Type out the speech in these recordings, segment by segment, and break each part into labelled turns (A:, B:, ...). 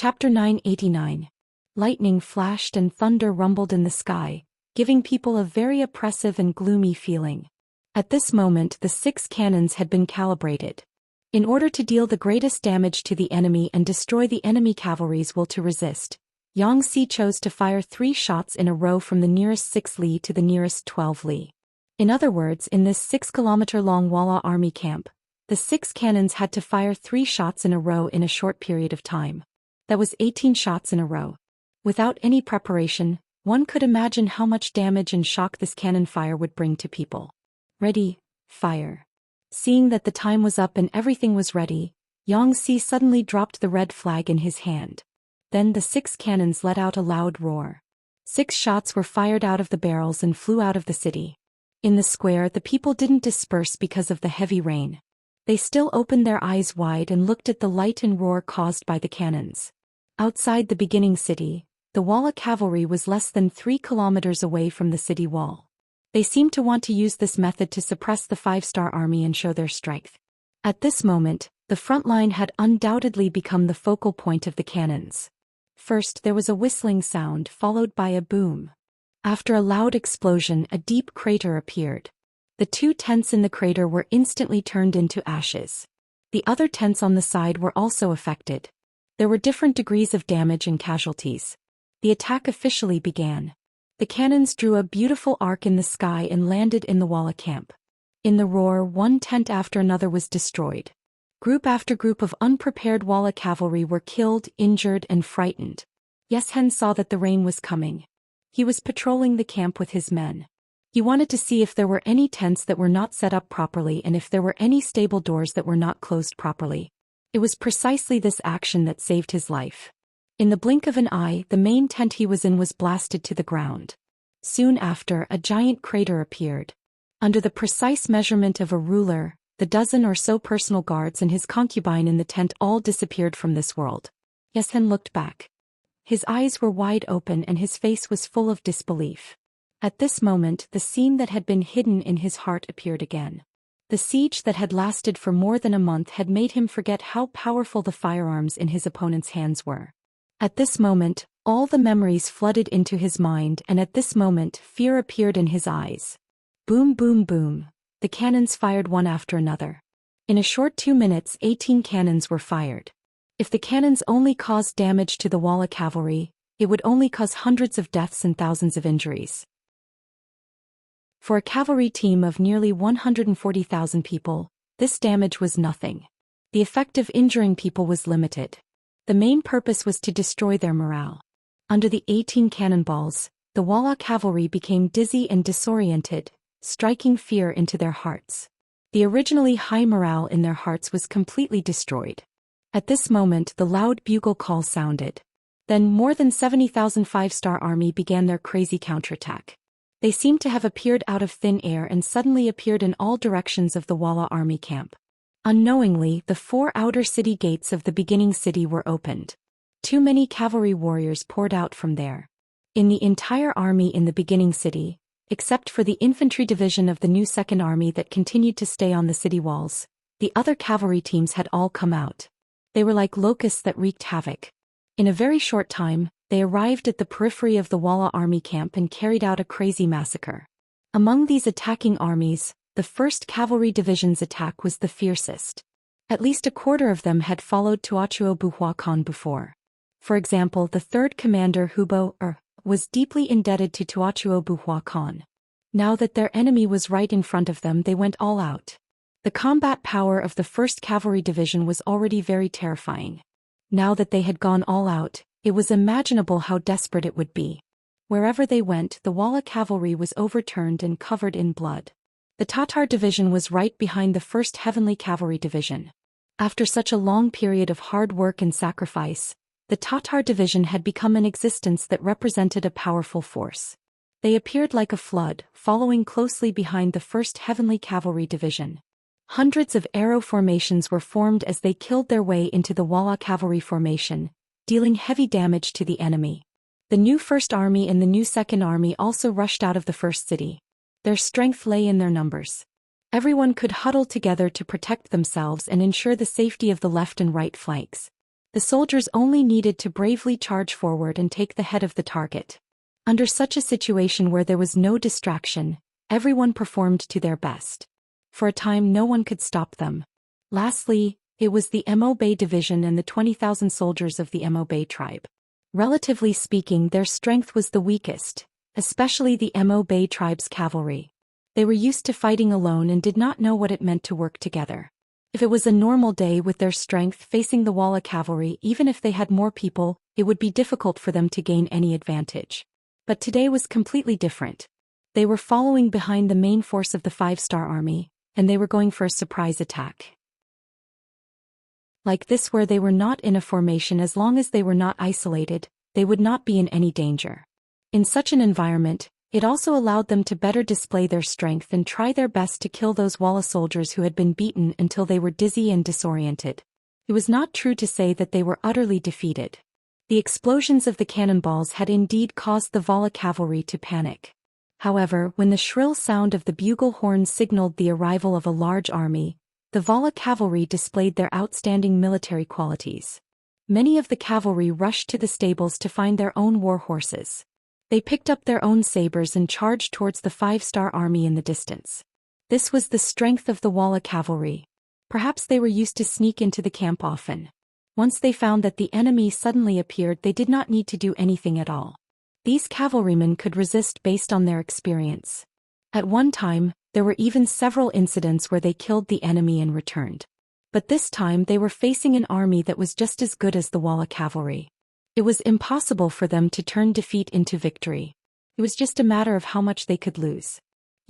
A: Chapter 989. Lightning flashed and thunder rumbled in the sky, giving people a very oppressive and gloomy feeling. At this moment the 6 cannons had been calibrated. In order to deal the greatest damage to the enemy and destroy the enemy cavalry's will to resist, Xianxia chose to fire 3 shots in a row from the nearest 6 li to the nearest 12 li. In other words, in this 6-kilometer-long Walla army camp, the 6 cannons had to fire 3 shots in a row in a short period of time. That was 18 shots in a row. Without any preparation, one could imagine how much damage and shock this cannon fire would bring to people. Ready, fire. Seeing that the time was up and everything was ready, Xianxia suddenly dropped the red flag in his hand. Then the 6 cannons let out a loud roar. 6 shots were fired out of the barrels and flew out of the city. In the square the people didn't disperse because of the heavy rain. They still opened their eyes wide and looked at the light and roar caused by the cannons. Outside the beginning city, the Walla cavalry was less than 3 kilometers away from the city wall. They seemed to want to use this method to suppress the 5-star army and show their strength. At this moment, the front line had undoubtedly become the focal point of the cannons. First there was a whistling sound followed by a boom. After a loud explosion, a deep crater appeared. The 2 tents in the crater were instantly turned into ashes. The other tents on the side were also affected. There were different degrees of damage and casualties. The attack officially began. The cannons drew a beautiful arc in the sky and landed in the Walla camp. In the roar, one tent after another was destroyed. Group after group of unprepared Walla cavalry were killed, injured, and frightened. Xianxia saw that the rain was coming. He was patrolling the camp with his men. He wanted to see if there were any tents that were not set up properly and if there were any stable doors that were not closed properly. It was precisely this action that saved his life. In the blink of an eye, the main tent he was in was blasted to the ground. Soon after, a giant crater appeared. Under the precise measurement of a ruler, the dozen or so personal guards and his concubine in the tent all disappeared from this world. Xianxia looked back. His eyes were wide open and his face was full of disbelief. At this moment, the scene that had been hidden in his heart appeared again. The siege that had lasted for more than a month had made him forget how powerful the firearms in his opponent's hands were. At this moment, all the memories flooded into his mind, and at this moment, fear appeared in his eyes. Boom, boom, boom. The cannons fired one after another. In a short 2 minutes, 18 cannons were fired. If the cannons only caused damage to the Walla cavalry, it would only cause hundreds of deaths and thousands of injuries. For a cavalry team of nearly 140,000 people, this damage was nothing. The effect of injuring people was limited. The main purpose was to destroy their morale. Under the 18 cannonballs, the Walla cavalry became dizzy and disoriented, striking fear into their hearts. The originally high morale in their hearts was completely destroyed. At this moment the loud bugle call sounded. Then more than 70,000 5-star army began their crazy counterattack. They seemed to have appeared out of thin air and suddenly appeared in all directions of the Walla army camp. Unknowingly, the 4 outer city gates of the beginning city were opened. Too many cavalry warriors poured out from there. In the entire army in the beginning city, except for the infantry division of the new 2nd Army that continued to stay on the city walls, the other cavalry teams had all come out. They were like locusts that wreaked havoc. In a very short time, they arrived at the periphery of the Walla army camp and carried out a crazy massacre. Among these attacking armies, the 1st Cavalry Division's attack was the fiercest. At least a quarter of them had followed Tuochuo before. For example, the 3rd Commander Hubo was deeply indebted to Tuochuo. Now that their enemy was right in front of them, they went all out. The combat power of the 1st Cavalry Division was already very terrifying. Now that they had gone all out, it was imaginable how desperate it would be. Wherever they went, the Walla cavalry was overturned and covered in blood. The Tatar division was right behind the 1st Heavenly Cavalry Division. After such a long period of hard work and sacrifice, the Tatar division had become an existence that represented a powerful force. They appeared like a flood, following closely behind the 1st Heavenly Cavalry Division. Hundreds of arrow formations were formed as they killed their way into the Walla cavalry formation, dealing heavy damage to the enemy. The new 1st Army and the new 2nd Army also rushed out of the 1st city. Their strength lay in their numbers. Everyone could huddle together to protect themselves and ensure the safety of the left and right flanks. The soldiers only needed to bravely charge forward and take the head of the target. Under such a situation where there was no distraction, everyone performed to their best. For a time no one could stop them. Lastly, it was the Mo Bay division and the 20,000 soldiers of the Mo Bay tribe. Relatively speaking, their strength was the weakest, especially the Mo Bay tribe's cavalry. They were used to fighting alone and did not know what it meant to work together. If it was a normal day with their strength facing the Walla cavalry, even if they had more people, it would be difficult for them to gain any advantage. But today was completely different. They were following behind the main force of the 5-star army, and they were going for a surprise attack. Like this, where they were not in a formation, as long as they were not isolated, they would not be in any danger. In such an environment, it also allowed them to better display their strength and try their best to kill those Walla soldiers who had been beaten until they were dizzy and disoriented. It was not true to say that they were utterly defeated. The explosions of the cannonballs had indeed caused the Walla cavalry to panic. However, when the shrill sound of the bugle horn signaled the arrival of a large army, the Walla cavalry displayed their outstanding military qualities. Many of the cavalry rushed to the stables to find their own war horses. They picked up their own sabers and charged towards the 5-star army in the distance. This was the strength of the Walla cavalry. Perhaps they were used to sneak into the camp often. Once they found that the enemy suddenly appeared, they did not need to do anything at all. These cavalrymen could resist based on their experience. At one time, there were even several incidents where they killed the enemy and returned. But this time they were facing an army that was just as good as the Walla cavalry. It was impossible for them to turn defeat into victory. It was just a matter of how much they could lose.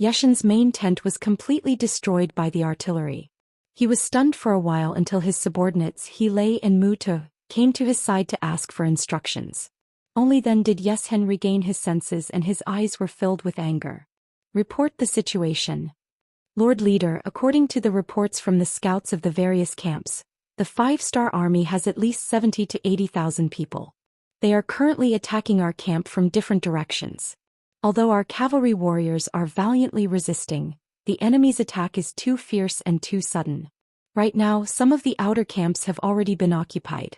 A: Xian's main tent was completely destroyed by the artillery. He was stunned for a while until his subordinates He and Mutu came to his side to ask for instructions. Only then did Xian regain his senses and his eyes were filled with anger. Report the situation. Lord Leader, according to the reports from the scouts of the various camps, the 5-star army has at least 70 to 80,000 people. They are currently attacking our camp from different directions. Although our cavalry warriors are valiantly resisting, the enemy's attack is too fierce and too sudden. Right now, some of the outer camps have already been occupied.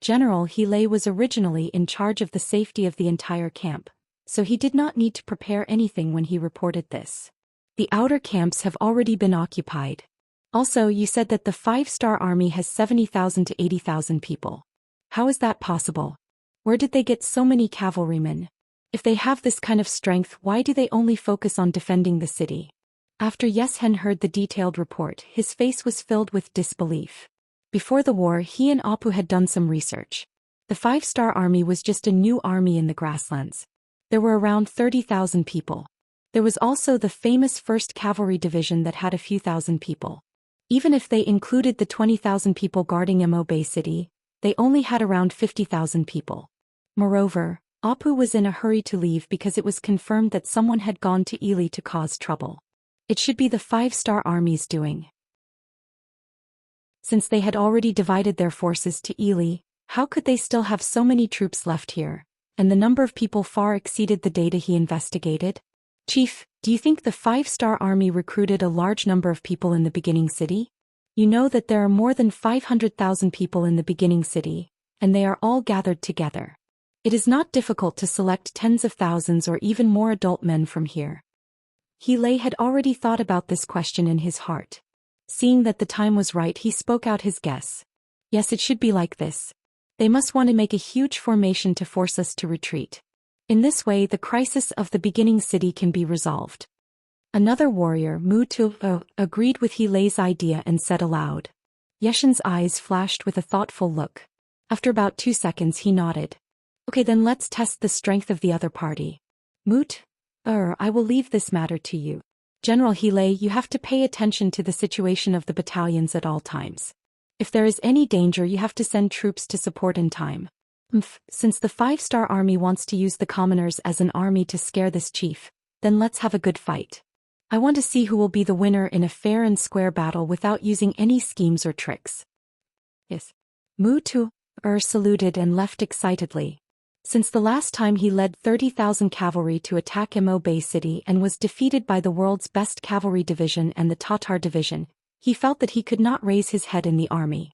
A: General He was originally in charge of the safety of the entire camp, so he did not need to prepare anything when he reported this. The outer camps have already been occupied. Also, you said that the 5-star army has 70,000 to 80,000 people. How is that possible? Where did they get so many cavalrymen? If they have this kind of strength, why do they only focus on defending the city? After Xian heard the detailed report, his face was filled with disbelief. Before the war, he and Apu had done some research. The 5-star army was just a new army in the grasslands. There were around 30,000 people. There was also the famous 1st Cavalry Division that had a few thousand people. Even if they included the 20,000 people guarding Mo Bay City, they only had around 50,000 people. Moreover, Apu was in a hurry to leave because it was confirmed that someone had gone to Ili to cause trouble. It should be the 5-star army's doing. Since they had already divided their forces to Ili, how could they still have so many troops left here? And the number of people far exceeded the data he investigated. Chief, do you think the 5-star army recruited a large number of people in the beginning city? You know that there are more than 500,000 people in the beginning city, and they are all gathered together. It is not difficult to select tens of thousands or even more adult men from here. He had already thought about this question in his heart. Seeing that the time was right, he spoke out his guess. Yes, it should be like this. They must want to make a huge formation to force us to retreat. In this way, the crisis of the beginning city can be resolved. Another warrior, Mutu, agreed with Hilei's idea and said aloud. Xian's eyes flashed with a thoughtful look. After about 2 seconds, he nodded. Okay, then let's test the strength of the other party. I will leave this matter to you. General Hilei, you have to pay attention to the situation of the battalions at all times. If there is any danger, you have to send troops to support in time. Since the 5-star army wants to use the commoners as an army to scare this chief, then let's have a good fight. I want to see who will be the winner in a fair and square battle without using any schemes or tricks. Yes. Mutu saluted and left excitedly. Since the last time he led 30,000 cavalry to attack Mo Bay City and was defeated by the world's best cavalry division and the Tatar division, he felt that he could not raise his head in the army.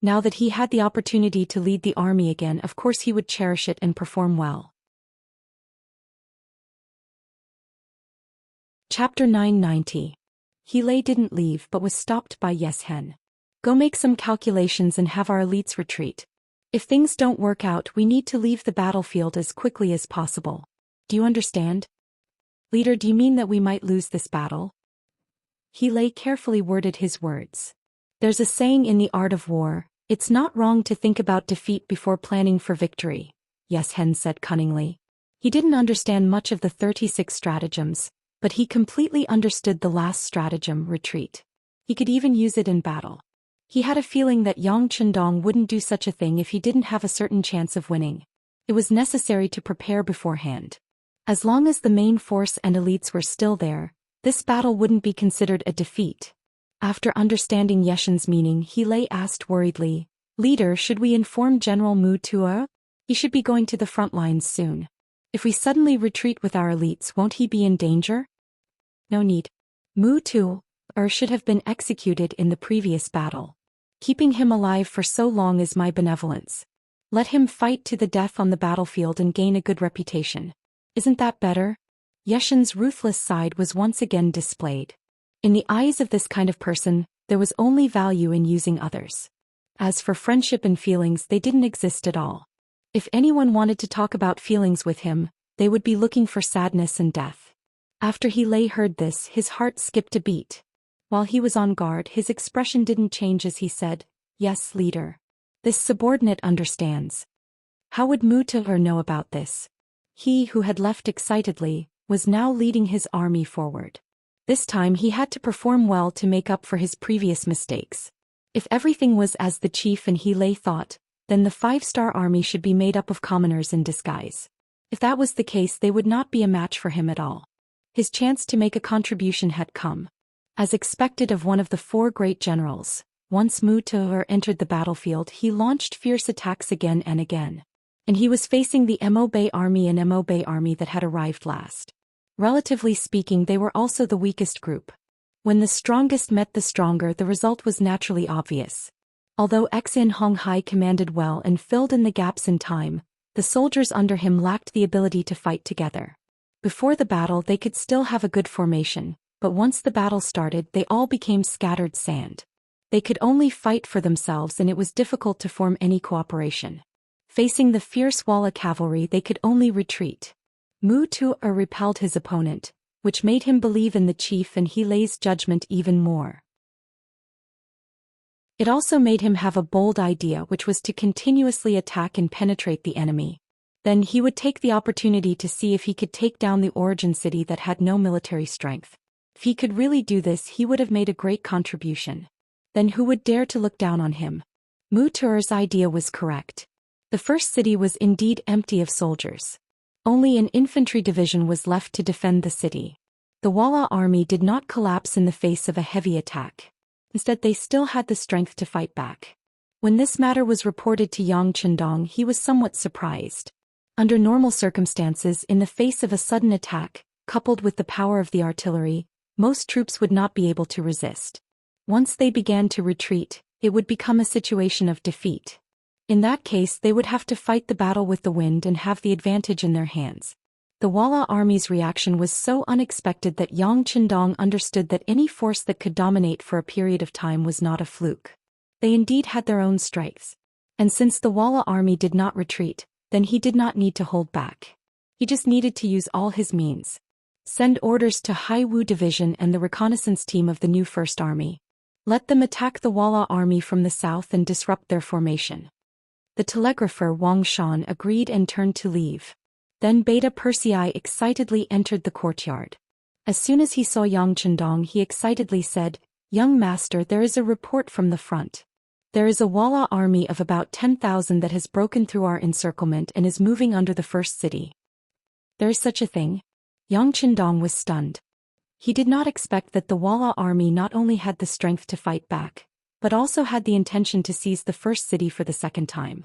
A: Now that he had the opportunity to lead the army again, of course he would cherish it and perform well. Chapter 990. He didn't leave but was stopped by Xian. Go make some calculations and have our elites retreat. If things don't work out, we need to leave the battlefield as quickly as possible. Do you understand? Leader, do you mean that we might lose this battle? He carefully worded his words. There's a saying in the art of war, it's not wrong to think about defeat before planning for victory, Xian said cunningly. He didn't understand much of the 36 stratagems, but he completely understood the last stratagem, retreat. He could even use it in battle. He had a feeling that Yang Chendong wouldn't do such a thing if he didn't have a certain chance of winning. It was necessary to prepare beforehand. As long as the main force and elites were still there, this battle wouldn't be considered a defeat. After understanding Xian's meaning, he asked worriedly, Leader, should we inform General Mu Tuo? He should be going to the front lines soon. If we suddenly retreat with our elites, won't he be in danger? No need. Mu Tuo should have been executed in the previous battle. Keeping him alive for so long is my benevolence. Let him fight to the death on the battlefield and gain a good reputation. Isn't that better? Xian's ruthless side was once again displayed. In the eyes of this kind of person, there was only value in using others. As for friendship and feelings, they didn't exist at all. If anyone wanted to talk about feelings with him, they would be looking for sadness and death. After he heard this, his heart skipped a beat. While he was on guard, his expression didn't change as he said, Yes, leader. This subordinate understands. How would Mu Tuo know about this? He who had left excitedly, was now leading his army forward. This time he had to perform well to make up for his previous mistakes. If everything was as the chief and he thought, then the 5-star army should be made up of commoners in disguise. If that was the case, they would not be a match for him at all. His chance to make a contribution had come. As expected of one of the 4 great generals, once Mu Tuo entered the battlefield, he launched fierce attacks again and again. And he was facing the Mo-Bei army and Mo-Bei army that had arrived last. Relatively speaking, they were also the weakest group. When the strongest met the stronger, the result was naturally obvious. Although Xin Honghai commanded well and filled in the gaps in time, the soldiers under him lacked the ability to fight together. Before the battle, they could still have a good formation, but once the battle started, they all became scattered sand. They could only fight for themselves, and it was difficult to form any cooperation. Facing the fierce Walla cavalry, they could only retreat. Mu Tuo repelled his opponent, which made him believe in the chief and He's judgment even more. It also made him have a bold idea, which was to continuously attack and penetrate the enemy. Then he would take the opportunity to see if he could take down the origin city that had no military strength. If he could really do this, he would have made a great contribution. Then who would dare to look down on him? Mu Tuo's idea was correct. The first city was indeed empty of soldiers. Only an infantry division was left to defend the city. The Walla army did not collapse in the face of a heavy attack. Instead, they still had the strength to fight back. When this matter was reported to Yang Chendong, he was somewhat surprised. Under normal circumstances, in the face of a sudden attack, coupled with the power of the artillery, most troops would not be able to resist. Once they began to retreat, it would become a situation of defeat. In that case, they would have to fight the battle with the wind and have the advantage in their hands. The Walla army's reaction was so unexpected that Yang Chendong understood that any force that could dominate for a period of time was not a fluke. They indeed had their own strengths. And since the Walla army did not retreat, then he did not need to hold back. He just needed to use all his means. Send orders to Hai Wu Division and the reconnaissance team of the new First Army. Let them attack the Walla army from the south and disrupt their formation. The telegrapher Wang Shan agreed and turned to leave. Then Beta Persei excitedly entered the courtyard. As soon as he saw Yang Chendong, he excitedly said, Young master, there is a report from the front. There is a Walla army of about 10,000 that has broken through our encirclement and is moving under the first city. There is such a thing? Yang Chendong was stunned. He did not expect that the Walla army not only had the strength to fight back, but also had the intention to seize the first city for the second time.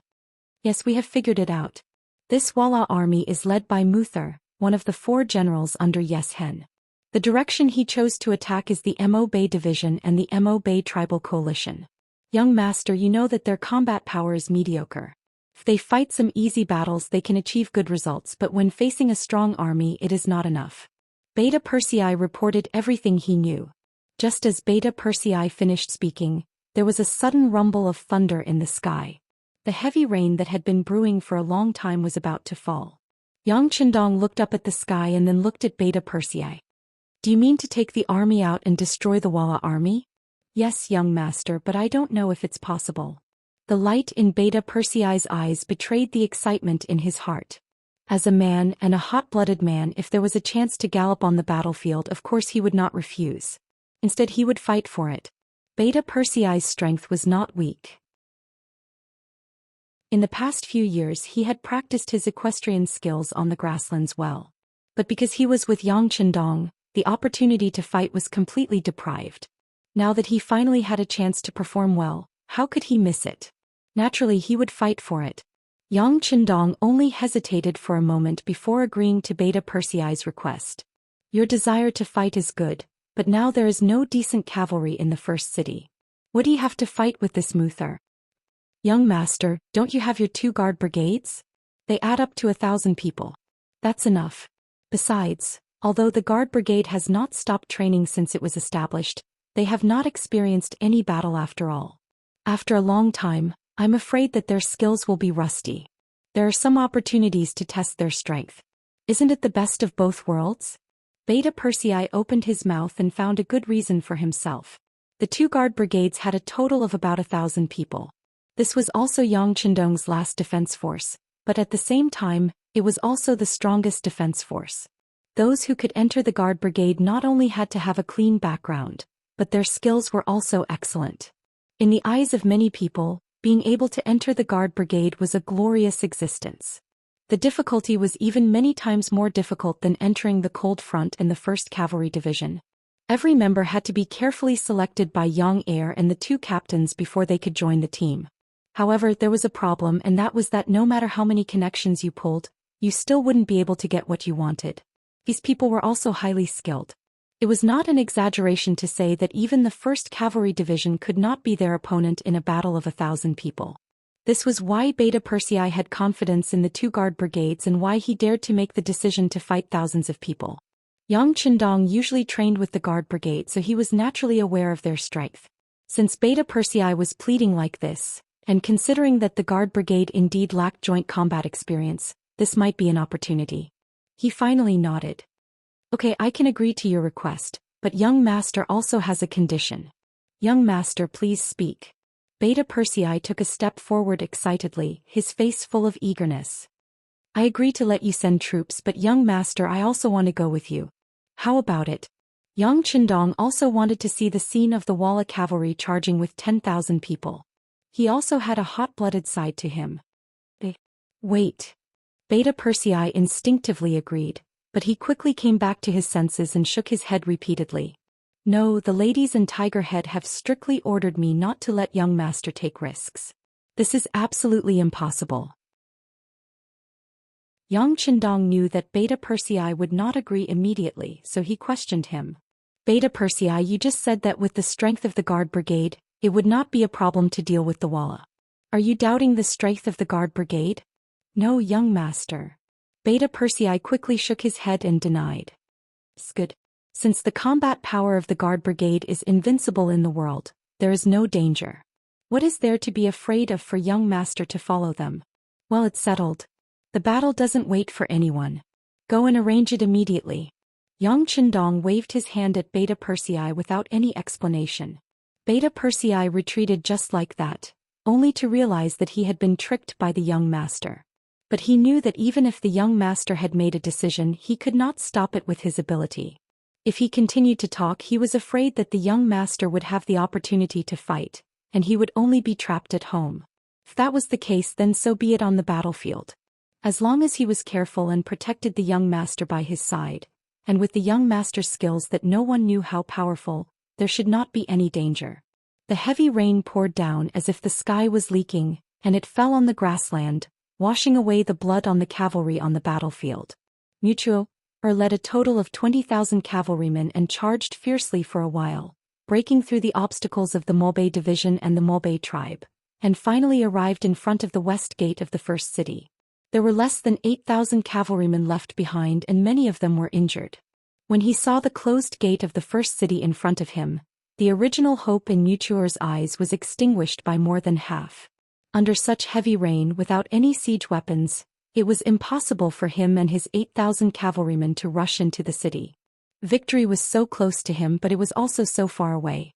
A: Yes, we have figured it out. This Walla army is led by Mu Tuo, one of the 4 generals under Xian. The direction he chose to attack is the Mo-Bei division and the Mo-Bei tribal coalition. Young master, you know that their combat power is mediocre. If they fight some easy battles they can achieve good results, but when facing a strong army it is not enough. Beta Persei reported everything he knew. Just as Beta Persei finished speaking, there was a sudden rumble of thunder in the sky. The heavy rain that had been brewing for a long time was about to fall. Yang Qindong looked up at the sky and then looked at Beta Persei. Do you mean to take the army out and destroy the Walla army? Yes, young master, but I don't know if it's possible. The light in Beta Persei's eyes betrayed the excitement in his heart. As a man and a hot-blooded man, if there was a chance to gallop on the battlefield, of course he would not refuse. Instead he would fight for it. Beta Persei's strength was not weak. In the past few years he had practiced his equestrian skills on the grasslands well. But because he was with Yang Qindong, the opportunity to fight was completely deprived. Now that he finally had a chance to perform well, how could he miss it? Naturally he would fight for it. Yang Qindong only hesitated for a moment before agreeing to Beta Persei's request. Your desire to fight is good, but now there is no decent cavalry in the first city. What do you have to fight with this Muther? Young master, don't you have your 2 guard brigades? They add up to 1,000 people. That's enough. Besides, although the guard brigade has not stopped training since it was established, they have not experienced any battle after all. After a long time, I'm afraid that their skills will be rusty. There are some opportunities to test their strength. Isn't it the best of both worlds? Beta Persei opened his mouth and found a good reason for himself. The 2 guard brigades had a total of about 1,000 people. This was also Yang Qindong's last defense force, but at the same time, it was also the strongest defense force. Those who could enter the guard brigade not only had to have a clean background, but their skills were also excellent. In the eyes of many people, being able to enter the guard brigade was a glorious existence. The difficulty was even many times more difficult than entering the cold front in the 1st Cavalry Division. Every member had to be carefully selected by Yang Heir and the 2 captains before they could join the team. However, there was a problem, and that was that no matter how many connections you pulled, you still wouldn't be able to get what you wanted. These people were also highly skilled. It was not an exaggeration to say that even the 1st Cavalry Division could not be their opponent in a battle of 1,000 people. This was why Beta Persei had confidence in the 2 guard brigades and why he dared to make the decision to fight thousands of people. Yang Qindong usually trained with the guard brigade, so he was naturally aware of their strength. Since Beta Persei was pleading like this, and considering that the guard brigade indeed lacked joint combat experience, this might be an opportunity. He finally nodded. Okay, I can agree to your request, but young master also has a condition. Young master, please speak. Beta Persei took a step forward excitedly, his face full of eagerness. I agree to let you send troops, but young master, I also want to go with you. How about it? Yang Qindong also wanted to see the scene of the Walla cavalry charging with 10,000 people. He also had a hot-blooded side to him. Wait. Beta Persei instinctively agreed, but he quickly came back to his senses and shook his head repeatedly. No, the ladies in Tiger Head have strictly ordered me not to let young master take risks. This is absolutely impossible. Yang Qindong knew that Beta Persei would not agree immediately, so he questioned him. Beta Persei, you just said that with the strength of the guard brigade, it would not be a problem to deal with the Walla. Are you doubting the strength of the guard brigade? No, young master. Beta Persei quickly shook his head and denied. Good. Since the combat power of the guard brigade is invincible in the world, there is no danger. What is there to be afraid of for young master to follow them? Well, it's settled. The battle doesn't wait for anyone. Go and arrange it immediately. Yang Qindong waved his hand at Beta Persei without any explanation. Beta Persei retreated just like that, only to realize that he had been tricked by the young master. But he knew that even if the young master had made a decision, he could not stop it with his ability. If he continued to talk, he was afraid that the young master would have the opportunity to fight, and he would only be trapped at home. If that was the case, then so be it on the battlefield. As long as he was careful and protected the young master by his side, and with the young master's skills that no one knew how powerful, there should not be any danger. The heavy rain poured down as if the sky was leaking, and it fell on the grassland, washing away the blood on the cavalry on the battlefield. Wuxia led a total of 20,000 cavalrymen and charged fiercely for a while, breaking through the obstacles of the Molbei division and the Molbei tribe, and finally arrived in front of the west gate of the first city. There were less than 8,000 cavalrymen left behind, and many of them were injured. When he saw the closed gate of the first city in front of him, the original hope in Mutuor's eyes was extinguished by more than half. Under such heavy rain without any siege weapons, it was impossible for him and his 8,000 cavalrymen to rush into the city. Victory was so close to him, but it was also so far away.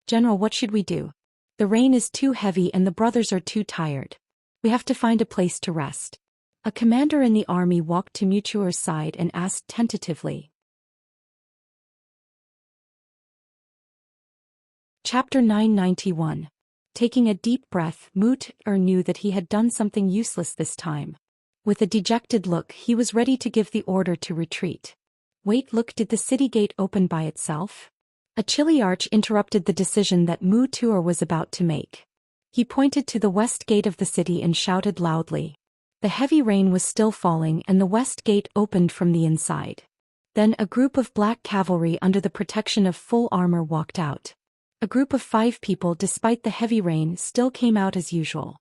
A: "General, what should we do? The rain is too heavy and the brothers are too tired. We have to find a place to rest." A commander in the army walked to Mutuor's side and asked tentatively. Chapter 991. Taking a deep breath, Mutuor knew that he had done something useless this time. With a dejected look, he was ready to give the order to retreat. "Wait, look, did the city gate open by itself?" A chilly arch interrupted the decision that Mutuor was about to make. He pointed to the west gate of the city and shouted loudly. The heavy rain was still falling and the west gate opened from the inside. Then a group of black cavalry under the protection of full armor walked out. A group of 5 people, despite the heavy rain, still came out as usual.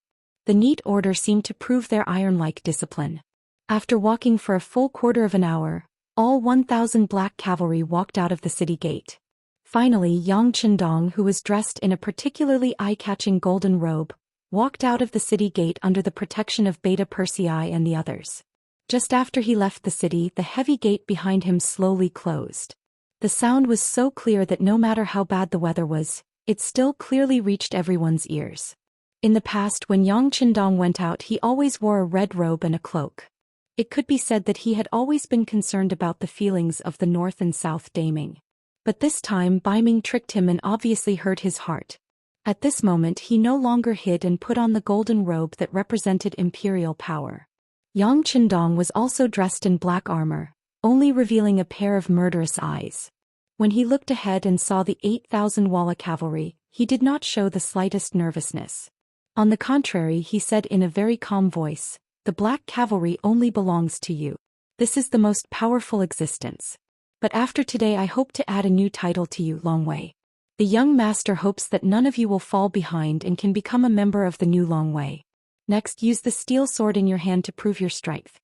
A: The neat order seemed to prove their iron-like discipline. After walking for a full quarter of an hour, all 1,000 black cavalry walked out of the city gate. Finally, Yang Qindong, who was dressed in a particularly eye-catching golden robe, walked out of the city gate under the protection of Beta Persei and the others. Just after he left the city, the heavy gate behind him slowly closed. The sound was so clear that no matter how bad the weather was, it still clearly reached everyone's ears. In the past, when Yang Qindong went out, he always wore a red robe and a cloak. It could be said that he had always been concerned about the feelings of the North and South Daiming. But this time Baiming tricked him and obviously hurt his heart. At this moment he no longer hid and put on the golden robe that represented imperial power. Yang Qindong was also dressed in black armor, only revealing a pair of murderous eyes. When he looked ahead and saw the 8,000 Walla cavalry, he did not show the slightest nervousness. On the contrary, he said in a very calm voice, "The black cavalry only belongs to you. This is the most powerful existence. But after today I hope to add a new title to you, Longwei. The young master hopes that none of you will fall behind and can become a member of the new Longwei. Next, use the steel sword in your hand to prove your strength."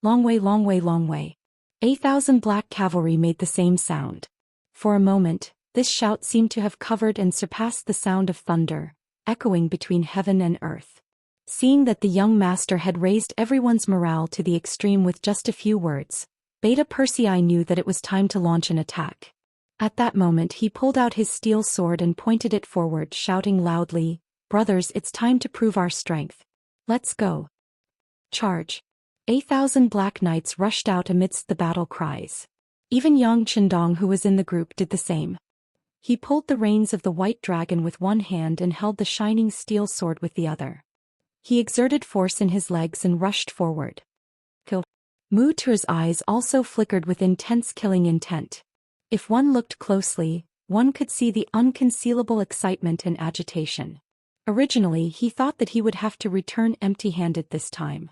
A: Longwei, Longwei, Longwei. 8,000 black cavalry made the same sound. For a moment, this shout seemed to have covered and surpassed the sound of thunder, echoing between heaven and earth. Seeing that the young master had raised everyone's morale to the extreme with just a few words, Beta Persei knew that it was time to launch an attack. At that moment he pulled out his steel sword and pointed it forward, shouting loudly, "Brothers, it's time to prove our strength. Let's go. Charge." 8,000 black knights rushed out amidst the battle cries. Even Yang Qindong, who was in the group, did the same. He pulled the reins of the white dragon with one hand and held the shining steel sword with the other. He exerted force in his legs and rushed forward. Kill. Mutuor's eyes also flickered with intense killing intent. If one looked closely, one could see the unconcealable excitement and agitation. Originally, he thought that he would have to return empty-handed this time.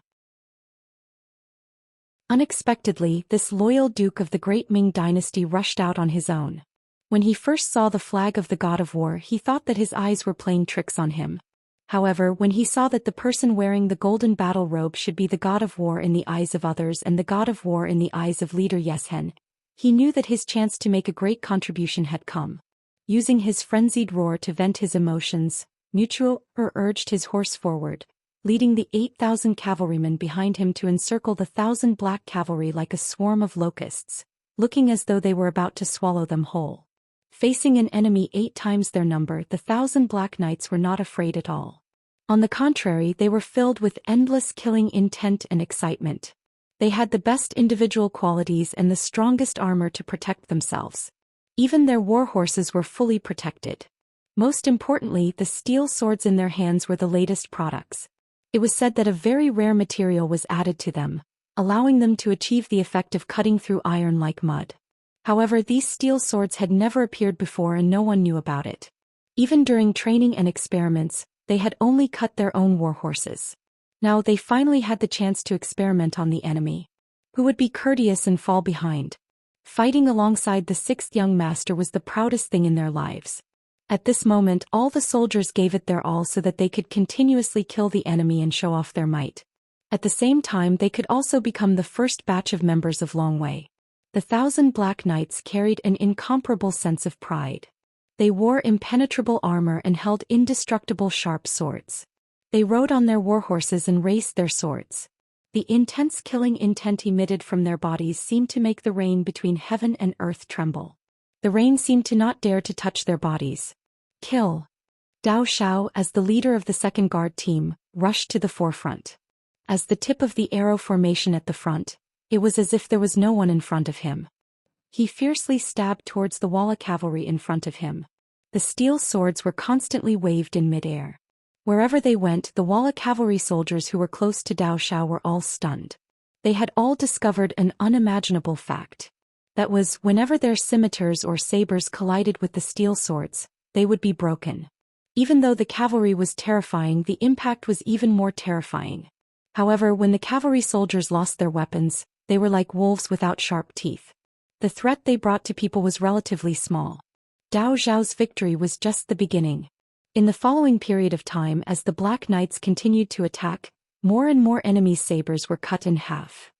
A: Unexpectedly, this loyal duke of the Great Ming dynasty rushed out on his own. When he first saw the flag of the God of War, he thought that his eyes were playing tricks on him. However, when he saw that the person wearing the golden battle robe should be the God of War in the eyes of others and the God of War in the eyes of leader Yeshen, he knew that his chance to make a great contribution had come. Using his frenzied roar to vent his emotions, Mutuor urged his horse forward, leading the 8,000 cavalrymen behind him to encircle the 1,000 black cavalry like a swarm of locusts, looking as though they were about to swallow them whole. Facing an enemy 8 times their number, the 1,000 black knights were not afraid at all. On the contrary, they were filled with endless killing intent and excitement. They had the best individual qualities and the strongest armor to protect themselves. Even their war horses were fully protected. Most importantly, the steel swords in their hands were the latest products. It was said that a very rare material was added to them, allowing them to achieve the effect of cutting through iron like mud. However, these steel swords had never appeared before and no one knew about it. Even during training and experiments, they had only cut their own war horses. Now they finally had the chance to experiment on the enemy. Who would be courteous and fall behind? Fighting alongside the sixth young master was the proudest thing in their lives. At this moment all the soldiers gave it their all so that they could continuously kill the enemy and show off their might. At the same time they could also become the first batch of members of Longwei. The 1,000 Black Knights carried an incomparable sense of pride. They wore impenetrable armor and held indestructible sharp swords. They rode on their warhorses and raced their swords. The intense killing intent emitted from their bodies seemed to make the rain between heaven and earth tremble. The rain seemed to not dare to touch their bodies. Kill! Dao Xiao, as the leader of the second guard team, rushed to the forefront. As the tip of the arrow formation at the front, it was as if there was no one in front of him. He fiercely stabbed towards the Walla cavalry in front of him. The steel swords were constantly waved in midair. Wherever they went, the Walla cavalry soldiers who were close to Dao Xiao were all stunned. They had all discovered an unimaginable fact. That was, whenever their scimitars or sabers collided with the steel swords, they would be broken. Even though the cavalry was terrifying, the impact was even more terrifying. However, when the cavalry soldiers lost their weapons, they were like wolves without sharp teeth. The threat they brought to people was relatively small. Dao Xiao's victory was just the beginning. In the following period of time, as the Black Knights continued to attack, more and more enemies' sabers were cut in half.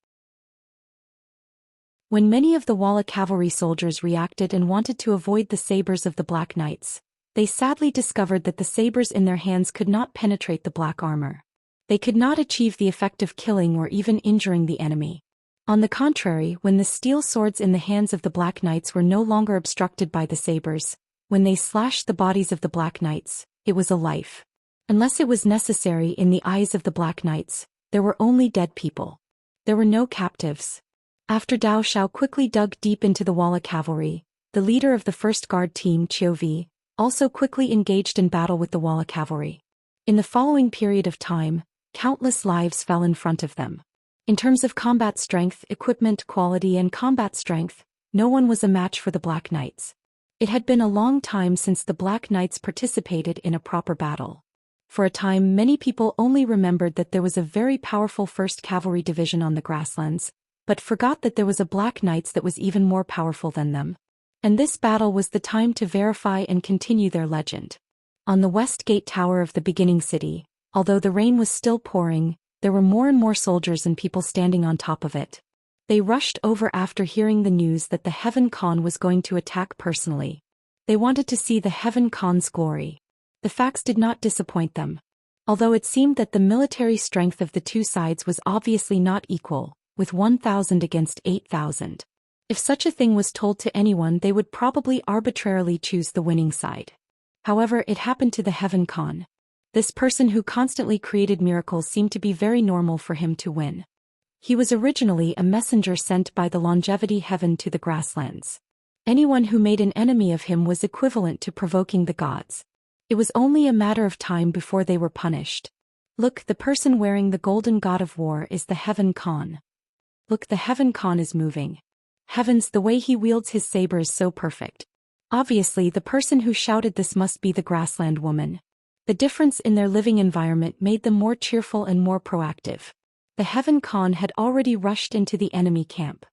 A: When many of the Walla cavalry soldiers reacted and wanted to avoid the sabers of the Black Knights, they sadly discovered that the sabers in their hands could not penetrate the black armor. They could not achieve the effect of killing or even injuring the enemy. On the contrary, when the steel swords in the hands of the Black Knights were no longer obstructed by the sabers, when they slashed the bodies of the Black Knights, it was a life. Unless it was necessary in the eyes of the Black Knights, there were only dead people. There were no captives. After Dao Xiao quickly dug deep into the Walla cavalry, the leader of the first guard team, Qiuvi, also quickly engaged in battle with the Walla cavalry. In the following period of time, countless lives fell in front of them. In terms of combat strength, equipment quality and combat strength, no one was a match for the Black Knights. It had been a long time since the Black Knights participated in a proper battle. For a time many people only remembered that there was a very powerful 1st Cavalry Division on the grasslands, but forgot that there was a Black Knights that was even more powerful than them. And this battle was the time to verify and continue their legend. On the West Gate Tower of the beginning city, although the rain was still pouring, there were more and more soldiers and people standing on top of it. They rushed over after hearing the news that the Heaven Khan was going to attack personally. They wanted to see the Heaven Khan's glory. The facts did not disappoint them. Although it seemed that the military strength of the two sides was obviously not equal, with 1,000 against 8,000. If such a thing was told to anyone, they would probably arbitrarily choose the winning side. However, it happened to the Heaven Khan. This person who constantly created miracles seemed to be very normal for him to win. He was originally a messenger sent by the Longevity Heaven to the grasslands. Anyone who made an enemy of him was equivalent to provoking the gods. It was only a matter of time before they were punished. Look, the person wearing the golden god of war is the Heaven Khan. Look, the Heaven Khan is moving. Heavens, the way he wields his saber is so perfect. Obviously, the person who shouted this must be the grassland woman. The difference in their living environment made them more cheerful and more proactive. The Heaven Khan had already rushed into the enemy camp.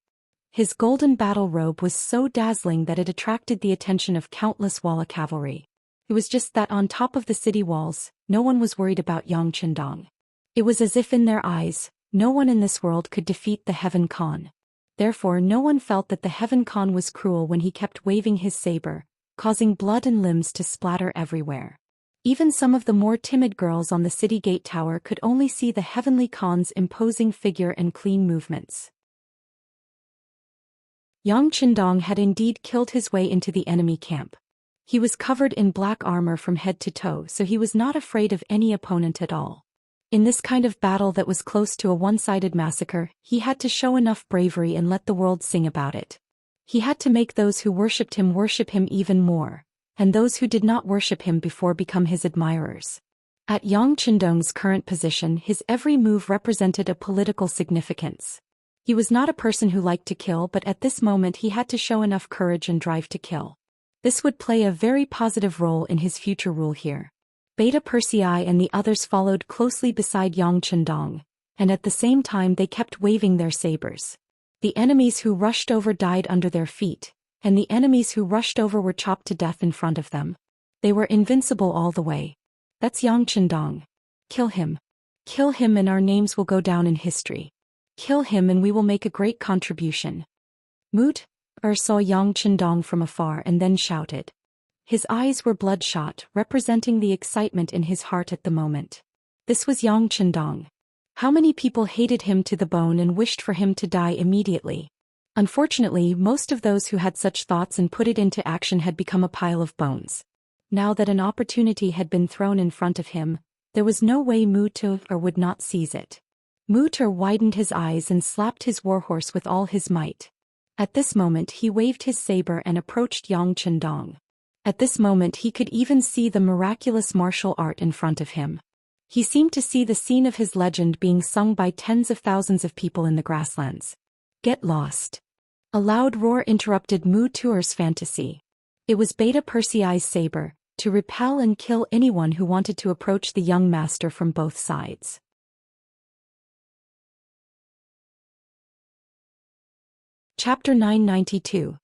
A: His golden battle robe was so dazzling that it attracted the attention of countless Walla cavalry. It was just that on top of the city walls, no one was worried about Yang Qindong. It was as if in their eyes, no one in this world could defeat the Heaven Khan. Therefore no one felt that the Heaven Khan was cruel when he kept waving his saber, causing blood and limbs to splatter everywhere. Even some of the more timid girls on the city gate tower could only see the Heavenly Khan's imposing figure and clean movements. Yang Qindong had indeed killed his way into the enemy camp. He was covered in black armor from head to toe, so he was not afraid of any opponent at all. In this kind of battle that was close to a one-sided massacre, he had to show enough bravery and let the world sing about it. He had to make those who worshipped him worship him even more, and those who did not worship him before become his admirers. At Yang Qindong's current position, his every move represented a political significance. He was not a person who liked to kill, but at this moment he had to show enough courage and drive to kill. This would play a very positive role in his future rule here. Beta Persei and the others followed closely beside Yang Qindong, and at the same time they kept waving their sabers. The enemies who rushed over died under their feet, and the enemies who rushed over were chopped to death in front of them. They were invincible all the way. That's Yang Chendong. Kill him. Kill him and our names will go down in history. Kill him and we will make a great contribution. Moot saw Yang Chendong from afar and then shouted. His eyes were bloodshot, representing the excitement in his heart at the moment. This was Yang Chendong. How many people hated him to the bone and wished for him to die immediately? Unfortunately, most of those who had such thoughts and put it into action had become a pile of bones. Now that an opportunity had been thrown in front of him, there was no way Mutu would not seize it. Mutu widened his eyes and slapped his warhorse with all his might. At this moment he waved his saber and approached Yang Chendong. At this moment he could even see the miraculous martial art in front of him. He seemed to see the scene of his legend being sung by tens of thousands of people in the grasslands. Get lost. A loud roar interrupted Mutu's fantasy. It was Beta Persei's saber, to repel and kill anyone who wanted to approach the young master from both sides. Chapter 992.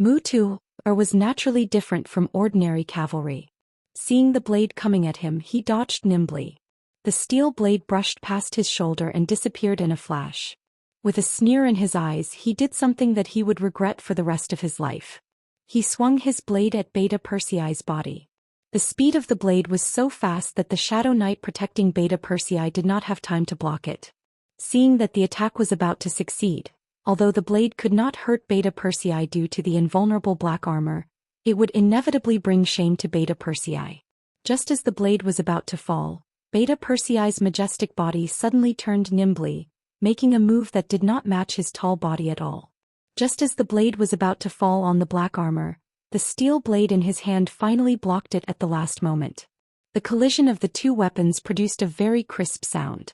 A: Mutu was naturally different from ordinary cavalry. Seeing the blade coming at him, he dodged nimbly. The steel blade brushed past his shoulder and disappeared in a flash. With a sneer in his eyes, he did something that he would regret for the rest of his life. He swung his blade at Beta Persei's body. The speed of the blade was so fast that the Shadow Knight protecting Beta Persei did not have time to block it. Seeing that the attack was about to succeed, although the blade could not hurt Beta Persei due to the invulnerable black armor, it would inevitably bring shame to Beta Persei. Just as the blade was about to fall, Beta Persei's majestic body suddenly turned nimbly, making a move that did not match his tall body at all. Just as the blade was about to fall on the black armor, the steel blade in his hand finally blocked it at the last moment. The collision of the two weapons produced a very crisp sound.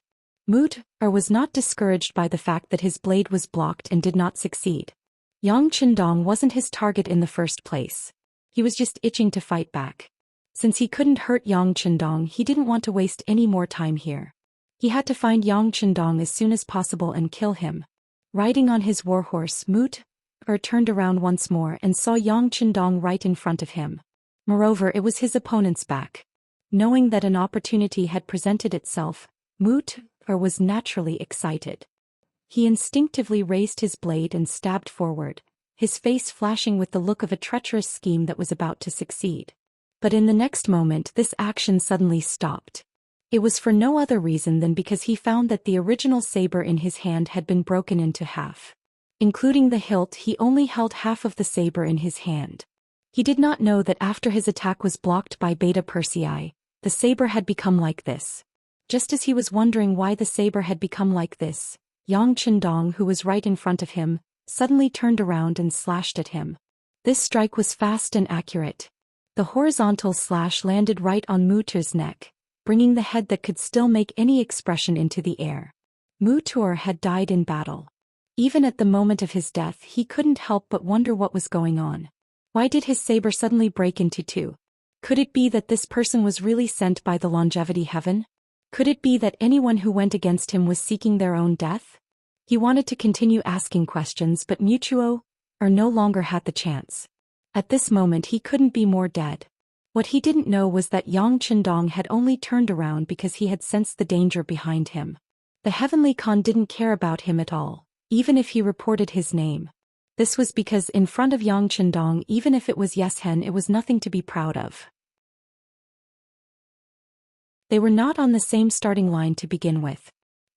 A: Mutu was not discouraged by the fact that his blade was blocked and did not succeed. Yang Chendong wasn't his target in the first place. He was just itching to fight back. Since he couldn't hurt Yang Chendong, he didn't want to waste any more time here. He had to find Yang Chendong as soon as possible and kill him. Riding on his warhorse, Mutu turned around once more and saw Yang Chendong right in front of him. Moreover, it was his opponent's back. Knowing that an opportunity had presented itself, Mutu was naturally excited. He instinctively raised his blade and stabbed forward, his face flashing with the look of a treacherous scheme that was about to succeed. But in the next moment this action suddenly stopped. It was for no other reason than because he found that the original saber in his hand had been broken into half. Including the hilt, he only held half of the saber in his hand. He did not know that after his attack was blocked by Beta Persei, the saber had become like this. Just as he was wondering why the saber had become like this, Yang Chendong, who was right in front of him, suddenly turned around and slashed at him. This strike was fast and accurate. The horizontal slash landed right on Mutu's neck, bringing the head that could still make any expression into the air. Mutu had died in battle. Even at the moment of his death, he couldn't help but wonder what was going on. Why did his saber suddenly break into two? Could it be that this person was really sent by the longevity heaven? Could it be that anyone who went against him was seeking their own death? He wanted to continue asking questions, but Mutuo no longer had the chance. At this moment he couldn't be more dead. What he didn't know was that Yang Chendong had only turned around because he had sensed the danger behind him. The Heavenly Khan didn't care about him at all, even if he reported his name. This was because in front of Yang Chendong, even if it was Yeshen, it was nothing to be proud of. They were not on the same starting line to begin with.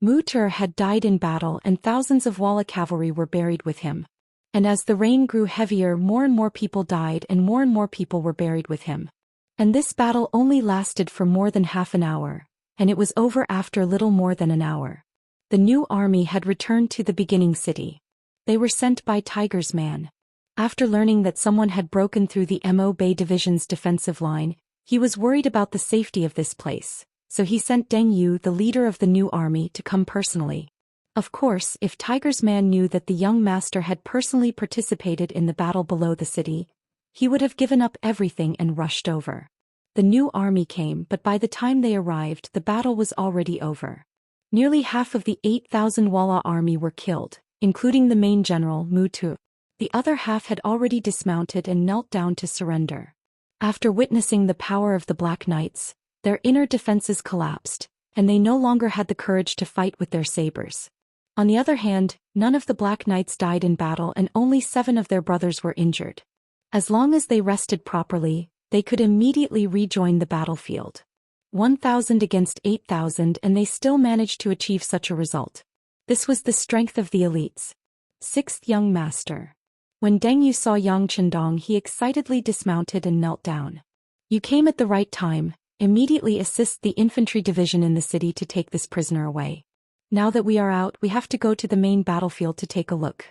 A: Mutu had died in battle and thousands of Walla cavalry were buried with him. And as the rain grew heavier, more and more people died and more people were buried with him. And this battle only lasted for more than half an hour, and it was over after little more than an hour. The new army had returned to the beginning city. They were sent by Tiger's man. After learning that someone had broken through the Mo Bay Division's defensive line, he was worried about the safety of this place, so he sent Deng Yu, the leader of the new army, to come personally. Of course, if Tiger's man knew that the young master had personally participated in the battle below the city, he would have given up everything and rushed over. The new army came, but by the time they arrived, the battle was already over. Nearly half of the 8,000 Walla army were killed, including the main general, Mu Tu. The other half had already dismounted and knelt down to surrender. After witnessing the power of the Black Knights, their inner defenses collapsed, and they no longer had the courage to fight with their sabers. On the other hand, none of the Black Knights died in battle and only 7 of their brothers were injured. As long as they rested properly, they could immediately rejoin the battlefield. 1,000 against 8,000, and they still managed to achieve such a result. This was the strength of the elites. 6th Young Master. When Deng Yu saw Yang Chendong, he excitedly dismounted and knelt down. "You came at the right time. Immediately assist the infantry division in the city to take this prisoner away. Now that we are out, we have to go to the main battlefield to take a look."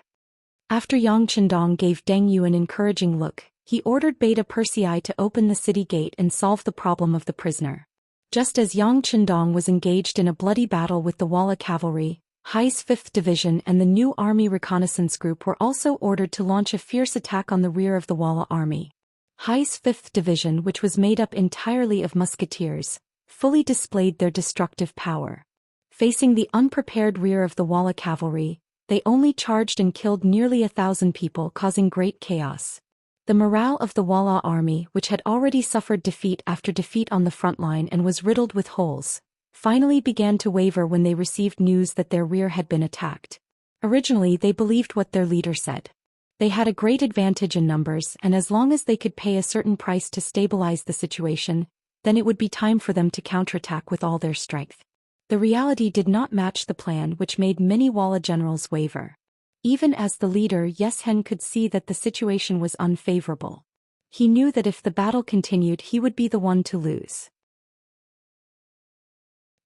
A: After Yang Chendong gave Deng Yu an encouraging look, he ordered Beta Persei to open the city gate and solve the problem of the prisoner. Just as Yang Chendong was engaged in a bloody battle with the Walla cavalry, Hai's 5th Division and the new Army Reconnaissance Group were also ordered to launch a fierce attack on the rear of the Walla army. Hai's 5th Division, which was made up entirely of musketeers, fully displayed their destructive power. Facing the unprepared rear of the Walla cavalry, they only charged and killed nearly 1,000 people, causing great chaos. The morale of the Walla army, which had already suffered defeat after defeat on the front line and was riddled with holes, finally began to waver when they received news that their rear had been attacked. Originally, they believed what their leader said. They had a great advantage in numbers, and as long as they could pay a certain price to stabilize the situation, then it would be time for them to counterattack with all their strength. The reality did not match the plan, which made many Walla generals waver. Even as the leader, Xianxia could see that the situation was unfavorable. He knew that if the battle continued, he would be the one to lose.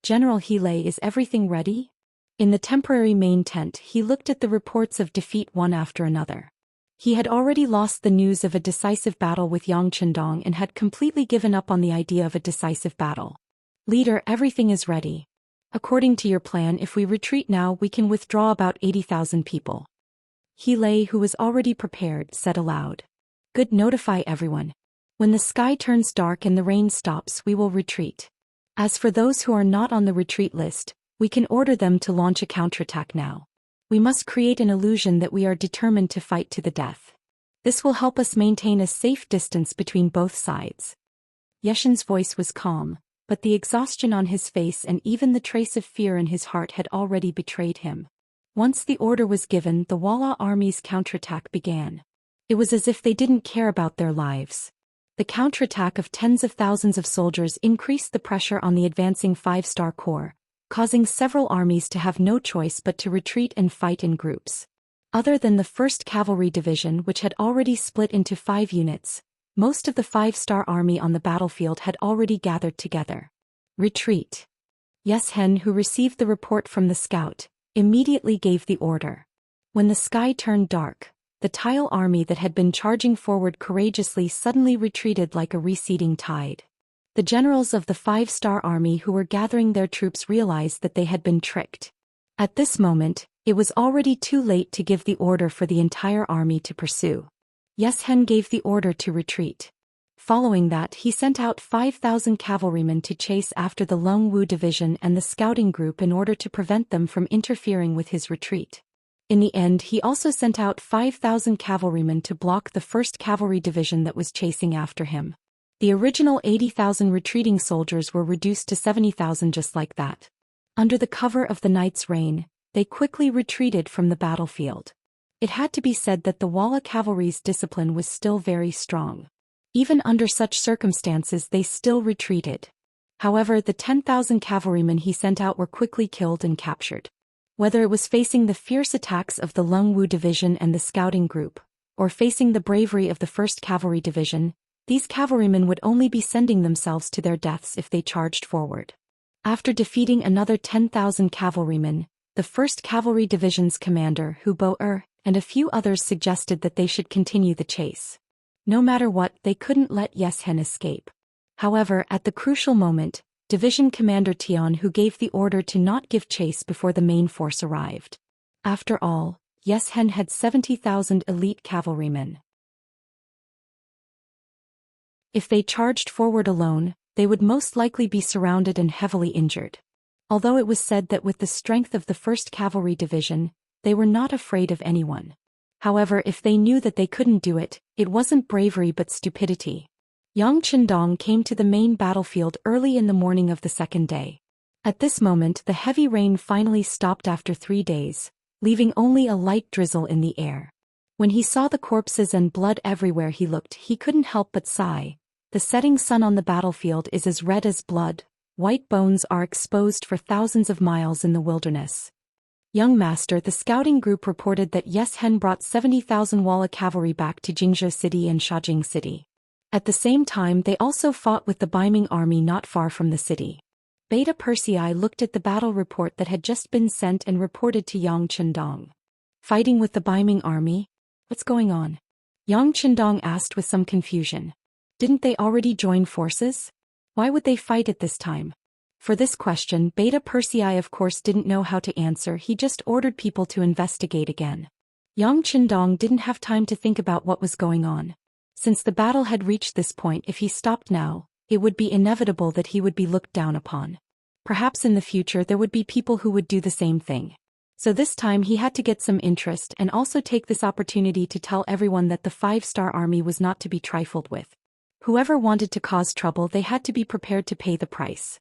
A: "General Hele, is everything ready?" In the temporary main tent, he looked at the reports of defeat one after another. He had already lost the news of a decisive battle with Yang Chendong and had completely given up on the idea of a decisive battle. "Leader, everything is ready. According to your plan, if we retreat now, we can withdraw about 80,000 people." Hele, who was already prepared, said aloud. "Good, notify everyone. When the sky turns dark and the rain stops, we will retreat. As for those who are not on the retreat list, we can order them to launch a counterattack now. We must create an illusion that we are determined to fight to the death. This will help us maintain a safe distance between both sides." Yeshin's voice was calm, but the exhaustion on his face and even the trace of fear in his heart had already betrayed him. Once the order was given, the Walla army's counterattack began. It was as if they didn't care about their lives. The counterattack of tens of thousands of soldiers increased the pressure on the advancing 5-star corps, causing several armies to have no choice but to retreat and fight in groups. Other than the 1st Cavalry Division, which had already split into 5 units, most of the 5-star army on the battlefield had already gathered together. "Retreat." Xianxia, who received the report from the scout, immediately gave the order. When the sky turned dark, the Tile army that had been charging forward courageously suddenly retreated like a receding tide. The generals of the 5-star army who were gathering their troops realized that they had been tricked. At this moment, it was already too late to give the order for the entire army to pursue. Xianxia gave the order to retreat. Following that, he sent out 5,000 cavalrymen to chase after the Lung Wu division and the scouting group in order to prevent them from interfering with his retreat. In the end, he also sent out 5,000 cavalrymen to block the 1st Cavalry Division that was chasing after him. The original 80,000 retreating soldiers were reduced to 70,000 just like that. Under the cover of the night's rain, they quickly retreated from the battlefield. It had to be said that the Walla cavalry's discipline was still very strong. Even under such circumstances, they still retreated. However, the 10,000 cavalrymen he sent out were quickly killed and captured. Whether it was facing the fierce attacks of the Lung Wu division and the scouting group, or facing the bravery of the 1st Cavalry Division, these cavalrymen would only be sending themselves to their deaths if they charged forward. After defeating another 10,000 cavalrymen, the 1st Cavalry Division's commander, Hu Bo-er, and a few others suggested that they should continue the chase. No matter what, they couldn't let Xianxia escape. However, at the crucial moment, Division Commander Tian who gave the order to not give chase before the main force arrived. After all, Xianxia had 70,000 elite cavalrymen. If they charged forward alone, they would most likely be surrounded and heavily injured. Although it was said that with the strength of the 1st Cavalry Division, They were not afraid of anyone. However, if they knew that they couldn't do it, it wasn't bravery but stupidity. Yang Chendong came to the main battlefield early in the morning of the second day. At this moment the heavy rain finally stopped after 3 days, leaving only a light drizzle in the air. When he saw the corpses and blood everywhere he looked, he couldn't help but sigh. The setting sun on the battlefield is as red as blood. White bones are exposed for thousands of miles in the wilderness. Young Master, the scouting group reported that Xianxia brought 70,000 Walla cavalry back to Jingzhou City and Xiajing City. At the same time they also fought with the Baiming army not far from the city. Beta Persei looked at the battle report that had just been sent and reported to Yang Chendong. Fighting with the Baiming army? What's going on? Yang Chendong asked with some confusion. Didn't they already join forces? Why would they fight at this time? For this question, Beta Persei of course didn't know how to answer. He just ordered people to investigate again. Yang Chendong didn't have time to think about what was going on. Since the battle had reached this point, if he stopped now, it would be inevitable that he would be looked down upon. Perhaps in the future there would be people who would do the same thing. So this time he had to get some interest and also take this opportunity to tell everyone that the 5-star army was not to be trifled with. Whoever wanted to cause trouble, they had to be prepared to pay the price.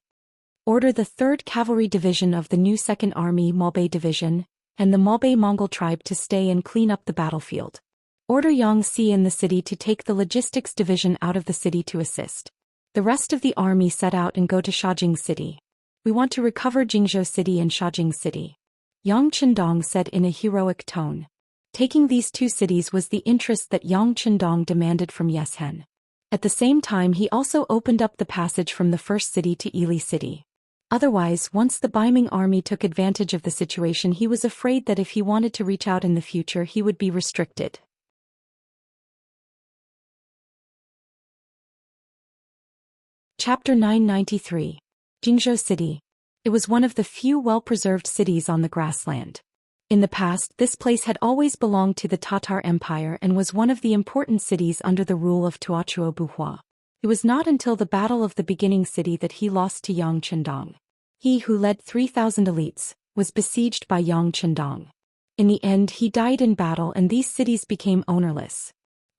A: Order the 3rd Cavalry Division of the new 2nd Army Malbei Division, and the Malbei Mongol tribe to stay and clean up the battlefield. Order Yangxi in the city to take the Logistics Division out of the city to assist. The rest of the army set out and go to Xiajing City. We want to recover Jingzhou City and Xiajing City. Yang Chendong said in a heroic tone. Taking these 2 cities was the interest that Yang Chendong demanded from Xianxia. At the same time he also opened up the passage from the first city to Yili City. Otherwise, once the Baiming army took advantage of the situation, he was afraid that if he wanted to reach out in the future he would be restricted. Chapter 993. Jingzhou City. It was one of the few well-preserved cities on the grassland. In the past, this place had always belonged to the Tatar Empire and was one of the important cities under the rule of Tuochuo Buhua. It was not until the Battle of the Beginning City that he lost to Yang Chendong. He who led 3,000 elites was besieged by Yang Chendong. In the end he died in battle and these cities became ownerless.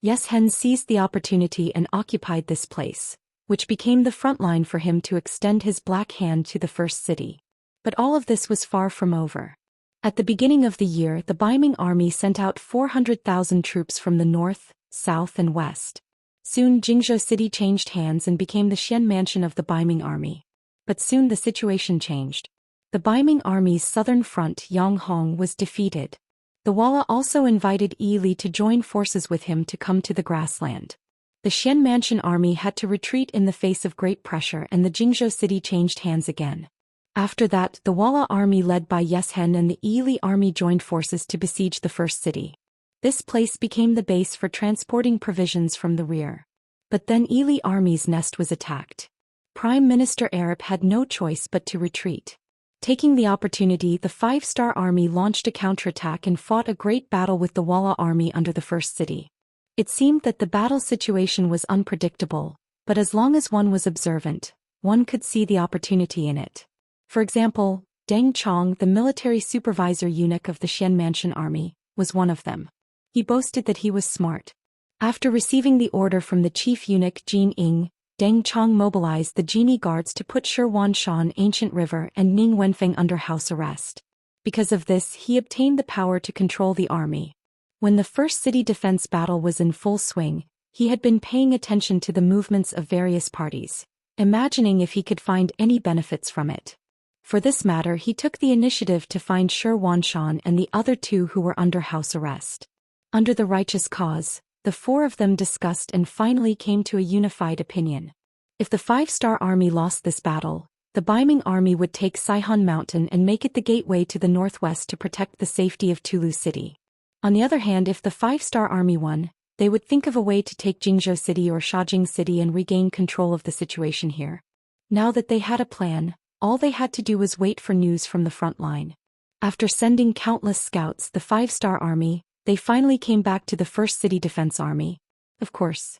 A: Xianxia seized the opportunity and occupied this place, which became the front line for him to extend his black hand to the first city. But all of this was far from over. At the beginning of the year the Baiming army sent out 400,000 troops from the north, south and west. Soon Jingzhou City changed hands and became the Xian mansion of the Baiming army. But soon the situation changed. The Baiming army's southern front Yanghong was defeated. The Walla also invited Yili to join forces with him to come to the grassland. The Xian Mansion army had to retreat in the face of great pressure and the Jingzhou city changed hands again. After that, the Walla army led by Xianxia and the Yili army joined forces to besiege the first city. This place became the base for transporting provisions from the rear. But then Yili army's nest was attacked. Prime Minister Arab had no choice but to retreat. Taking the opportunity, the 5-star army launched a counterattack and fought a great battle with the Walla army under the first city. It seemed that the battle situation was unpredictable, but as long as one was observant, one could see the opportunity in it. For example, Deng Chong, the military supervisor eunuch of the Xian Mansion army, was one of them. He boasted that he was smart. After receiving the order from the chief eunuch Jin Ying, Deng Chong mobilized the genie guards to put Shi Wanshan Ancient River and Ning Wenfeng under house arrest. Because of this, he obtained the power to control the army. When the first city defense battle was in full swing, he had been paying attention to the movements of various parties, imagining if he could find any benefits from it. For this matter, he took the initiative to find Shi Wanshan and the other 2 who were under house arrest. Under the righteous cause, the 4 of them discussed and finally came to a unified opinion. If the 5-star army lost this battle, the Baiming army would take Saihon Mountain and make it the gateway to the northwest to protect the safety of Tulu City. On the other hand, if the 5-star army won, they would think of a way to take Jingzhou City or Xiajing City and regain control of the situation here. Now that they had a plan, all they had to do was wait for news from the front line. After sending countless scouts, the 5-star army, they finally came back to the first city defense army. Of course.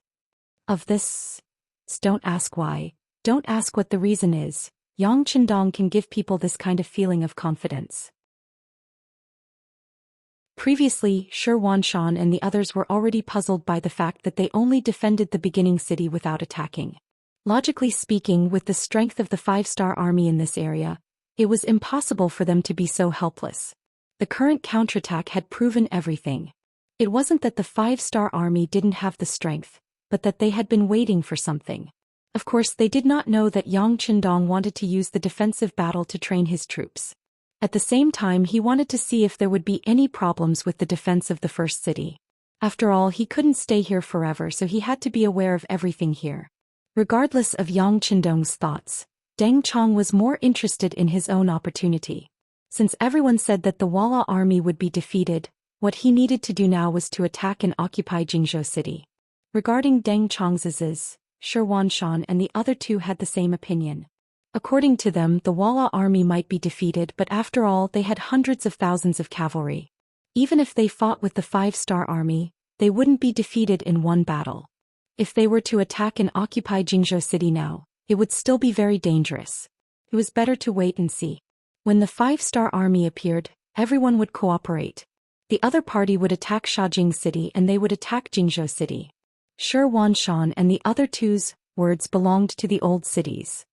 A: Of this, don't ask why, don't ask what the reason is. Yang Chendong can give people this kind of feeling of confidence. Previously, Xianxia and the others were already puzzled by the fact that they only defended the beginning city without attacking. Logically speaking, with the strength of the 5-star army in this area, it was impossible for them to be so helpless. The current counterattack had proven everything. It wasn't that the 5-star army didn't have the strength, but that they had been waiting for something. Of course, they did not know that Yang Qindong wanted to use the defensive battle to train his troops. At the same time, he wanted to see if there would be any problems with the defense of the first city. After all, he couldn't stay here forever, so he had to be aware of everything here. Regardless of Yang Qindong's thoughts, Deng Chong was more interested in his own opportunity. Since everyone said that the Walla army would be defeated, what he needed to do now was to attack and occupy Jingzhou city. Regarding Deng Chong's Xianxia and the other two had the same opinion. According to them, the Walla army might be defeated, but after all, they had hundreds of thousands of cavalry. Even if they fought with the 5-star army, they wouldn't be defeated in one battle. If they were to attack and occupy Jingzhou city now, it would still be very dangerous. It was better to wait and see. When the 5-star army appeared, everyone would cooperate. The other party would attack Shajing city and they would attack Jingzhou city. Xianxia and the other two's words belonged to the old cities.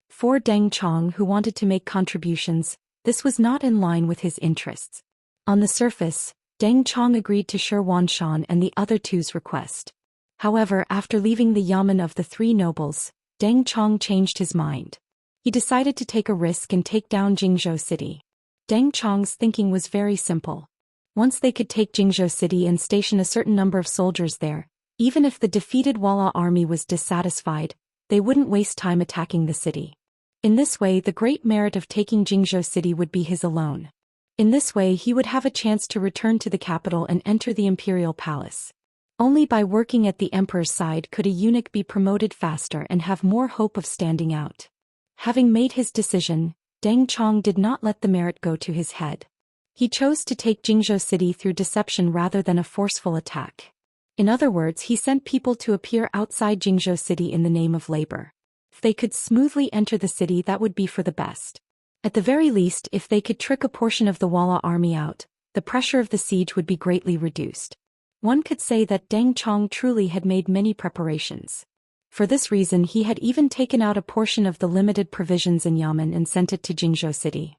A: For Deng Chong, who wanted to make contributions, this was not in line with his interests. On the surface, Deng Chong agreed to Xianxia and the other two's request. However, after leaving the yamen of the 3 nobles, Deng Chong changed his mind. He decided to take a risk and take down Jingzhou city. Deng Chong's thinking was very simple. Once they could take Jingzhou city and station a certain number of soldiers there, even if the defeated Walla army was dissatisfied, they wouldn't waste time attacking the city. In this way, the great merit of taking Jingzhou city would be his alone. In this way, he would have a chance to return to the capital and enter the imperial palace. Only by working at the emperor's side could a eunuch be promoted faster and have more hope of standing out. Having made his decision, Deng Chong did not let the merit go to his head. He chose to take Jingzhou city through deception rather than a forceful attack. In other words, he sent people to appear outside Jingzhou city in the name of labor. If they could smoothly enter the city, that would be for the best. At the very least, if they could trick a portion of the Walla army out, the pressure of the siege would be greatly reduced. One could say that Deng Chong truly had made many preparations. For this reason, he had even taken out a portion of the limited provisions in yamen and sent it to Jingzhou city.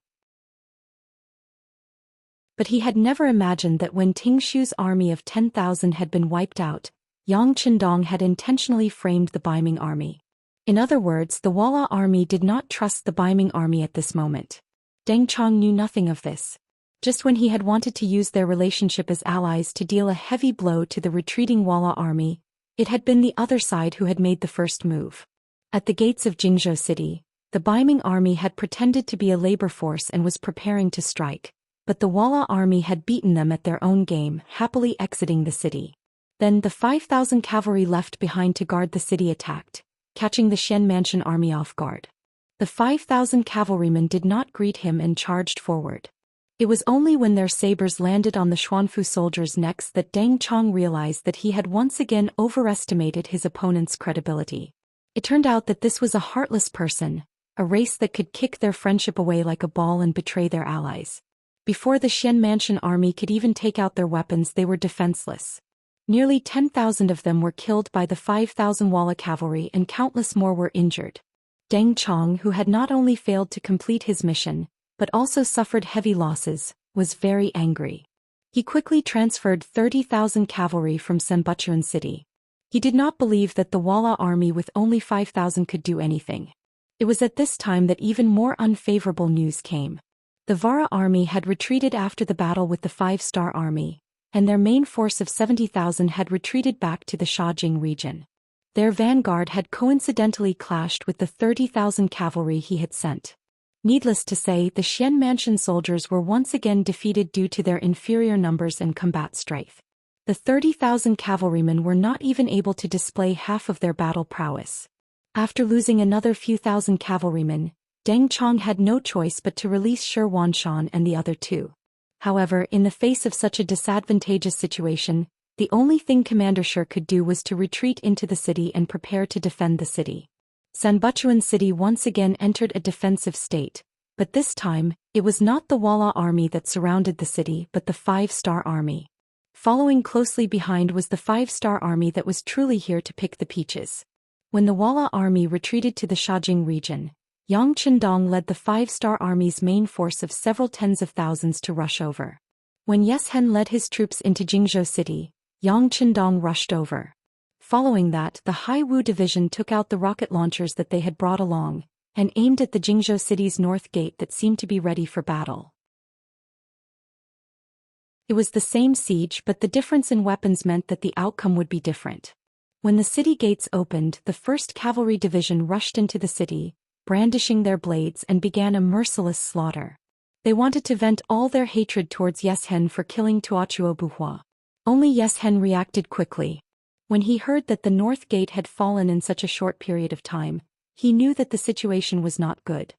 A: But he had never imagined that when Tingshu's army of 10,000 had been wiped out, Yang Qindong had intentionally framed the Baiming army. In other words, the Walla army did not trust the Baiming army at this moment. Deng Chong knew nothing of this. Just when he had wanted to use their relationship as allies to deal a heavy blow to the retreating Walla army, it had been the other side who had made the first move. At the gates of Jingzhou city, the Baiming army had pretended to be a labor force and was preparing to strike, but the Walla army had beaten them at their own game, happily exiting the city. Then the 5,000 cavalry left behind to guard the city attacked, catching the Xianxia army off guard. The 5,000 cavalrymen did not greet him and charged forward. It was only when their sabers landed on the Xuanfu soldiers' necks that Deng Chong realized that he had once again overestimated his opponent's credibility. It turned out that this was a heartless person, a race that could kick their friendship away like a ball and betray their allies. Before the Xianxia army could even take out their weapons, they were defenseless. Nearly 10,000 of them were killed by the 5,000 Walla cavalry and countless more were injured. Deng Chong, who had not only failed to complete his mission, but also suffered heavy losses, was very angry. He quickly transferred 30,000 cavalry from Sanbuchuan city. He did not believe that the Walla army with only 5,000 could do anything. It was at this time that even more unfavorable news came. The Vara army had retreated after the battle with the 5-star army, and their main force of 70,000 had retreated back to the Shajing region. Their vanguard had coincidentally clashed with the 30,000 cavalry he had sent. Needless to say, the Xianxia soldiers were once again defeated due to their inferior numbers and combat strength. The 30,000 cavalrymen were not even able to display half of their battle prowess. After losing another few thousand cavalrymen, Deng Chong had no choice but to release Xianxia and the other two. However, in the face of such a disadvantageous situation, the only thing Commander Shi could do was to retreat into the city and prepare to defend the city. Sanbuchuan city once again entered a defensive state, but this time, It was not the Walla army that surrounded the city but the Five-Star Army. Following closely behind was the Five-Star Army that was truly here to pick the peaches. When the Walla army retreated to the Shajing region, Yang Qindong led the Five-Star Army's main force of several tens of thousands to rush over. When Yeshen led his troops into Jingzhou City, Yang Qindong rushed over. Following that, the Haiwu division took out the rocket launchers that they had brought along, and aimed at the Jingzhou City's north gate that seemed to be ready for battle. It was the same siege, but the difference in weapons meant that the outcome would be different. When the city gates opened, the 1st Cavalry Division rushed into the city, brandishing their blades, and began a merciless slaughter. They wanted to vent all their hatred towards Yeshen for killing Tuochuo Buhua. Only Yeshen reacted quickly. When he heard that the north gate had fallen in such a short period of time, he knew that the situation was not good.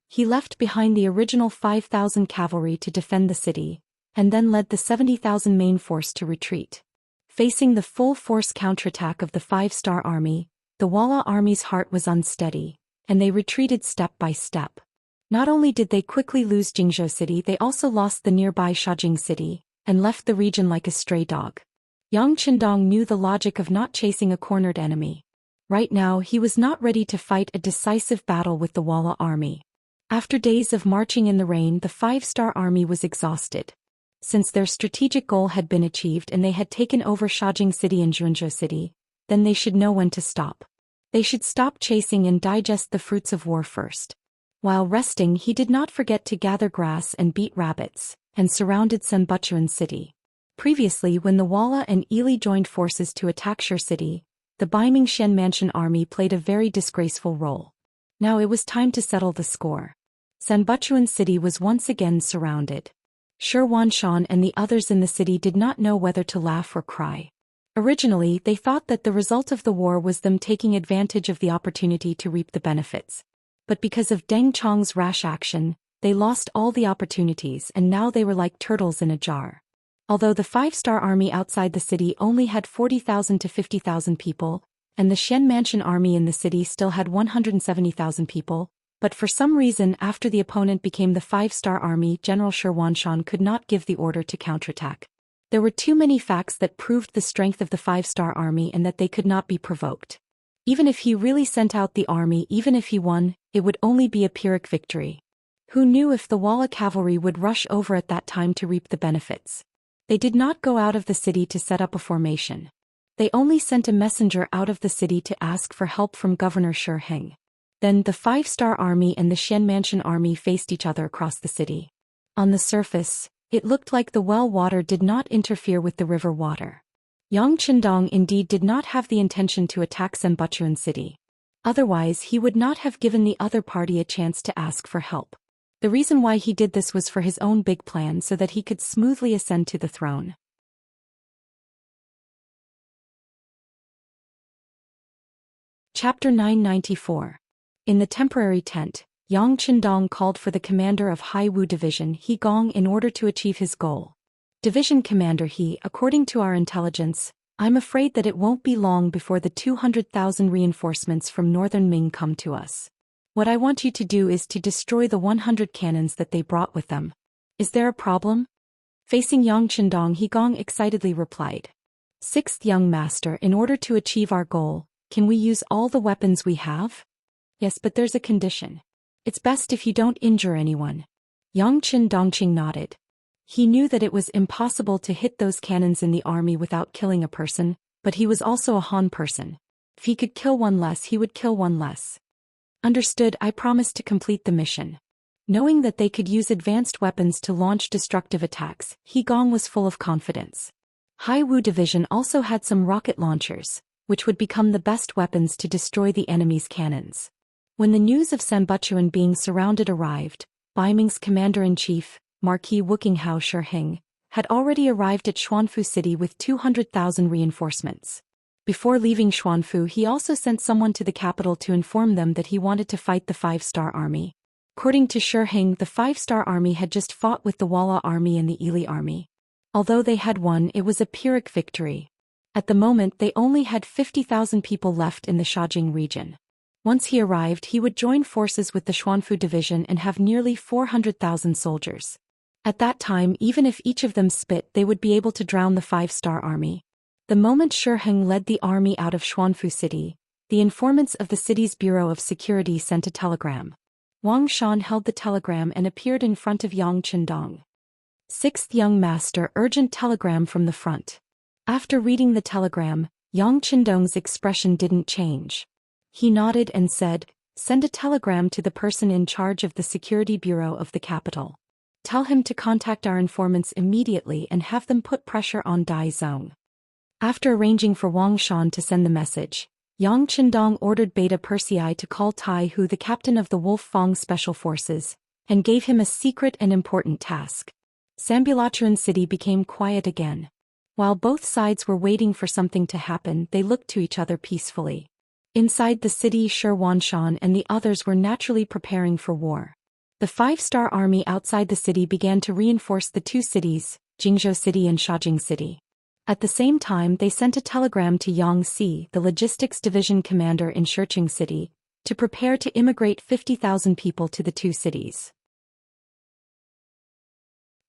A: He left behind the original 5,000 cavalry to defend the city, and then led the 70,000 main force to retreat. Facing the full-force counterattack of the Five-Star Army, the Walla army's heart was unsteady, and they retreated step by step. Not only did they quickly lose Jingzhou City, they also lost the nearby Shajing City, and left the region like a stray dog. Yang Qindong knew the logic of not chasing a cornered enemy. Right now he was not ready to fight a decisive battle with the Walla army. After days of marching in the rain, the Five-Star Army was exhausted. Since their strategic goal had been achieved and they had taken over Shajing City and Junzhou City, then they should know when to stop. They should stop chasing and digest the fruits of war first. While resting, he did not forget to gather grass and beat rabbits, and surrounded Sanbuchuan City. Previously, when the Walla and Ili joined forces to attack Shur City, the Baiming Xianmansion army played a very disgraceful role. Now it was time to settle the score. Sanbuchuan City was once again surrounded. Shi Wanshan and the others in the city did not know whether to laugh or cry. Originally, they thought that the result of the war was them taking advantage of the opportunity to reap the benefits. But because of Deng Chong's rash action, they lost all the opportunities and now they were like turtles in a jar. Although the Five-Star Army outside the city only had 40,000 to 50,000 people, and the Xianmansion army in the city still had 170,000 people, but for some reason after the opponent became the Five-Star Army, General Shi Wanshan could not give the order to counterattack. There were too many facts that proved the strength of the Five-Star Army and that they could not be provoked. Even if he really sent out the army, even if he won, it would only be a Pyrrhic victory. Who knew if the Walla cavalry would rush over at that time to reap the benefits? They did not go out of the city to set up a formation. They only sent a messenger out of the city to ask for help from Governor Shi Heng. Then the Five-Star Army and the Xianmansion army faced each other across the city. On the surface, it looked like the well water did not interfere with the river water. Yang Qindong indeed did not have the intention to attack Sanbuchuan City. Otherwise he would not have given the other party a chance to ask for help. The reason why he did this was for his own big plan so that he could smoothly ascend to the throne. Chapter 994. In the temporary tent, Yang Qindong called for the commander of Haiwu Division He Gong in order to achieve his goal. Division Commander He, according to our intelligence, I'm afraid that it won't be long before the 200,000 reinforcements from Northern Ming come to us. What I want you to do is to destroy the 100 cannons that they brought with them. Is there a problem? Facing Yang Qindong, He Gong excitedly replied. Sixth young master, in order to achieve our goal, can we use all the weapons we have? Yes, but there's a condition. It's best if you don't injure anyone. Yang Qindong nodded. He knew that it was impossible to hit those cannons in the army without killing a person, but he was also a Han person. If he could kill one less, he would kill one less. Understood, I promised to complete the mission. Knowing that they could use advanced weapons to launch destructive attacks, He Gong was full of confidence. Haiwu Division also had some rocket launchers, which would become the best weapons to destroy the enemy's cannons. When the news of Sanbuchuan being surrounded arrived, Baiming's commander-in-chief, Marquis Wuqinghao Shiheng, had already arrived at Xuanfu City with 200,000 reinforcements. Before leaving Xuanfu, he also sent someone to the capital to inform them that he wanted to fight the Five-Star Army. According to Shiheng, the Five-Star Army had just fought with the Walla Army and the Ili Army. Although they had won, it was a Pyrrhic victory. At the moment they only had 50,000 people left in the Shajing region. Once he arrived, he would join forces with the Xuanfu division and have nearly 400,000 soldiers. At that time, even if each of them spit, they would be able to drown the 5-star army. The moment Shi Heng led the army out of Xuanfu city, the informants of the city's Bureau of Security sent a telegram. Wang Shan held the telegram and appeared in front of Yang Qindong. Sixth young master, urgent telegram from the front. After reading the telegram, Yang Qindong's expression didn't change. He nodded and said, "Send a telegram to the person in charge of the security bureau of the capital. Tell him to contact our informants immediately and have them put pressure on Dai Zong." After arranging for Wang Shan to send the message, Yang Qindong ordered Beta Persei to call Tai Hu, the captain of the Wolf Fang Special Forces, and gave him a secret and important task. Sambulachuan city became quiet again. While both sides were waiting for something to happen, they looked to each other peacefully. Inside the city, Shi Wanshan and the others were naturally preparing for war. The 5-star army outside the city began to reinforce the two cities, Jingzhou City and Shajing City. At the same time, they sent a telegram to Yang Si, the logistics division commander in Shurqing City, to prepare to immigrate 50,000 people to the two cities.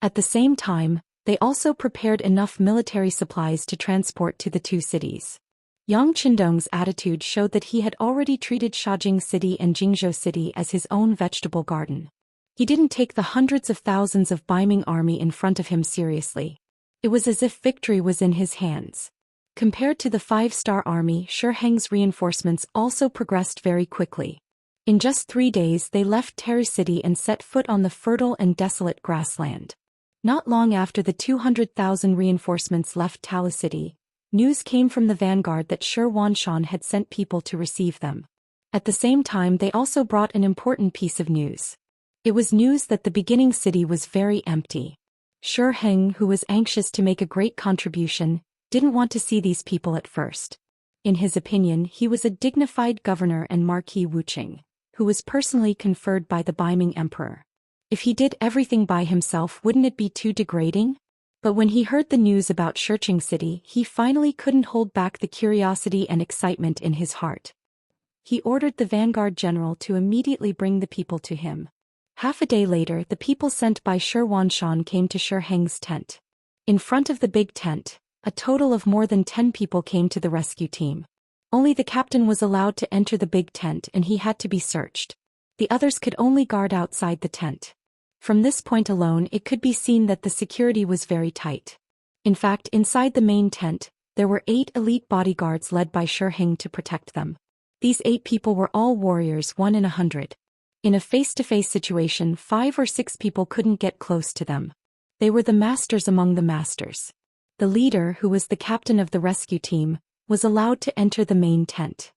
A: At the same time, they also prepared enough military supplies to transport to the two cities. Yang Qindong's attitude showed that he had already treated Shajing City and Jingzhou City as his own vegetable garden. He didn't take the hundreds of thousands of Baiming army in front of him seriously. It was as if victory was in his hands. Compared to the 5-star army, Shi Heng's reinforcements also progressed very quickly. In just 3 days they left Terry City and set foot on the fertile and desolate grassland. Not long after the 200,000 reinforcements left Talu City, news came from the vanguard that Shi Wanshan had sent people to receive them. At the same time, they also brought an important piece of news. It was news that the beginning city was very empty. Shi Heng, who was anxious to make a great contribution, didn't want to see these people at first. In his opinion, he was a dignified governor and Marquis Wuqing, who was personally conferred by the Baiming emperor. If he did everything by himself, wouldn't it be too degrading? But when he heard the news about Shurqing City, he finally couldn't hold back the curiosity and excitement in his heart. He ordered the vanguard general to immediately bring the people to him. Half a day later, the people sent by Shi Wanshan came to Shi Heng's tent. In front of the big tent, a total of more than 10 people came to the rescue team. Only the captain was allowed to enter the big tent and he had to be searched. The others could only guard outside the tent. From this point alone, it could be seen that the security was very tight. In fact, inside the main tent, there were 8 elite bodyguards led by Shi Heng to protect them. These 8 people were all warriors, 1 in 100. In a face-to-face situation, 5 or 6 people couldn't get close to them. They were the masters among the masters. The leader, who was the captain of the rescue team, was allowed to enter the main tent.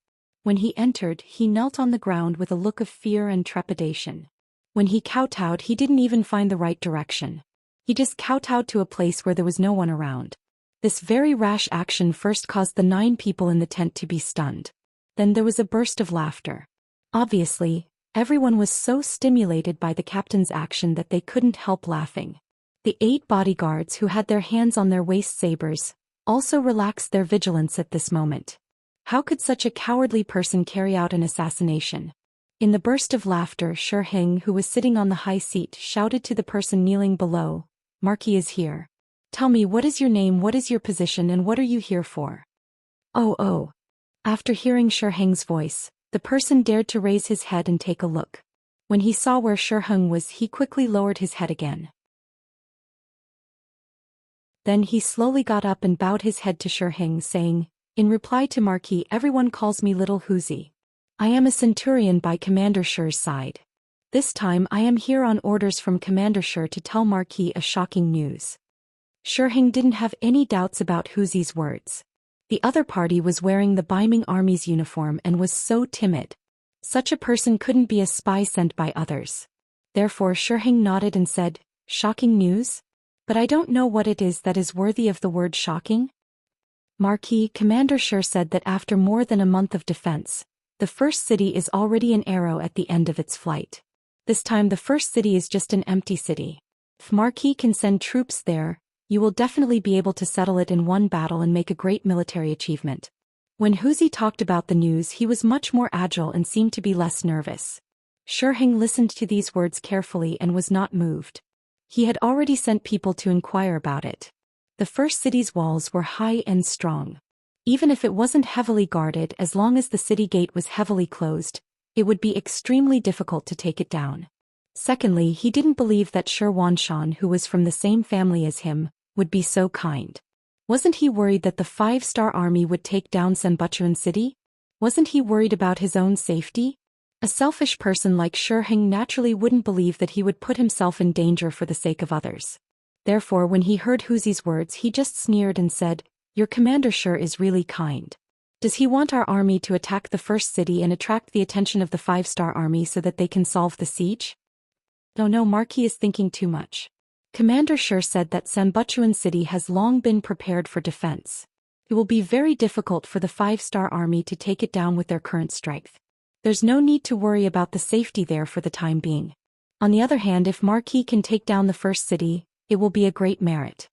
A: When he entered, he knelt on the ground with a look of fear and trepidation. When he kowtowed, he didn't even find the right direction. He just kowtowed to a place where there was no one around. This very rash action first caused the 9 people in the tent to be stunned. Then there was a burst of laughter. Obviously, everyone was so stimulated by the captain's action that they couldn't help laughing. The 8 bodyguards, who had their hands on their waist sabers, also relaxed their vigilance at this moment. How could such a cowardly person carry out an assassination? In the burst of laughter, Shi Heng, who was sitting on the high seat, shouted to the person kneeling below, "Marquis is here. Tell me, what is your name, what is your position, and what are you here for?" Oh. After hearing Shi Heng's voice, the person dared to raise his head and take a look. When he saw where Shi Heng was, he quickly lowered his head again. Then he slowly got up and bowed his head to Shi Heng, saying, "In reply to Marquis, everyone calls me Little Huzi. I am a centurion by Commander Shi's side. This time I am here on orders from Commander Shi to tell Marquis a shocking news." Shi Heng didn't have any doubts about Huzi's words. The other party was wearing the Baiming army's uniform and was so timid. Such a person couldn't be a spy sent by others. Therefore Shi Heng nodded and said, "Shocking news? But I don't know what it is that is worthy of the word shocking." "Marquis, Commander Shi said that after more than a month of defense, the first city is already an arrow at the end of its flight. This time the first city is just an empty city. If Marquis can send troops there, you will definitely be able to settle it in one battle and make a great military achievement. When Huzi talked about the news, he was much more agile and seemed to be less nervous. Shiheng listened to these words carefully and was not moved. He had already sent people to inquire about it. The first city's walls were high and strong. Even if it wasn't heavily guarded, as long as the city gate was heavily closed, it would be extremely difficult to take it down. Secondly, he didn't believe that Zhou Xian, who was from the same family as him, would be so kind. Wasn't he worried that the 5-star army would take down Sanbuchuan city? Wasn't he worried about his own safety? A selfish person like Shiheng naturally wouldn't believe that he would put himself in danger for the sake of others. Therefore, when he heard Huzi's words, he just sneered and said, "Your commander sure is really kind. Does he want our army to attack the first city and attract the attention of the 5-star army so that they can solve the siege?" No, Marquis is thinking too much. Commander Shi said that Sanbuchuan city has long been prepared for defense. It will be very difficult for the 5-star army to take it down with their current strength. There's no need to worry about the safety there for the time being. On the other hand, if Marquis can take down the first city, it will be a great merit.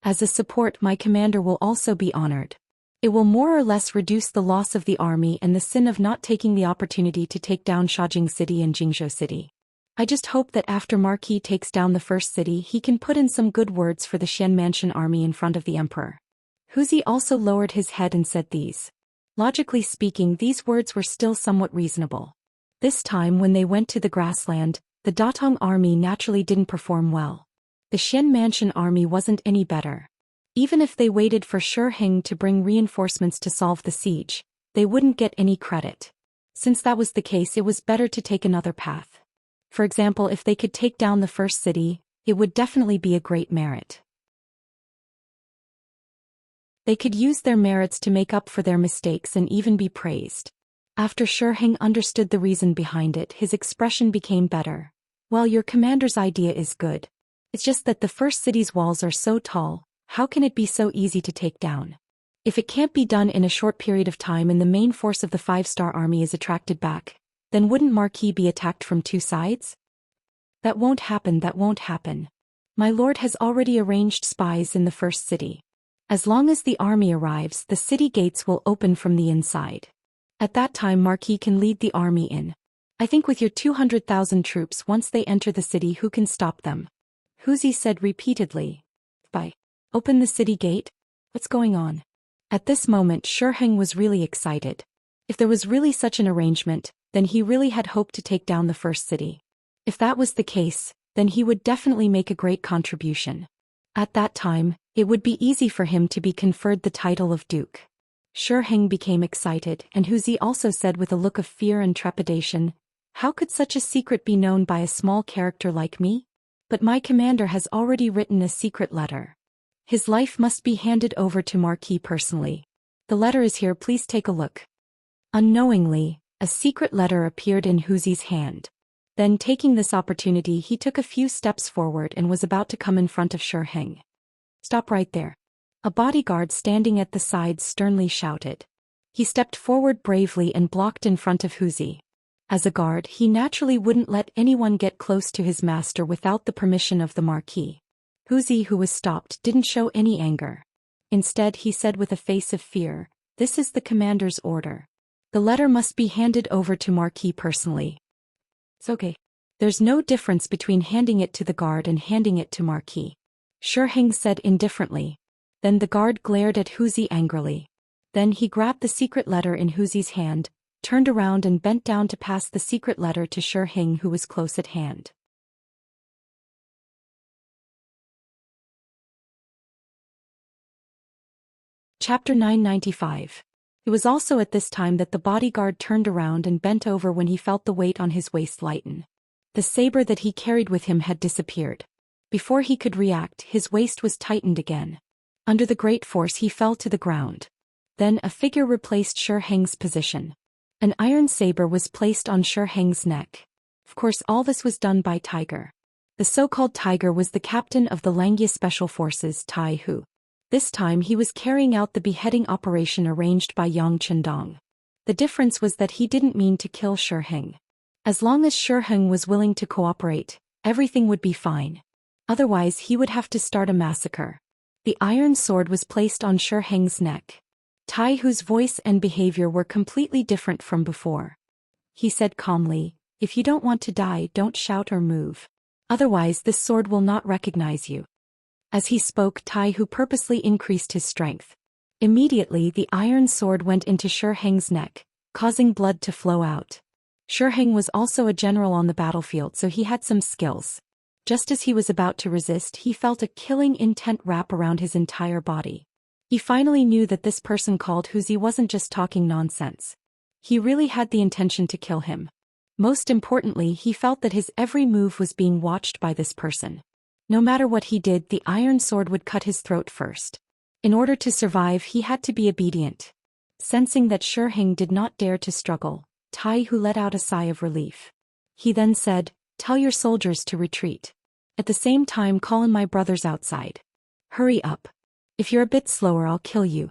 A: As a support, my commander will also be honored. It will more or less reduce the loss of the army and the sin of not taking the opportunity to take down Shajing city and Jingzhou city. I just hope that after Marquis takes down the first city, he can put in some good words for the Xian Mansion army in front of the emperor. Huzi also lowered his head and said these. Logically speaking, these words were still somewhat reasonable. This time when they went to the grassland, the Datong army naturally didn't perform well. The Xian Mansion army wasn't any better. Even if they waited for Shiheng to bring reinforcements to solve the siege, they wouldn't get any credit. Since that was the case, it was better to take another path. For example, if they could take down the first city, it would definitely be a great merit. They could use their merits to make up for their mistakes and even be praised. After Shiheng understood the reason behind it, his expression became better. Well, your commander's idea is good. It's just that the first city's walls are so tall, how can it be so easy to take down? If it can't be done in a short period of time and the main force of the 5-star army is attracted back, then wouldn't Marquis be attacked from two sides? That won't happen. My lord has already arranged spies in the first city. As long as the army arrives, the city gates will open from the inside. At that time Marquis can lead the army in. I think with your 200,000 troops, once they enter the city, who can stop them? Huzi said repeatedly. By open the city gate? What's going on? At this moment Shiheng was really excited. If there was really such an arrangement, then he really had hoped to take down the first city. If that was the case, then he would definitely make a great contribution. At that time, it would be easy for him to be conferred the title of Duke. Shiheng became excited, and Huzi also said with a look of fear and trepidation, "How could such a secret be known by a small character like me? But my commander has already written a secret letter. His life must be handed over to Marquis personally. The letter is here, please take a look." Unknowingly, a secret letter appeared in Huzi's hand. Then, taking this opportunity, he took a few steps forward and was about to come in front of Shiheng. "Stop right there." A bodyguard standing at the side sternly shouted. He stepped forward bravely and blocked in front of Huzi. As a guard, he naturally wouldn't let anyone get close to his master without the permission of the Marquis. Huzi, who was stopped, didn't show any anger. Instead, he said with a face of fear, "This is the commander's order. The letter must be handed over to Marquis personally." "It's okay. There's no difference between handing it to the guard and handing it to Marquis," Shiheng said indifferently. Then the guard glared at Huzi angrily. Then he grabbed the secret letter in Huzi's hand, turned around and bent down to pass the secret letter to Shiheng, who was close at hand. Chapter 995. It was also at this time that the bodyguard turned around and bent over when he felt the weight on his waist lighten. The saber that he carried with him had disappeared. Before he could react, his waist was tightened again. Under the great force, he fell to the ground. Then a figure replaced Shiheng's position. An iron saber was placed on Shiheng's neck. Of course, all this was done by Tiger. The so-called Tiger was the captain of the Langia Special Forces, Tai Hu. This time he was carrying out the beheading operation arranged by Yang Chendong. The difference was that he didn't mean to kill Shiheng. As long as Shiheng was willing to cooperate, everything would be fine. Otherwise he would have to start a massacre. The iron sword was placed on Shiheng's neck. Tai Hu's voice and behavior were completely different from before. He said calmly, "If you don't want to die, don't shout or move. Otherwise this sword will not recognize you." As he spoke, Tai Hu purposely increased his strength. Immediately the iron sword went into Xianxia's neck, causing blood to flow out. Xianxia was also a general on the battlefield, so he had some skills. Just as he was about to resist, he felt a killing intent wrap around his entire body. He finally knew that this person called Wuxia wasn't just talking nonsense. He really had the intention to kill him. Most importantly, he felt that his every move was being watched by this person. No matter what he did, the iron sword would cut his throat first. In order to survive, he had to be obedient. Sensing that Xianxia did not dare to struggle, Tai Hu let out a sigh of relief. He then said, "Tell your soldiers to retreat. At the same time, call in my brothers outside. Hurry up. If you're a bit slower, I'll kill you."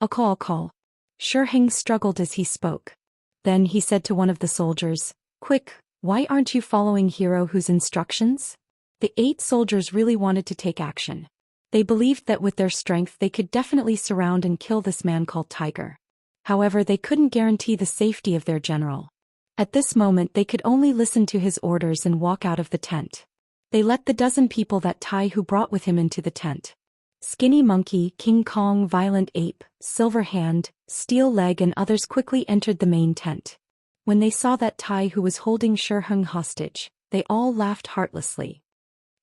A: I'll call. Xianxia struggled as he spoke. Then he said to one of the soldiers, "Quick, why aren't you following Hero Who's instructions?" The 8 soldiers really wanted to take action. They believed that with their strength they could definitely surround and kill this man called Tiger. However, they couldn't guarantee the safety of their general. At this moment they could only listen to his orders and walk out of the tent. They let the dozen people that Tai Hu brought with him into the tent. Skinny Monkey, King Kong, Violent Ape, Silver Hand, Steel Leg and others quickly entered the main tent. When they saw that Tai Hu was holding Xianxia hostage, they all laughed heartlessly.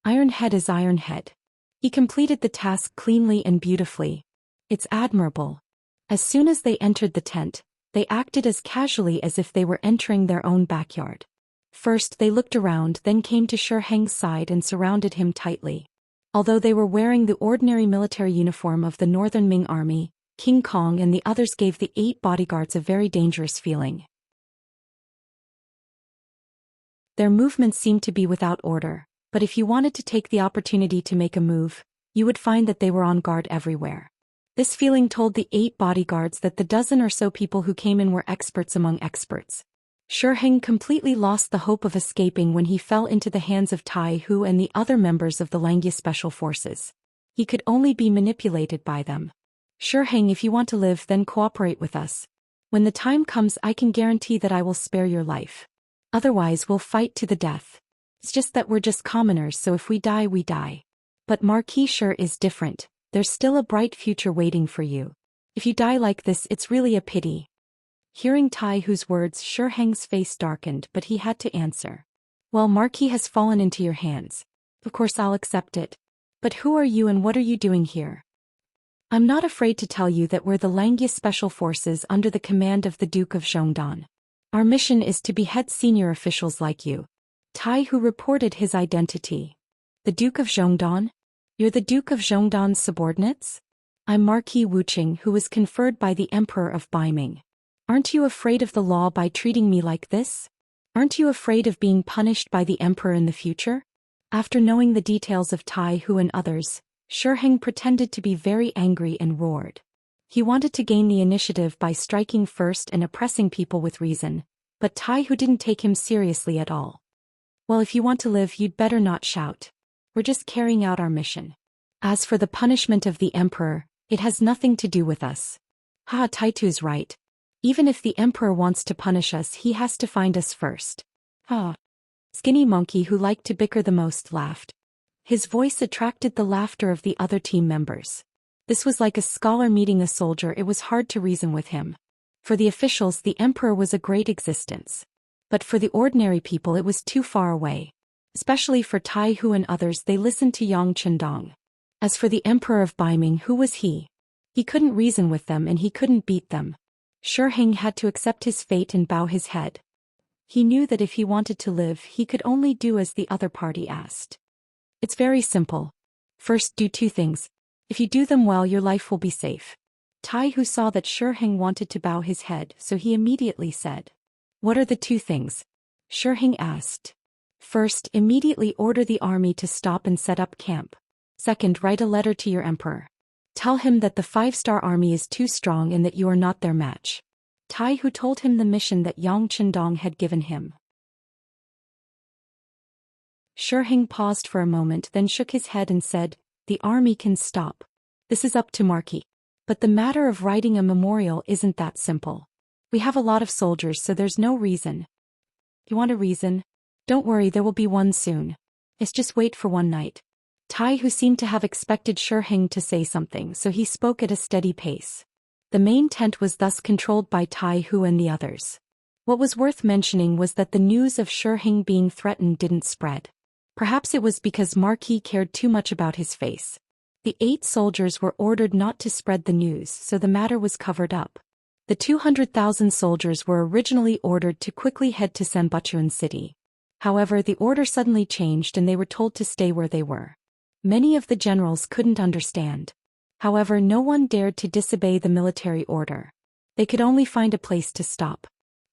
A: Iron Head is Iron Head. He completed the task cleanly and beautifully. It's admirable. As soon as they entered the tent, they acted as casually as if they were entering their own backyard. First they looked around, then came to Xianxia's side and surrounded him tightly. Although they were wearing the ordinary military uniform of the Northern Ming Army, King Kong and the others gave the 8 bodyguards a very dangerous feeling. Their movements seemed to be without order, but if you wanted to take the opportunity to make a move, you would find that they were on guard everywhere. This feeling told the 8 bodyguards that the dozen or so people who came in were experts among experts. Xianxia completely lost the hope of escaping when he fell into the hands of Tai Hu and the other members of the Xianxia Special Forces. He could only be manipulated by them. "Xianxia, if you want to live, then cooperate with us. When the time comes, I can guarantee that I will spare your life. Otherwise, we'll fight to the death. It's just that we're just commoners, so if we die, we die. But Marquis Shi is different. There's still a bright future waiting for you. If you die like this, it's really a pity." Hearing Tai Hu's words, Xianxia's face darkened, but he had to answer. "Well, Marquis has fallen into your hands. Of course I'll accept it. But who are you and what are you doing here?" "I'm not afraid to tell you that we're the Xianxia Special Forces under the command of the Duke of Zhongdan. Our mission is to behead senior officials like you." Tai Hu reported his identity. "The Duke of Zhongdan? You're the Duke of Zhongdan's subordinates?" "I'm Marquis Wuqing, who was conferred by the Emperor of Baiming. Aren't you afraid of the law by treating me like this? Aren't you afraid of being punished by the Emperor in the future?" After knowing the details of Tai Hu and others, Xianxia pretended to be very angry and roared. He wanted to gain the initiative by striking first and oppressing people with reason, but Tai Hu didn't take him seriously at all. "Well, if you want to live, you'd better not shout. We're just carrying out our mission. As for the punishment of the Emperor, it has nothing to do with us." Taitu's right. Even if the Emperor wants to punish us, he has to find us first. Skinny Monkey, who liked to bicker the most, laughed. His voice attracted the laughter of the other team members. This was like a scholar meeting a soldier. It was hard to reason with him. For the officials, the Emperor was a great existence. But for the ordinary people, it was too far away. Especially for Tai Hu and others, they listened to Yang Chendong. As for the Emperor of Baiming, who was he? He couldn't reason with them and he couldn't beat them. Xianxia had to accept his fate and bow his head. He knew that if he wanted to live, he could only do as the other party asked. It's very simple. First, do 2 things. If you do them well, your life will be safe. Tai Hu saw that Xianxia wanted to bow his head, so he immediately said, "What are the 2 things?" Xianxia asked. "First, immediately order the army to stop and set up camp. Second, write a letter to your emperor. Tell him that the 5-star army is too strong and that you are not their match." Tai Hu told him the mission that Yang Chendong had given him. Xianxia paused for a moment, then shook his head and said, "The army can stop. This is up to Marquis. But the matter of writing a memorial isn't that simple. We have a lot of soldiers, so there's no reason. You want a reason? Don't worry, there will be one soon. It's just wait for one night. Tai, who seemed to have expected Shi to say something, so he spoke at a steady pace. The main tent was thus controlled by Tai Hu and the others. What was worth mentioning was that the news of Shi being threatened didn't spread. Perhaps it was because Marquis cared too much about his face. The 8 soldiers were ordered not to spread the news, so the matter was covered up. The 200,000 soldiers were originally ordered to quickly head to Sanbuchuan City. However, the order suddenly changed and they were told to stay where they were. Many of the generals couldn't understand. However, no one dared to disobey the military order. They could only find a place to stop.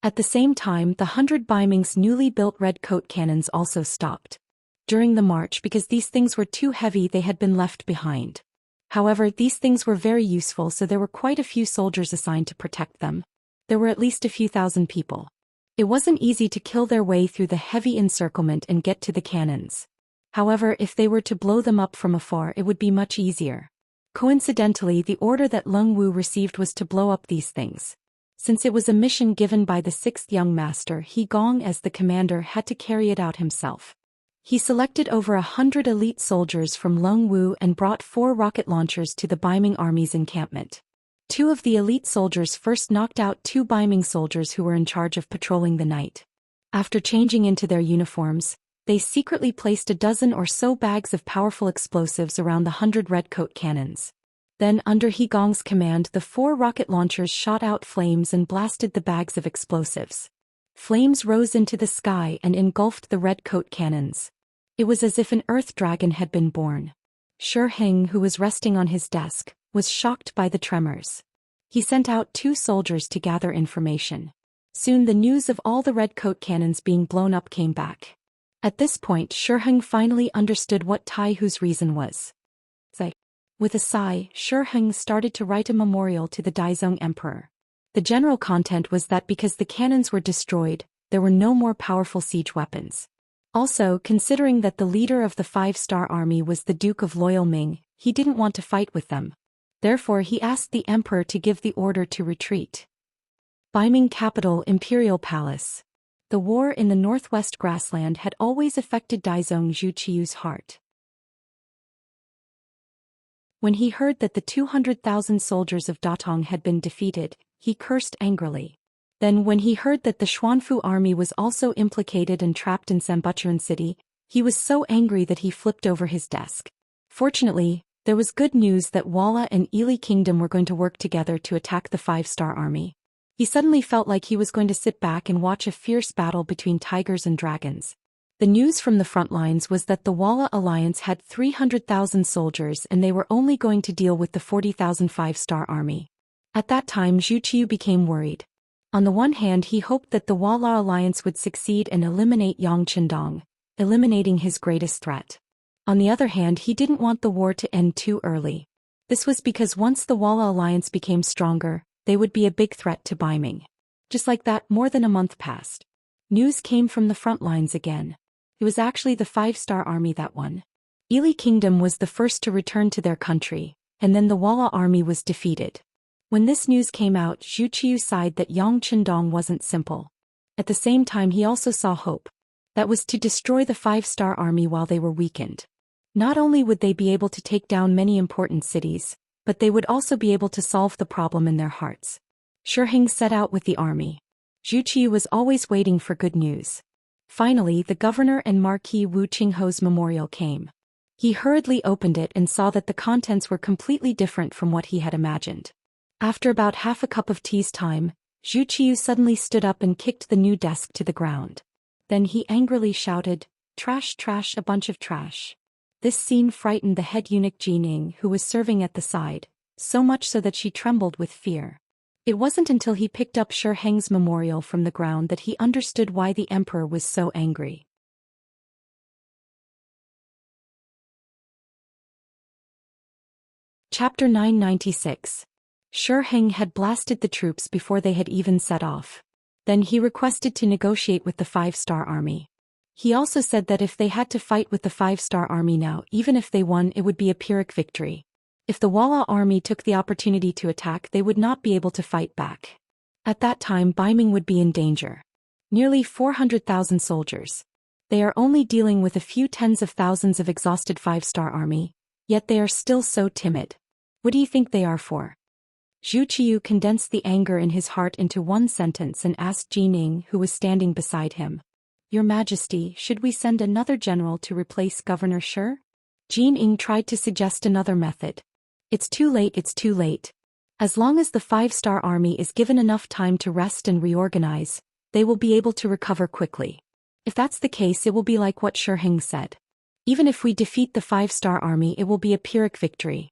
A: At the same time, the 100 Baiming's newly built redcoat cannons also stopped. During the march, because these things were too heavy, they had been left behind. However, these things were very useful, so there were quite a few soldiers assigned to protect them. There were at least a few thousand people. It wasn't easy to kill their way through the heavy encirclement and get to the cannons. However, if they were to blow them up from afar, it would be much easier. Coincidentally, the order that Leng Wu received was to blow up these things. Since it was a mission given by the 6th young master, He Gong as the commander had to carry it out himself. He selected over 100 elite soldiers from Leng Wu and brought 4 rocket launchers to the Baiming army's encampment. 2 of the elite soldiers first knocked out 2 Baiming soldiers who were in charge of patrolling the night. After changing into their uniforms, they secretly placed a dozen or so bags of powerful explosives around the 100 redcoat cannons. Then, under He Gong's command, the 4 rocket launchers shot out flames and blasted the bags of explosives. Flames rose into the sky and engulfed the redcoat cannons. It was as if an earth dragon had been born. Shi, who was resting on his desk, was shocked by the tremors. He sent out 2 soldiers to gather information. Soon the news of all the redcoat cannons being blown up came back. At this point, Shi finally understood what Tai Hu's reason was. With a sigh, Shi started to write a memorial to the Daizong Emperor. The general content was that because the cannons were destroyed, there were no more powerful siege weapons. Also, considering that the leader of the 5-star army was the Duke of Loyal Ming, he didn't want to fight with them. Therefore, he asked the emperor to give the order to retreat. Baiming capital, Imperial Palace. The war in the northwest grassland had always affected Daizong Zhuqiu's heart. When he heard that the 200,000 soldiers of Datong had been defeated, he cursed angrily. Then when he heard that the Xuanfu army was also implicated and trapped in Sanbuchuan City, he was so angry that he flipped over his desk. Fortunately, there was good news that Walla and Ili Kingdom were going to work together to attack the 5-star army. He suddenly felt like he was going to sit back and watch a fierce battle between tigers and dragons. The news from the front lines was that the Walla alliance had 300,000 soldiers and they were only going to deal with the 40,000 5-star army. At that time, Zhuqiu became worried. On the one hand, he hoped that the Walla alliance would succeed and eliminate Yang Qindong, eliminating his greatest threat. On the other hand, he didn't want the war to end too early. This was because once the Walla alliance became stronger, they would be a big threat to Baiming. Just like that, more than a month passed. News came from the front lines again. It was actually the 5-star army that won. Ili Kingdom was the first to return to their country, and then the Walla army was defeated. When this news came out, Zhuqiu sighed that Yang Qindong wasn't simple. At the same time, he also saw hope. That was to destroy the 5-star army while they were weakened. Not only would they be able to take down many important cities, but they would also be able to solve the problem in their hearts. Shi set out with the army. Zhuqiu was always waiting for good news. Finally, the governor and Marquis Wu Qingho's memorial came. He hurriedly opened it and saw that the contents were completely different from what he had imagined. After about half a cup of tea's time, Zhuqiu suddenly stood up and kicked the new desk to the ground. Then he angrily shouted, "Trash, trash, a bunch of trash." This scene frightened the head eunuch Jining, who was serving at the side, so much so that she trembled with fear. It wasn't until he picked up Shi memorial from the ground that he understood why the emperor was so angry. Chapter 996. Shi had blasted the troops before they had even set off. Then he requested to negotiate with the 5-star army. He also said that if they had to fight with the 5-star army now, even if they won, it would be a Pyrrhic victory. If the Walla army took the opportunity to attack, they would not be able to fight back. At that time, Baiming would be in danger. Nearly 400,000 soldiers. They are only dealing with a few tens of thousands of exhausted 5-star army, yet they are still so timid. What do you think they are for? Zhu Qiu condensed the anger in his heart into one sentence and asked Jin Ying, who was standing beside him. Your Majesty, should we send another general to replace Governor Shi? Jin Ying tried to suggest another method. It's too late, it's too late. As long as the 5-star army is given enough time to rest and reorganize, they will be able to recover quickly. If that's the case, it will be like what Shi Heng said. Even if we defeat the 5-star army, it will be a Pyrrhic victory.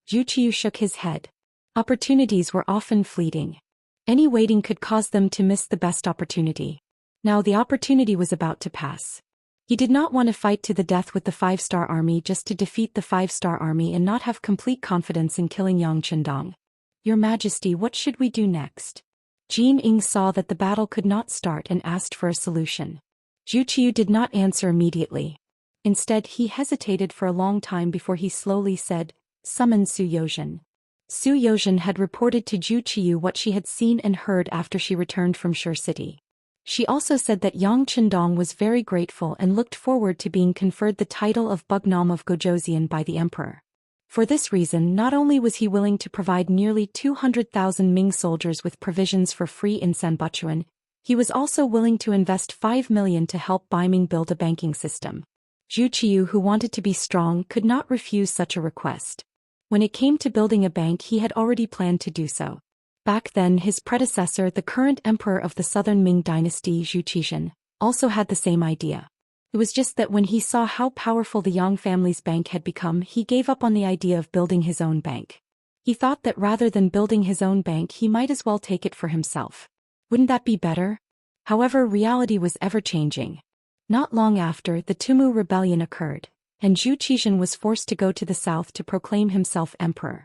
A: Zhu Qiu shook his head. Opportunities were often fleeting. Any waiting could cause them to miss the best opportunity. Now the opportunity was about to pass. He did not want to fight to the death with the 5-star army just to defeat the 5-star army and not have complete confidence in killing Yang Chendong. Your Majesty, what should we do next? Jin Ying saw that the battle could not start and asked for a solution. Zhu Qiu did not answer immediately. Instead, he hesitated for a long time before he slowly said, Summon Su Yozhen. Su Yozhen had reported to Zhu Qiu what she had seen and heard after she returned from Shi City. She also said that Yang Chendong was very grateful and looked forward to being conferred the title of Bugnam of Gozhouzian by the emperor. For this reason, not only was he willing to provide nearly 200,000 Ming soldiers with provisions for free in Sanbuchuan, he was also willing to invest 5 million to help Baiming build a banking system. Zhu Qiu, who wanted to be strong, could not refuse such a request. When it came to building a bank, he had already planned to do so. Back then, his predecessor, the current emperor of the southern Ming dynasty, Zhou Xian, also had the same idea. It was just that when he saw how powerful the Yang family's bank had become, he gave up on the idea of building his own bank. He thought that rather than building his own bank, he might as well take it for himself. Wouldn't that be better? However, reality was ever-changing. Not long after, the Tumu rebellion occurred, and Zhou Xian was forced to go to the south to proclaim himself emperor.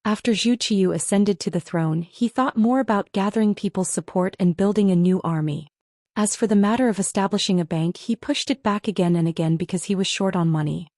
A: After Zhu Qiu ascended to the throne, he thought more about gathering people's support and building a new army. As for the matter of establishing a bank, he pushed it back again and again because he was short on money.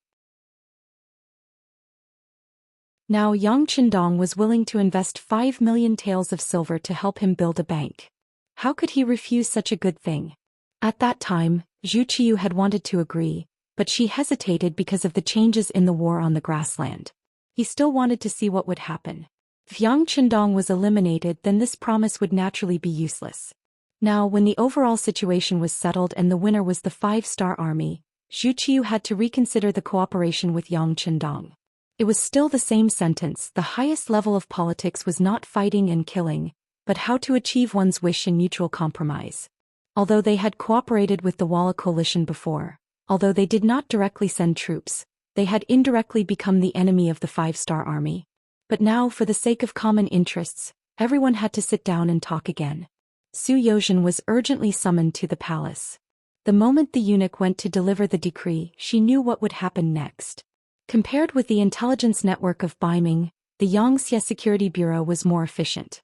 A: Now Yang Chendong was willing to invest 5 million taels of silver to help him build a bank. How could he refuse such a good thing? At that time, Zhu Qiu had wanted to agree, but she hesitated because of the changes in the war on the grassland. He still wanted to see what would happen. If Yang Chendong was eliminated, then this promise would naturally be useless. Now, when the overall situation was settled and the winner was the 5-star army, Zhu Qiu had to reconsider the cooperation with Yang Chendong. It was still the same sentence: the highest level of politics was not fighting and killing, but how to achieve one's wish in mutual compromise. Although they had cooperated with the Walla coalition before, although they did not directly send troops, they had indirectly become the enemy of the 5-star army. But now, for the sake of common interests, everyone had to sit down and talk again. Su Yozhen was urgently summoned to the palace. The moment the eunuch went to deliver the decree, she knew what would happen next. Compared with the intelligence network of Baiming, the Xianxia Security Bureau was more efficient.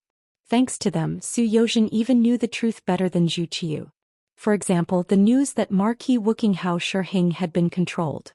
A: Thanks to them, Su Yozhen even knew the truth better than Zhu Qiu. For example, the news that Marquis Wuxia Shi Heng had been controlled.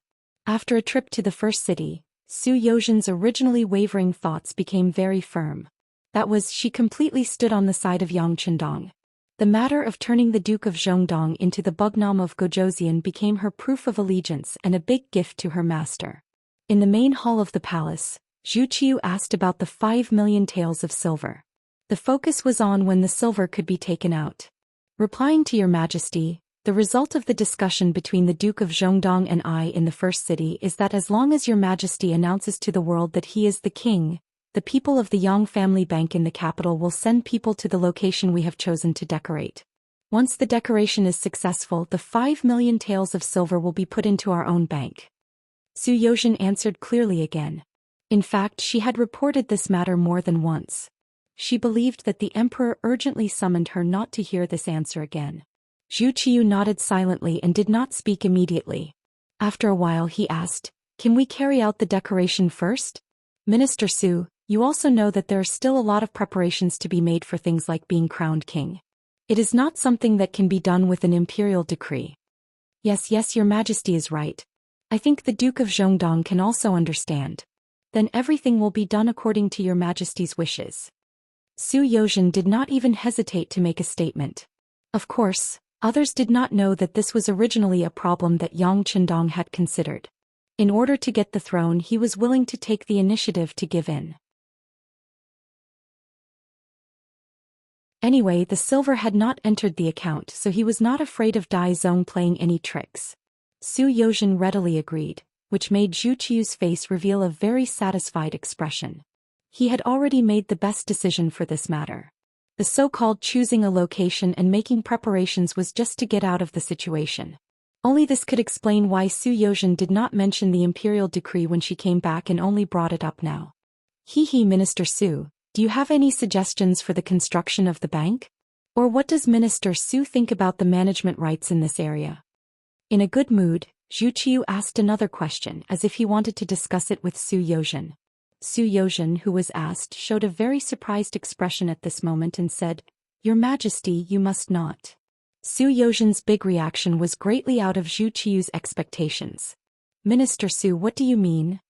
A: After a trip to the first city, Su Yozhen's originally wavering thoughts became very firm. That was, she completely stood on the side of Yang Chendong. The matter of turning the Duke of Zhongdong into the Bugnam of Gozhouzian became her proof of allegiance and a big gift to her master. In the main hall of the palace, Zhu Qiu asked about the 5 million taels of silver. The focus was on when the silver could be taken out. Replying to Your Majesty, the result of the discussion between the Duke of Zhongdong and I in the first city is that as long as Your Majesty announces to the world that he is the king, the people of the Yang family bank in the capital will send people to the location we have chosen to decorate. Once the decoration is successful, the 5 million taels of silver will be put into our own bank. Su Yozhen answered clearly again. In fact, she had reported this matter more than once. She believed that the emperor urgently summoned her not to hear this answer again. Zhu Qiu nodded silently and did not speak immediately. After a while he asked, "Can we carry out the decoration first? Minister Su, you also know that there are still a lot of preparations to be made for things like being crowned king. It is not something that can be done with an imperial decree." Yes, Your Majesty is right. I think the Duke of Zhongdong can also understand. Then everything will be done according to your majesty's wishes. Su Yozhen did not even hesitate to make a statement. Of course, others did not know that this was originally a problem that Yang Chendong had considered. In order to get the throne, he was willing to take the initiative to give in. Anyway, the silver had not entered the account, so he was not afraid of Dai Zong playing any tricks. Su Yozhen readily agreed, which made Zhu Qiu's face reveal a very satisfied expression. He had already made the best decision for this matter. The so-called choosing a location and making preparations was just to get out of the situation. Only this could explain why Su Yozhen did not mention the imperial decree when she came back and only brought it up now. Minister Su, do you have any suggestions for the construction of the bank? Or what does Minister Su think about the management rights in this area? In a good mood, Zhu Qiu asked another question as if he wanted to discuss it with Su Yozhen. Su Yozhen, who was asked, showed a very surprised expression at this moment and said, "Your Majesty, you must not." Su Yozhen's big reaction was greatly out of Zhu Qiu's expectations. "Minister Su, what do you mean?"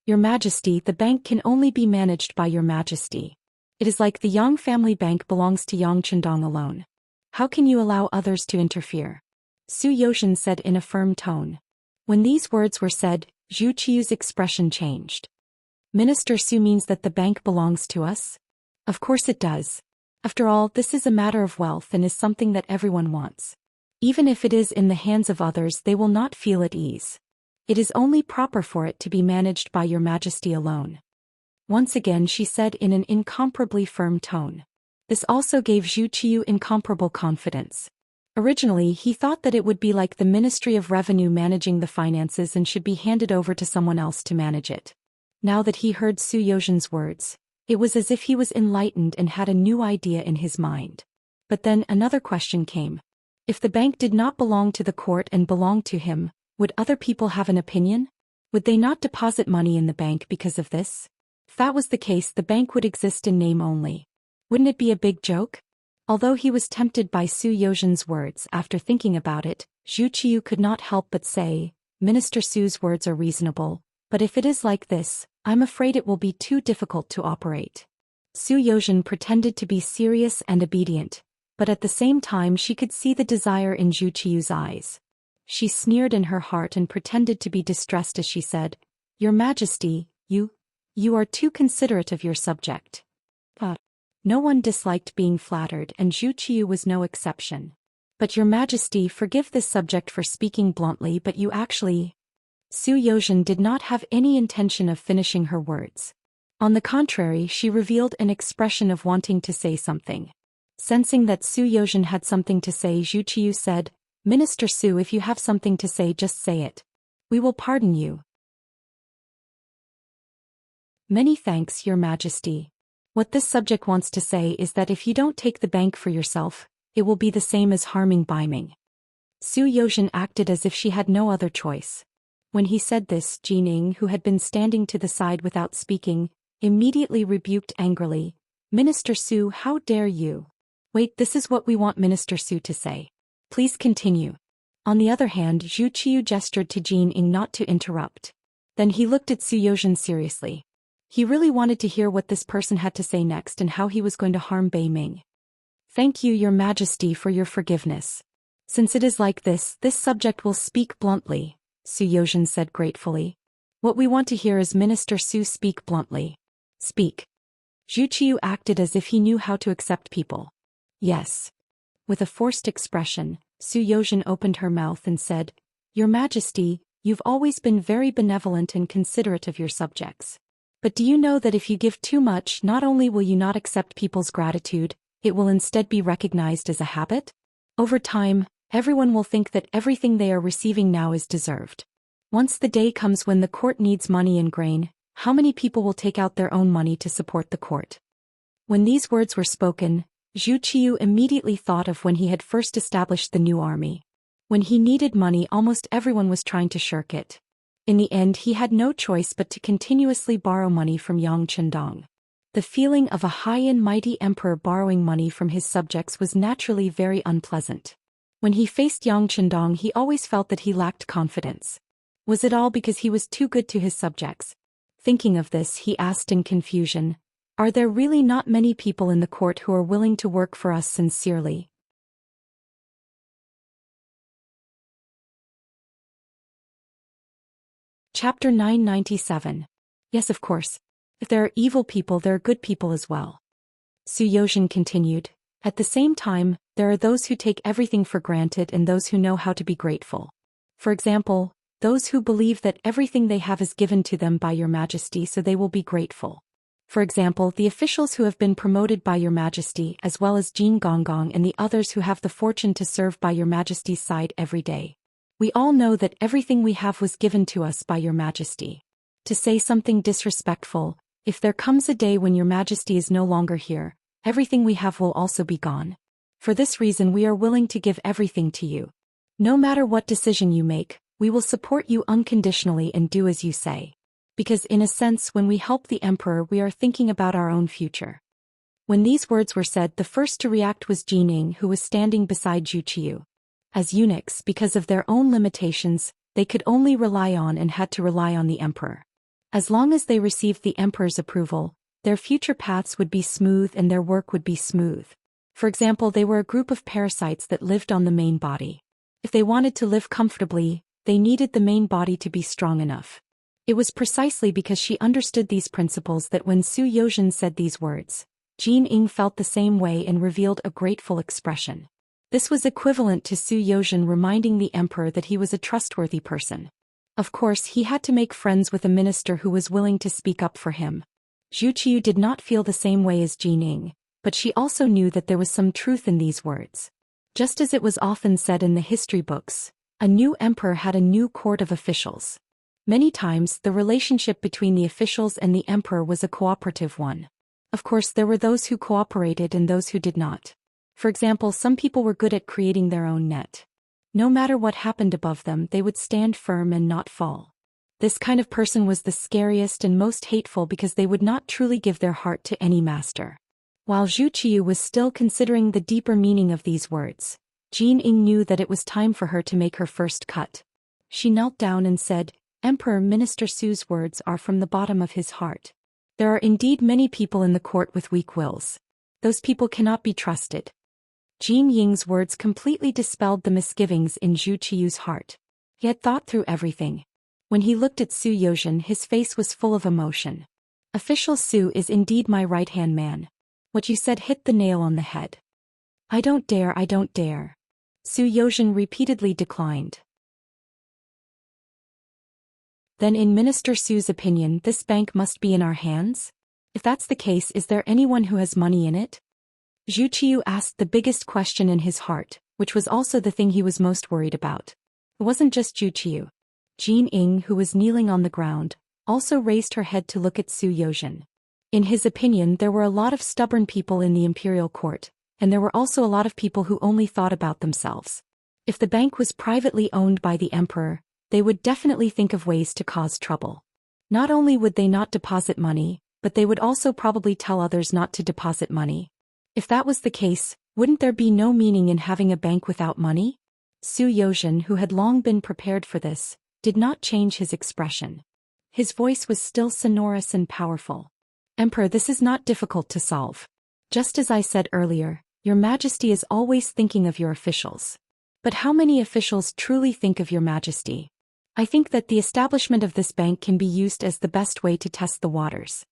A: "Your Majesty, the bank can only be managed by your Majesty. It is like the Yang family bank belongs to Yang Chendong alone. How can you allow others to interfere?" Su Yozhen said in a firm tone. When these words were said, Zhu Qiu's expression changed. "Minister Su means that the bank belongs to us?" "Of course it does. After all, this is a matter of wealth and is something that everyone wants. Even if it is in the hands of others, they will not feel at ease. It is only proper for it to be managed by your Majesty alone." Once again she said in an incomparably firm tone. This also gave Zhu Qiu incomparable confidence. Originally he thought that it would be like the Ministry of Revenue managing the finances and should be handed over to someone else to manage it. Now that he heard Su Yozhen's words, it was as if he was enlightened and had a new idea in his mind. But then another question came. If the bank did not belong to the court and belonged to him, would other people have an opinion? Would they not deposit money in the bank because of this? If that was the case, the bank would exist in name only. Wouldn't it be a big joke? Although he was tempted by Su Yozhen's words, after thinking about it, Zhu Qiu could not help but say, "Minister Su's words are reasonable, but if it is like this, I'm afraid it will be too difficult to operate." Su Yozhen pretended to be serious and obedient, but at the same time she could see the desire in Zhu Qiu's eyes. She sneered in her heart and pretended to be distressed as she said, "Your Majesty, you are too considerate of your subject." No one disliked being flattered, and Zhu Qiu was no exception. "But your Majesty, forgive this subject for speaking bluntly, but you actually..." Su Yozhen did not have any intention of finishing her words. On the contrary, she revealed an expression of wanting to say something. Sensing that Su Yozhen had something to say, Zhu Qiu said, "Minister Su, if you have something to say, just say it. We will pardon you." "Many thanks, your Majesty. What this subject wants to say is that if you don't take the bank for yourself, it will be the same as harming Baiming." Su Yozhen acted as if she had no other choice. When he said this, Jining, who had been standing to the side without speaking, immediately rebuked angrily, "Minister Su, how dare you? Wait, this is what we want Minister Su to say. Please continue." On the other hand, Zhu Qiu gestured to Jining not to interrupt. Then he looked at Su Yozhen seriously. He really wanted to hear what this person had to say next and how he was going to harm Baiming. "Thank you, your Majesty, for your forgiveness. Since it is like this subject will speak bluntly," Su Yozhen said gratefully. "What we want to hear is Minister Su speak bluntly." "Speak." Zhu Qiu acted as if he knew how to accept people. "Yes." With a forced expression, Su Yozhen opened her mouth and said, "Your Majesty, you've always been very benevolent and considerate of your subjects. But do you know that if you give too much, not only will you not accept people's gratitude, it will instead be recognized as a habit? Over time, everyone will think that everything they are receiving now is deserved. Once the day comes when the court needs money and grain, how many people will take out their own money to support the court?" When these words were spoken, Zhu Qiu immediately thought of when he had first established the new army. When he needed money, almost everyone was trying to shirk it. In the end, he had no choice but to continuously borrow money from Yang Chendong. The feeling of a high and mighty emperor borrowing money from his subjects was naturally very unpleasant. When he faced Yang Chendong, he always felt that he lacked confidence. Was it all because he was too good to his subjects? Thinking of this, he asked in confusion, "Are there really not many people in the court who are willing to work for us sincerely?" Chapter 997. Yes, of course. If there are evil people, there are good people as well. Zhou Xian continued. At the same time, there are those who take everything for granted and those who know how to be grateful. For example, those who believe that everything they have is given to them by your majesty, so they will be grateful. For example, the officials who have been promoted by your majesty, as well as Jin Gonggong and the others who have the fortune to serve by your majesty's side every day. We all know that everything we have was given to us by your majesty. To say something disrespectful, if there comes a day when your majesty is no longer here, everything we have will also be gone. For this reason we are willing to give everything to you. No matter what decision you make, we will support you unconditionally and do as you say. Because in a sense, when we help the emperor, we are thinking about our own future. When these words were said, the first to react was Jin Ying, who was standing beside Zhu Qiu. As eunuchs, because of their own limitations, they could only rely on and had to rely on the emperor. As long as they received the emperor's approval, their future paths would be smooth and their work would be smooth. For example, they were a group of parasites that lived on the main body. If they wanted to live comfortably, they needed the main body to be strong enough. It was precisely because she understood these principles that when Zhou Xian said these words, Jin Ying felt the same way and revealed a grateful expression. This was equivalent to Zhou Xian reminding the emperor that he was a trustworthy person. Of course, he had to make friends with a minister who was willing to speak up for him. Zhu Qiu did not feel the same way as Jin Ying, but she also knew that there was some truth in these words. Just as it was often said in the history books, a new emperor had a new court of officials. Many times, the relationship between the officials and the emperor was a cooperative one. Of course, there were those who cooperated and those who did not. For example, some people were good at creating their own net. No matter what happened above them, they would stand firm and not fall. This kind of person was the scariest and most hateful because they would not truly give their heart to any master. While Zhu Qiu was still considering the deeper meaning of these words, Jin Ying knew that it was time for her to make her first cut. She knelt down and said, "Emperor, Minister Su's words are from the bottom of his heart. There are indeed many people in the court with weak wills. Those people cannot be trusted." Jin Ying's words completely dispelled the misgivings in Zhu Qiu's heart. He had thought through everything. When he looked at Zhou Xian, his face was full of emotion. "Official Su is indeed my right-hand man. What you said hit the nail on the head." I don't dare. Zhou Xian repeatedly declined. Then in Minister Su's opinion, this bank must be in our hands? If that's the case, is there anyone who has money in it? Zhu Qiu asked the biggest question in his heart, which was also the thing he was most worried about. It wasn't just Zhu Qiu. Jin Ying, who was kneeling on the ground, also raised her head to look at Zhou Xian. In his opinion, there were a lot of stubborn people in the imperial court, and there were also a lot of people who only thought about themselves. If the bank was privately owned by the emperor, they would definitely think of ways to cause trouble. Not only would they not deposit money, but they would also probably tell others not to deposit money. If that was the case, wouldn't there be no meaning in having a bank without money? Zhou Xian, who had long been prepared for this, did not change his expression. His voice was still sonorous and powerful. "Emperor, this is not difficult to solve. Just as I said earlier, your majesty is always thinking of your officials. But how many officials truly think of your majesty? I think that the establishment of this bank can be used as the best way to test the waters."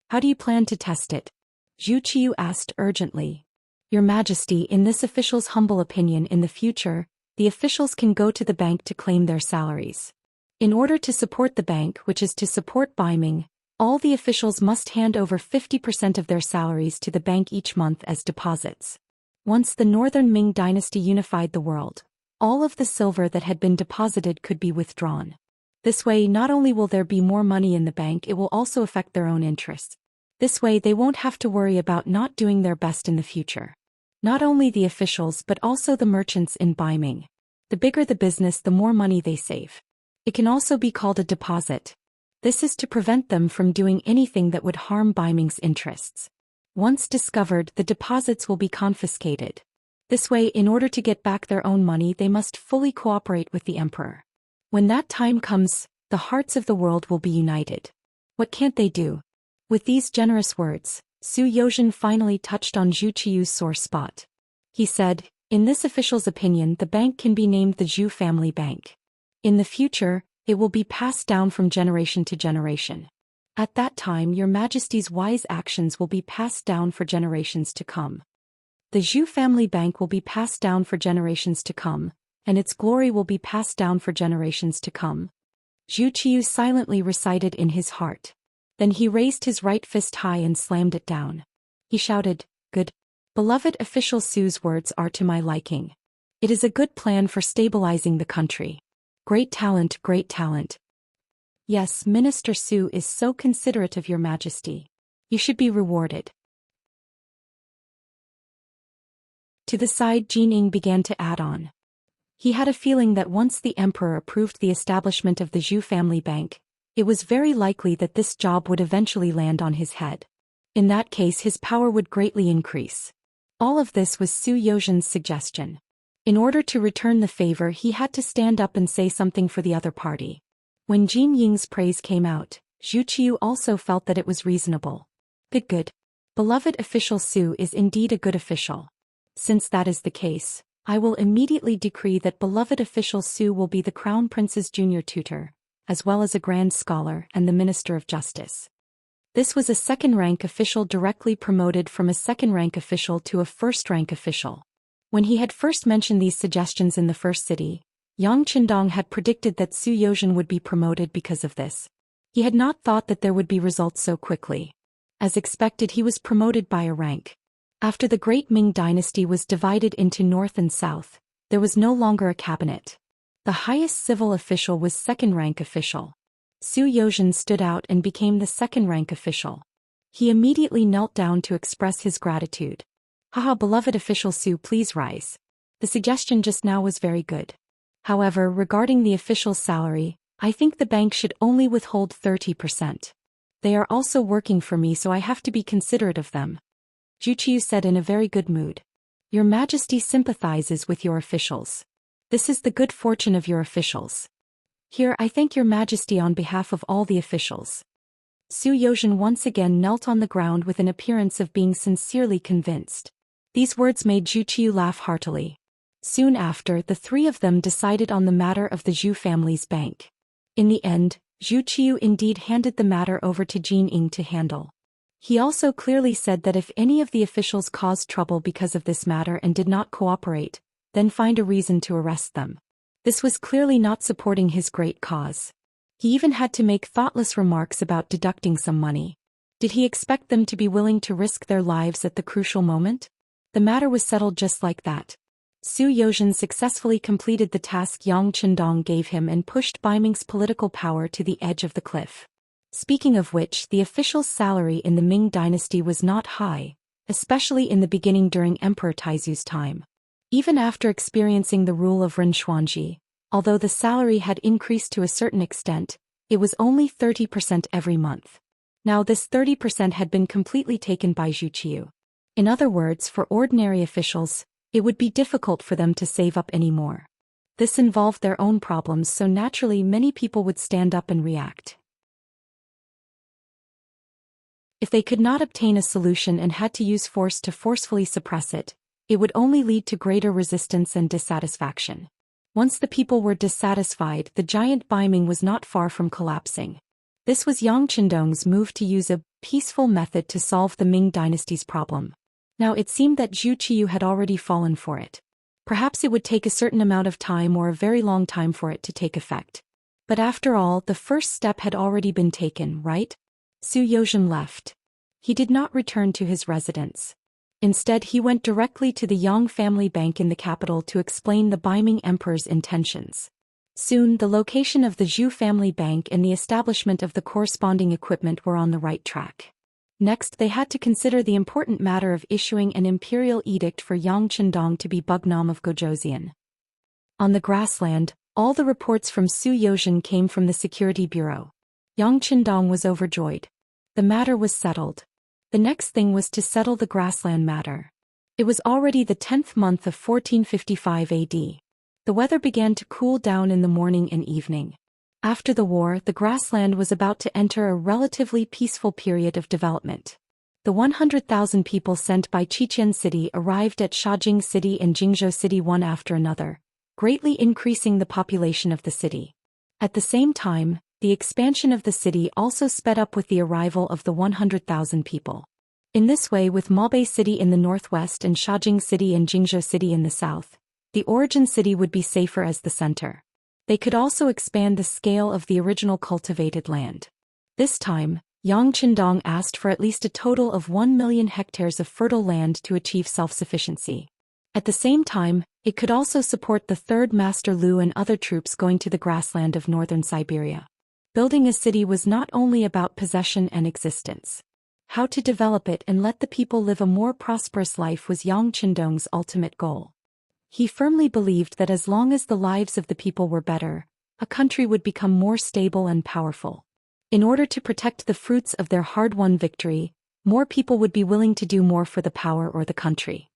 A: "How do you plan to test it?" Zhu Qiu asked urgently. "Your majesty, in this official's humble opinion, in the future, the officials can go to the bank to claim their salaries. In order to support the bank, which is to support Baiming, all the officials must hand over 50% of their salaries to the bank each month as deposits. Once the Northern Ming dynasty unified the world, all of the silver that had been deposited could be withdrawn. This way, not only will there be more money in the bank, it will also affect their own interests. This way they won't have to worry about not doing their best in the future. Not only the officials but also the merchants in Baiming. The bigger the business, the more money they save. It can also be called a deposit. This is to prevent them from doing anything that would harm Baiming's interests. Once discovered, the deposits will be confiscated. This way, in order to get back their own money, they must fully cooperate with the emperor. When that time comes, the hearts of the world will be united. What can't they do? With these generous words, Su Yozhen finally touched on Zhu Qiu's sore spot. He said, "In this official's opinion, the bank can be named the Zhou family bank. In the future, it will be passed down from generation to generation. At that time, your Majesty's wise actions will be passed down for generations to come. The Zhou family bank will be passed down for generations to come, and its glory will be passed down for generations to come." Zhu Qiu silently recited in his heart. Then he raised his right fist high and slammed it down. He shouted, "Good. Beloved official Su's words are to my liking. It is a good plan for stabilizing the country. Great talent, great talent. Yes, Minister Su is so considerate of your Majesty. You should be rewarded." To the side, Jin Ying began to add on. He had a feeling that once the emperor approved the establishment of the Zhou family bank, it was very likely that this job would eventually land on his head. In that case, his power would greatly increase. All of this was Su Yozhen's suggestion. In order to return the favor, he had to stand up and say something for the other party. When Jin Ying's praise came out, Zhu Qiu also felt that it was reasonable. Good. Beloved official Su is indeed a good official. Since that is the case, I will immediately decree that beloved official Su will be the Crown Prince's junior tutor, as well as a grand scholar and the Minister of Justice. This was a second-rank official directly promoted from a second-rank official to a first-rank official. When he had first mentioned these suggestions in the first city, Yang Qindong had predicted that Su Yozhen would be promoted because of this. He had not thought that there would be results so quickly. As expected, he was promoted by a rank. After the Great Ming dynasty was divided into North and South, there was no longer a cabinet. The highest civil official was second-rank official. Su Yozhen stood out and became the second-rank official. He immediately knelt down to express his gratitude. "Haha, beloved official Su, please rise. The suggestion just now was very good. However, regarding the official's salary, I think the bank should only withhold 30%. They are also working for me, so I have to be considerate of them." Zhu Qiu said in a very good mood. "Your Majesty sympathizes with your officials. This is the good fortune of your officials. Here, I thank your Majesty on behalf of all the officials." Su Yozhen once again knelt on the ground with an appearance of being sincerely convinced. These words made Zhu Qiu laugh heartily. Soon after, the three of them decided on the matter of the Zhou family's bank. In the end, Zhu Qiu indeed handed the matter over to Jin Ying to handle. He also clearly said that if any of the officials caused trouble because of this matter and did not cooperate, then find a reason to arrest them. This was clearly not supporting his great cause. He even had to make thoughtless remarks about deducting some money. Did he expect them to be willing to risk their lives at the crucial moment? The matter was settled just like that. Su Yozhen successfully completed the task Yang Qindong gave him and pushed Baiming's political power to the edge of the cliff. Speaking of which, the official's salary in the Ming dynasty was not high, especially in the beginning during Emperor Taizu's time. Even after experiencing the rule of Ren Xuanji, although the salary had increased to a certain extent, it was only 30% every month. Now this 30% had been completely taken by Zhu Qiu. In other words, for ordinary officials, it would be difficult for them to save up any more. This involved their own problems, so naturally many people would stand up and react. If they could not obtain a solution and had to use force to forcefully suppress it, it would only lead to greater resistance and dissatisfaction. Once the people were dissatisfied, the giant Baiming was not far from collapsing. This was Yang Qindong's move to use a peaceful method to solve the Ming dynasty's problem. Now it seemed that Zhu Qiu had already fallen for it. Perhaps it would take a certain amount of time or a very long time for it to take effect. But after all, the first step had already been taken, right? Su Yozhen left. He did not return to his residence. Instead, he went directly to the Yang family bank in the capital to explain the Baiming emperor's intentions. Soon, the location of the Zhou family bank and the establishment of the corresponding equipment were on the right track. Next, they had to consider the important matter of issuing an imperial edict for Yang Qindong to be Bugnam of Gozhouzian. On the grassland, all the reports from Su Yozhen came from the security bureau. Yang Qindong was overjoyed. The matter was settled. The next thing was to settle the grassland matter. It was already the 10th month of 1455 AD. The weather began to cool down in the morning and evening. After the war, the grassland was about to enter a relatively peaceful period of development. The 100,000 people sent by Xian City arrived at Shajing City and Jingzhou City one after another, greatly increasing the population of the city. At the same time, the expansion of the city also sped up with the arrival of the 100,000 people. In this way, with Maobei City in the northwest and Shajing City and Jingzhou City in the south, the origin city would be safer as the center. They could also expand the scale of the original cultivated land. This time, Yang Qindong asked for at least a total of 1 million hectares of fertile land to achieve self-sufficiency. At the same time, it could also support the third Master Lu and other troops going to the grassland of northern Siberia. Building a city was not only about possession and existence. How to develop it and let the people live a more prosperous life was Yang Qindong's ultimate goal. He firmly believed that as long as the lives of the people were better, a country would become more stable and powerful. In order to protect the fruits of their hard-won victory, more people would be willing to do more for the power or the country.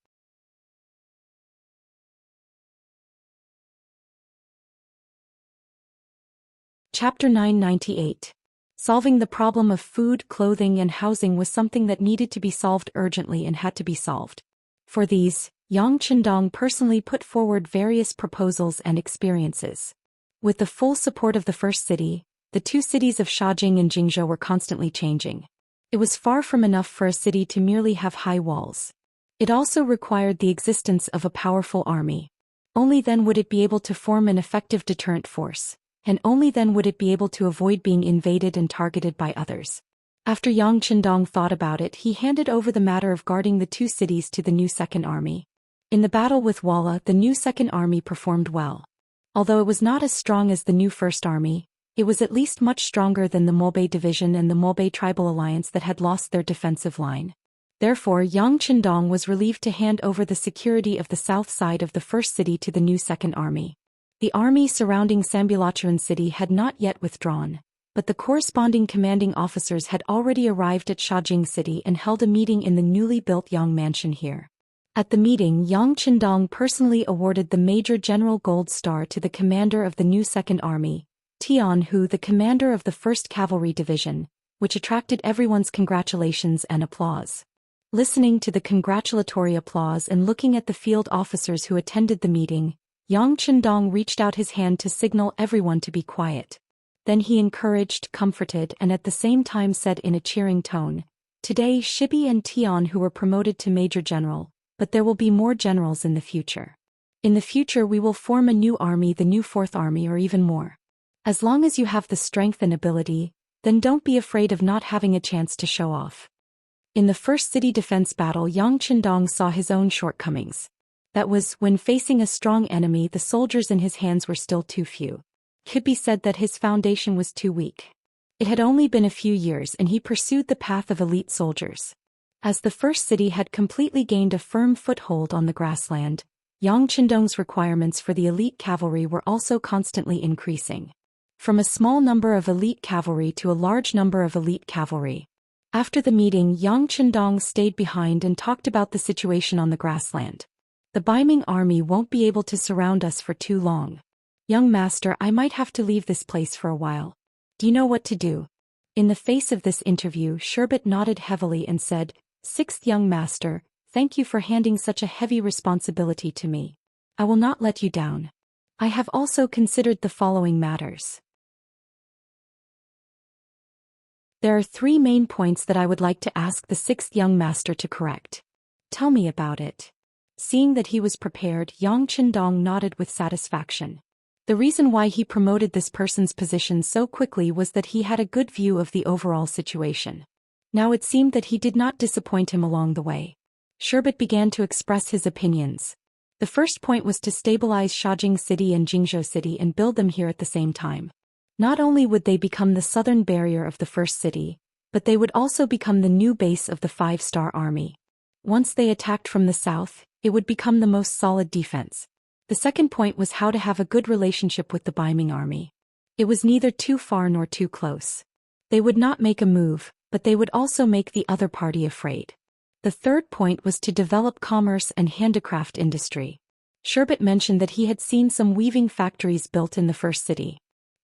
A: Chapter 998. Solving the problem of food, clothing and housing was something that needed to be solved urgently and had to be solved. For these, Yang Qindong personally put forward various proposals and experiences. With the full support of the first city, the two cities of Shajing and Jingzhou were constantly changing. It was far from enough for a city to merely have high walls. It also required the existence of a powerful army. Only then would it be able to form an effective deterrent force, and only then would it be able to avoid being invaded and targeted by others. After Yang Qindong thought about it, he handed over the matter of guarding the two cities to the new Second Army. In the battle with Walla, the new Second Army performed well. Although it was not as strong as the new First Army, it was at least much stronger than the Maobei Division and the Maobei Tribal Alliance that had lost their defensive line. Therefore, Yang Qindong was relieved to hand over the security of the south side of the first city to the new Second Army. The army surrounding Sambilachuan City had not yet withdrawn, but the corresponding commanding officers had already arrived at Shajing City and held a meeting in the newly built Yang Mansion here. At the meeting, Yang Qindong personally awarded the Major General Gold Star to the commander of the new Second Army, Tian Hu, the commander of the 1st Cavalry Division, which attracted everyone's congratulations and applause. Listening to the congratulatory applause and looking at the field officers who attended the meeting, Yang Qindong reached out his hand to signal everyone to be quiet. Then he encouraged, comforted, and at the same time said in a cheering tone, "Today Shibi and Tian Hu were promoted to Major General, but there will be more generals in the future. In the future we will form a new army, the new 4th Army, or even more. As long as you have the strength and ability, then don't be afraid of not having a chance to show off." In the first city defense battle, Yang Qindong saw his own shortcomings. That was, when facing a strong enemy, the soldiers in his hands were still too few. Could be said that his foundation was too weak. It had only been a few years and he pursued the path of elite soldiers. As the first city had completely gained a firm foothold on the grassland, Yang Qindong's requirements for the elite cavalry were also constantly increasing. From a small number of elite cavalry to a large number of elite cavalry. After the meeting, Yang Qindong stayed behind and talked about the situation on the grassland. "The Baiming army won't be able to surround us for too long. Young master, I might have to leave this place for a while. Do you know what to do?" In the face of this interview, Sherbet nodded heavily and said, "Sixth young master, thank you for handing such a heavy responsibility to me. I will not let you down. I have also considered the following matters. There are 3 main points that I would like to ask the 6th young master to correct. Tell me about it." Seeing that he was prepared, Yang Qindong nodded with satisfaction. The reason why he promoted this person's position so quickly was that he had a good view of the overall situation. Now it seemed that he did not disappoint him along the way. Sherbet began to express his opinions. The first point was to stabilize Shajing City and Jingzhou City and build them here at the same time. Not only would they become the southern barrier of the first city, but they would also become the new base of the 5-star army. Once they attacked from the south, it would become the most solid defense. The second point was how to have a good relationship with the Baiming army. It was neither too far nor too close. They would not make a move, but they would also make the other party afraid. The third point was to develop commerce and handicraft industry. Sherbet mentioned that he had seen some weaving factories built in the first city.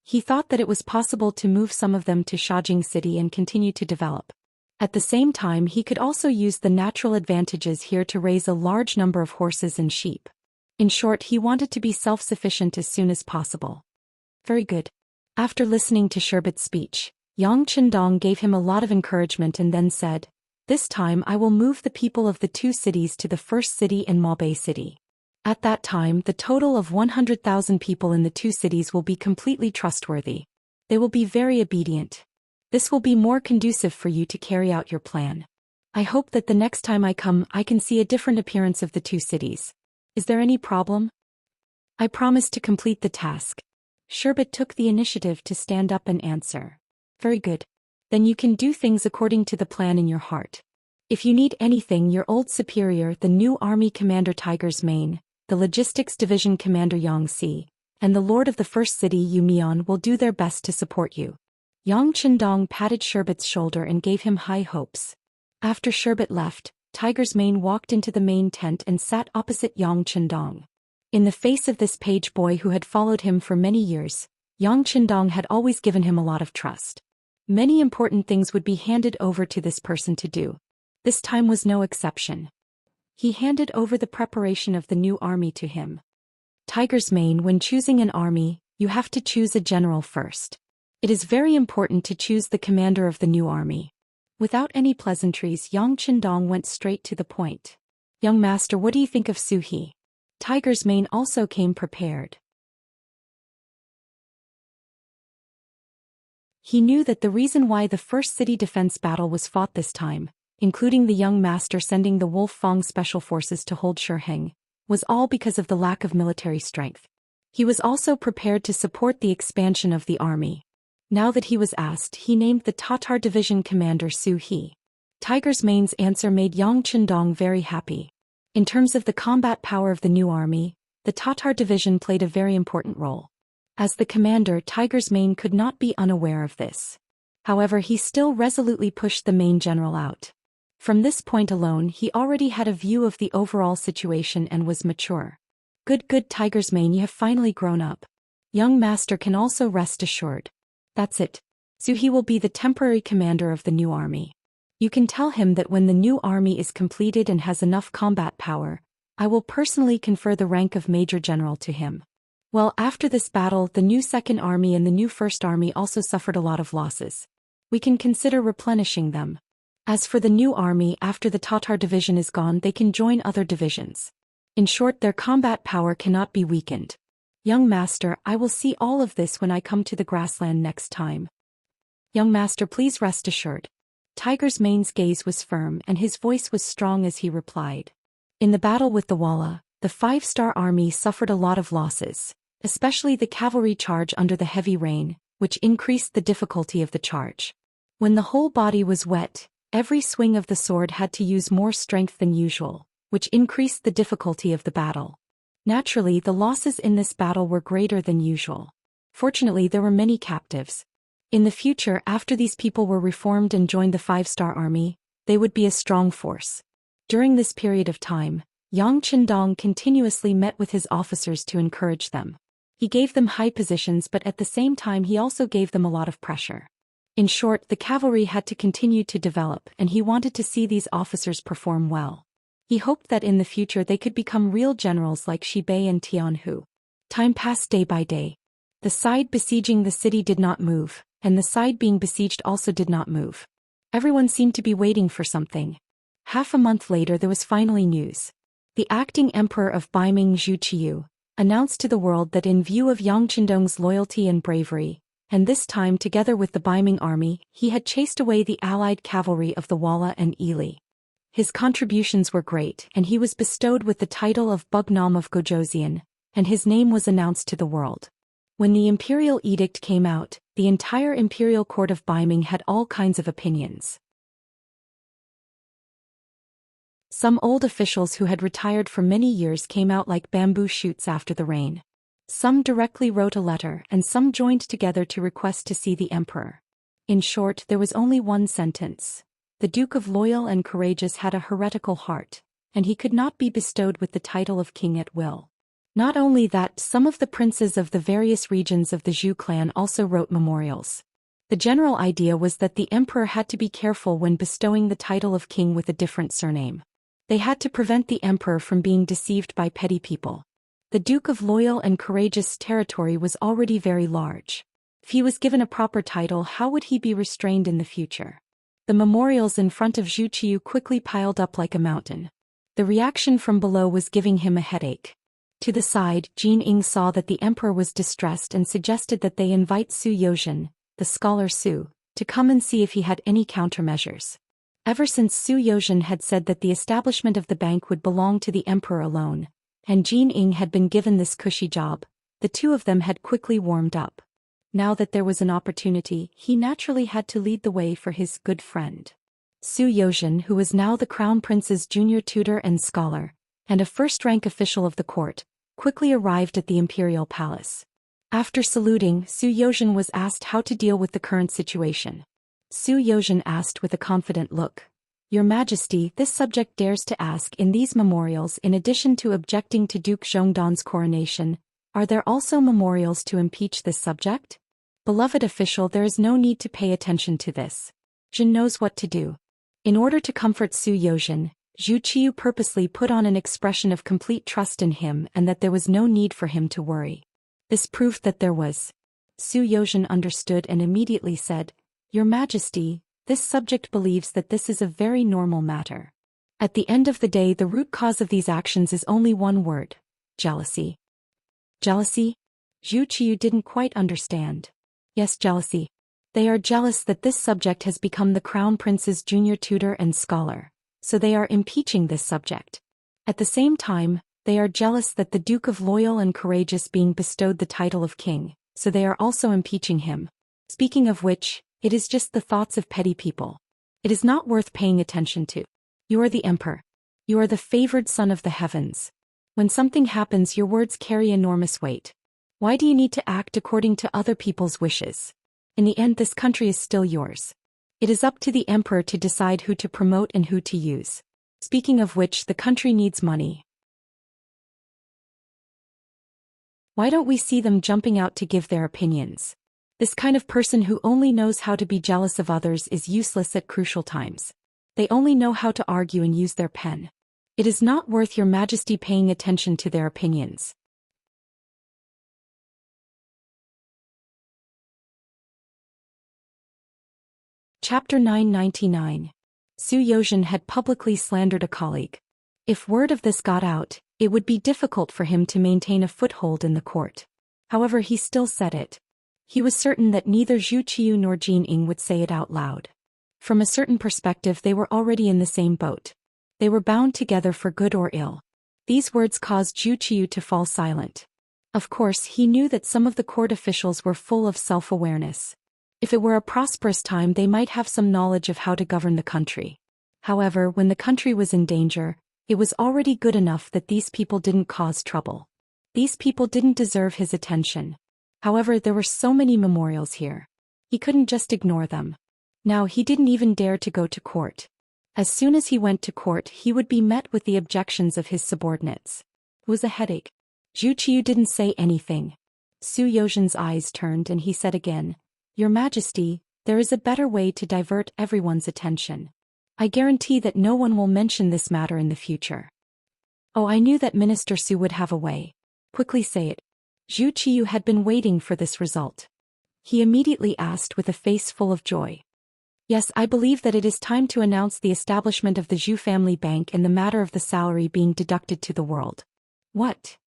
A: He thought that it was possible to move some of them to Shajing City and continue to develop. At the same time, he could also use the natural advantages here to raise a large number of horses and sheep. In short, he wanted to be self-sufficient as soon as possible. Very good. After listening to Sherbet's speech, Yang Chendong gave him a lot of encouragement and then said, "This time I will move the people of the 2 cities to the first city in Maobei City. At that time, the total of 100,000 people in the 2 cities will be completely trustworthy. They will be very obedient. This will be more conducive for you to carry out your plan. I hope that the next time I come I can see a different appearance of the 2 cities. Is there any problem?" "I promise to complete the task." Sherbet took the initiative to stand up and answer. "Very good. Then you can do things according to the plan in your heart. If you need anything, your old superior, the new army commander Tiger's Mane, the logistics division commander Xianxia, and the lord of the first city Yu Mian will do their best to support you." Yang Chendong patted Sherbet's shoulder and gave him high hopes. After Sherbet left, Tiger's Mane walked into the main tent and sat opposite Yang Chendong. In the face of this page boy who had followed him for many years, Yang Chendong had always given him a lot of trust. Many important things would be handed over to this person to do. This time was no exception. He handed over the preparation of the new army to him. Tiger's Mane, when choosing an army, you have to choose a general first. It is very important to choose the commander of the new army. Without any pleasantries, Yang Chendong went straight to the point. "Young master, what do you think of Suhi?" Tiger's Mane also came prepared. He knew that the reason why the first city defense battle was fought this time, including the young master sending the Wolf Fang special forces to hold Shiheng, was all because of the lack of military strength. He was also prepared to support the expansion of the army. Now that he was asked, he named the Tatar division commander Su He. Tiger's Mane's answer made Yang Chendong very happy. In terms of the combat power of the new army, the Tatar division played a very important role. As the commander, Tiger's Mane could not be unaware of this. However, he still resolutely pushed the main general out. From this point alone, he already had a view of the overall situation and was mature. Good, Tiger's Mane, you have finally grown up. Young master can also rest assured. That's it. Suhi will be the temporary commander of the new army. You can tell him that when the new army is completed and has enough combat power, I will personally confer the rank of Major General to him. Well, after this battle, the new Second Army and the new First Army also suffered a lot of losses. We can consider replenishing them. As for the new army, after the Tatar division is gone, they can join other divisions. In short, their combat power cannot be weakened. Young master, I will see all of this when I come to the grassland next time. Young master, please rest assured. Tiger's Mane's gaze was firm and his voice was strong as he replied. In the battle with the Walla, the 5-star army suffered a lot of losses, especially the cavalry charge under the heavy rain, which increased the difficulty of the charge. When the whole body was wet, every swing of the sword had to use more strength than usual, which increased the difficulty of the battle. Naturally, the losses in this battle were greater than usual. Fortunately, there were many captives. In the future, after these people were reformed and joined the 5-star army, they would be a strong force. During this period of time, Yang Chendong continuously met with his officers to encourage them. He gave them high positions, but at the same time he also gave them a lot of pressure. In short, the cavalry had to continue to develop, and he wanted to see these officers perform well. He hoped that in the future they could become real generals like Shi Bei and Tian Hu. Time passed day by day. The side besieging the city did not move, and the side being besieged also did not move. Everyone seemed to be waiting for something. Half a month later there was finally news. The acting emperor of Baiming, Zhu Xian, announced to the world that in view of Yang Chendong's loyalty and bravery, and this time together with the Baiming army, he had chased away the allied cavalry of the Walla and Ili. His contributions were great, and he was bestowed with the title of Bugnam of Gojoseon, and his name was announced to the world. When the imperial edict came out, the entire imperial court of Baiming had all kinds of opinions. Some old officials who had retired for many years came out like bamboo shoots after the rain. Some directly wrote a letter, and some joined together to request to see the emperor. In short, there was only one sentence. The Duke of Loyal and Courageous had a heretical heart, and he could not be bestowed with the title of king at will. Not only that, some of the princes of the various regions of the Zhou clan also wrote memorials. The general idea was that the emperor had to be careful when bestowing the title of king with a different surname. They had to prevent the emperor from being deceived by petty people. The Duke of Loyal and Courageous territory was already very large. If he was given a proper title, how would he be restrained in the future? The memorials in front of Zhu Qiu quickly piled up like a mountain. The reaction from below was giving him a headache. To the side, Jin Ying saw that the emperor was distressed and suggested that they invite Su Youxian, the scholar Su, to come and see if he had any countermeasures. Ever since Su Youxian had said that the establishment of the bank would belong to the emperor alone, and Jin Ying had been given this cushy job, the two of them had quickly warmed up. Now that there was an opportunity, he naturally had to lead the way for his good friend. Su Youxian, who was now the crown prince's junior tutor and scholar, and a first-rank official of the court, quickly arrived at the imperial palace. After saluting, Su Youxian was asked how to deal with the current situation. Su Youxian asked with a confident look, "Your Majesty, this subject dares to ask, in these memorials, in addition to objecting to Duke Zhongdan's coronation, are there also memorials to impeach this subject? Beloved official, there is no need to pay attention to this. Jin knows what to do." In order to comfort Su Youxian, Zhu Qiu purposely put on an expression of complete trust in him and that there was no need for him to worry. This proved that there was. Su Youxian understood and immediately said, "Your Majesty, this subject believes that this is a very normal matter. At the end of the day, the root cause of these actions is only one word: jealousy." Jealousy? Zhu Qiu didn't quite understand. Yes, jealousy. They are jealous that this subject has become the crown prince's junior tutor and scholar, so they are impeaching this subject. At the same time, they are jealous that the Duke of Loyal and Courageous being bestowed the title of king, so they are also impeaching him. Speaking of which, it is just the thoughts of petty people. It is not worth paying attention to. You are the emperor. You are the favored son of the heavens. When something happens, your words carry enormous weight. Why do you need to act according to other people's wishes? In the end, this country is still yours. It is up to the emperor to decide who to promote and who to use. Speaking of which, the country needs money. Why don't we see them jumping out to give their opinions? This kind of person who only knows how to be jealous of others is useless at crucial times. They only know how to argue and use their pen. It is not worth your Majesty paying attention to their opinions. Chapter 999. Su Youxian had publicly slandered a colleague. If word of this got out, it would be difficult for him to maintain a foothold in the court. However, he still said it. He was certain that neither Zhu Qiu nor Jin Ying would say it out loud. From a certain perspective, they were already in the same boat. They were bound together for good or ill. These words caused Zhu Qiu to fall silent. Of course, he knew that some of the court officials were full of self-awareness. If it were a prosperous time, they might have some knowledge of how to govern the country. However, when the country was in danger, it was already good enough that these people didn't cause trouble. These people didn't deserve his attention. However, there were so many memorials here. He couldn't just ignore them. Now he didn't even dare to go to court. As soon as he went to court, he would be met with the objections of his subordinates. It was a headache. Zhu Qiu didn't say anything. Su Youxian's eyes turned and he said again, "Your Majesty, there is a better way to divert everyone's attention. I guarantee that no one will mention this matter in the future." Oh, I knew that Minister Su would have a way. Quickly say it. Zhu Qiu had been waiting for this result. He immediately asked with a face full of joy. "Yes, I believe that it is time to announce the establishment of the Zhu family bank and the matter of the salary being deducted to the world." What?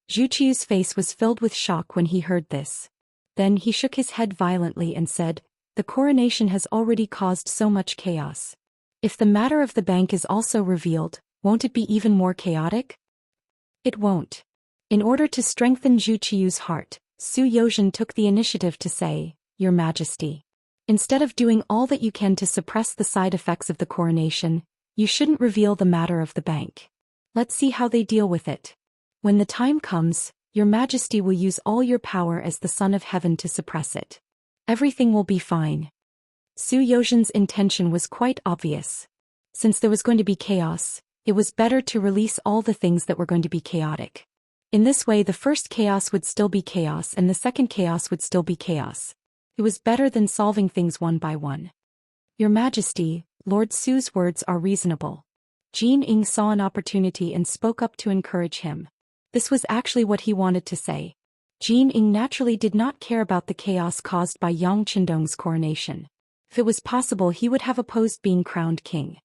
A: Zhu Qiu's face was filled with shock when he heard this. Then he shook his head violently and said, "The coronation has already caused so much chaos. If the matter of the bank is also revealed, won't it be even more chaotic?" It won't. In order to strengthen Zhu Qiu's heart, Su Youxian took the initiative to say, "Your Majesty, instead of doing all that you can to suppress the side effects of the coronation, you shouldn't reveal the matter of the bank. Let's see how they deal with it. When the time comes, Your Majesty will use all your power as the Son of Heaven to suppress it. Everything will be fine." Su Youxian's intention was quite obvious. Since there was going to be chaos, it was better to release all the things that were going to be chaotic. In this way the first chaos would still be chaos and the second chaos would still be chaos. It was better than solving things one by one. Your Majesty, Lord Su's words are reasonable. Jin Ying saw an opportunity and spoke up to encourage him. This was actually what he wanted to say. Jin Ying naturally did not care about the chaos caused by Yang Qindong's coronation. If it was possible he would have opposed being crowned king.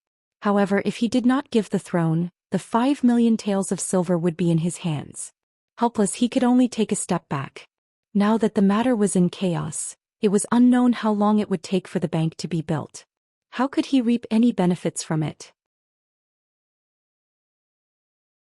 A: However, if he did not give the throne, the 5 million taels of silver would be in his hands. Helpless, he could only take a step back. Now that the matter was in chaos, it was unknown how long it would take for the bank to be built. How could he reap any benefits from it?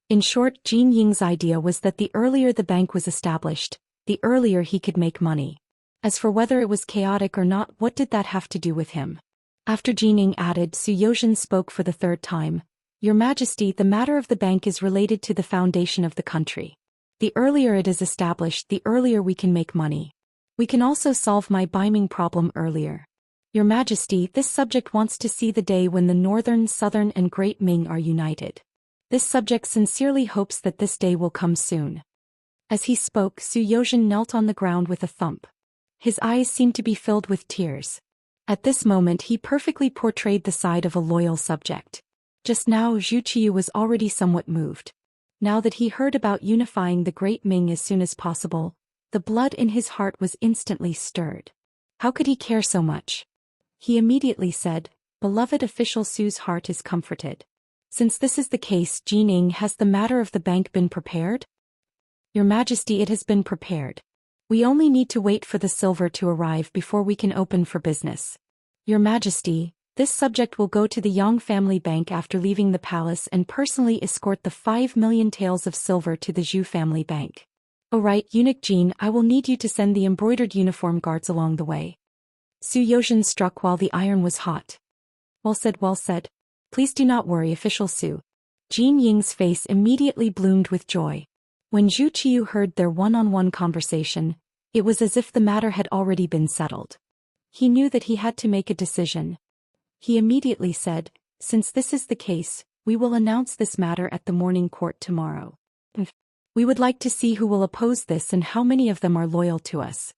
A: In short, Jin Ying's idea was that the earlier the bank was established, the earlier he could make money. As for whether it was chaotic or not, what did that have to do with him? After Jin Ying added, Su Yozhen spoke for the third time. Your Majesty, the matter of the bank is related to the foundation of the country. The earlier it is established, the earlier we can make money. We can also solve my Baiming problem earlier. Your Majesty, this subject wants to see the day when the Northern, Southern and Great Ming are united. This subject sincerely hopes that this day will come soon. As he spoke, Su Yozhen knelt on the ground with a thump. His eyes seemed to be filled with tears. At this moment he perfectly portrayed the side of a loyal subject. Just now Zhu Qiu was already somewhat moved. Now that he heard about unifying the Great Ming as soon as possible, the blood in his heart was instantly stirred. How could he care so much? He immediately said, Beloved official, Su's heart is comforted. Since this is the case, Jin Ying, has the matter of the bank been prepared? Your Majesty, it has been prepared. We only need to wait for the silver to arrive before we can open for business. Your Majesty, this subject will go to the Yang family bank after leaving the palace and personally escort the 5 million taels of silver to the Zhou family bank. Oh right, Eunuch Jin, I will need you to send the embroidered uniform guards along the way. Su Yozhen struck while the iron was hot. Well said, well said. Please do not worry, official Su. Jin Ying's face immediately bloomed with joy. When Zhu Qiu heard their one-on-one conversation, it was as if the matter had already been settled. He knew that he had to make a decision. He immediately said, Since this is the case, we will announce this matter at the morning court tomorrow. We would like to see who will oppose this and how many of them are loyal to us.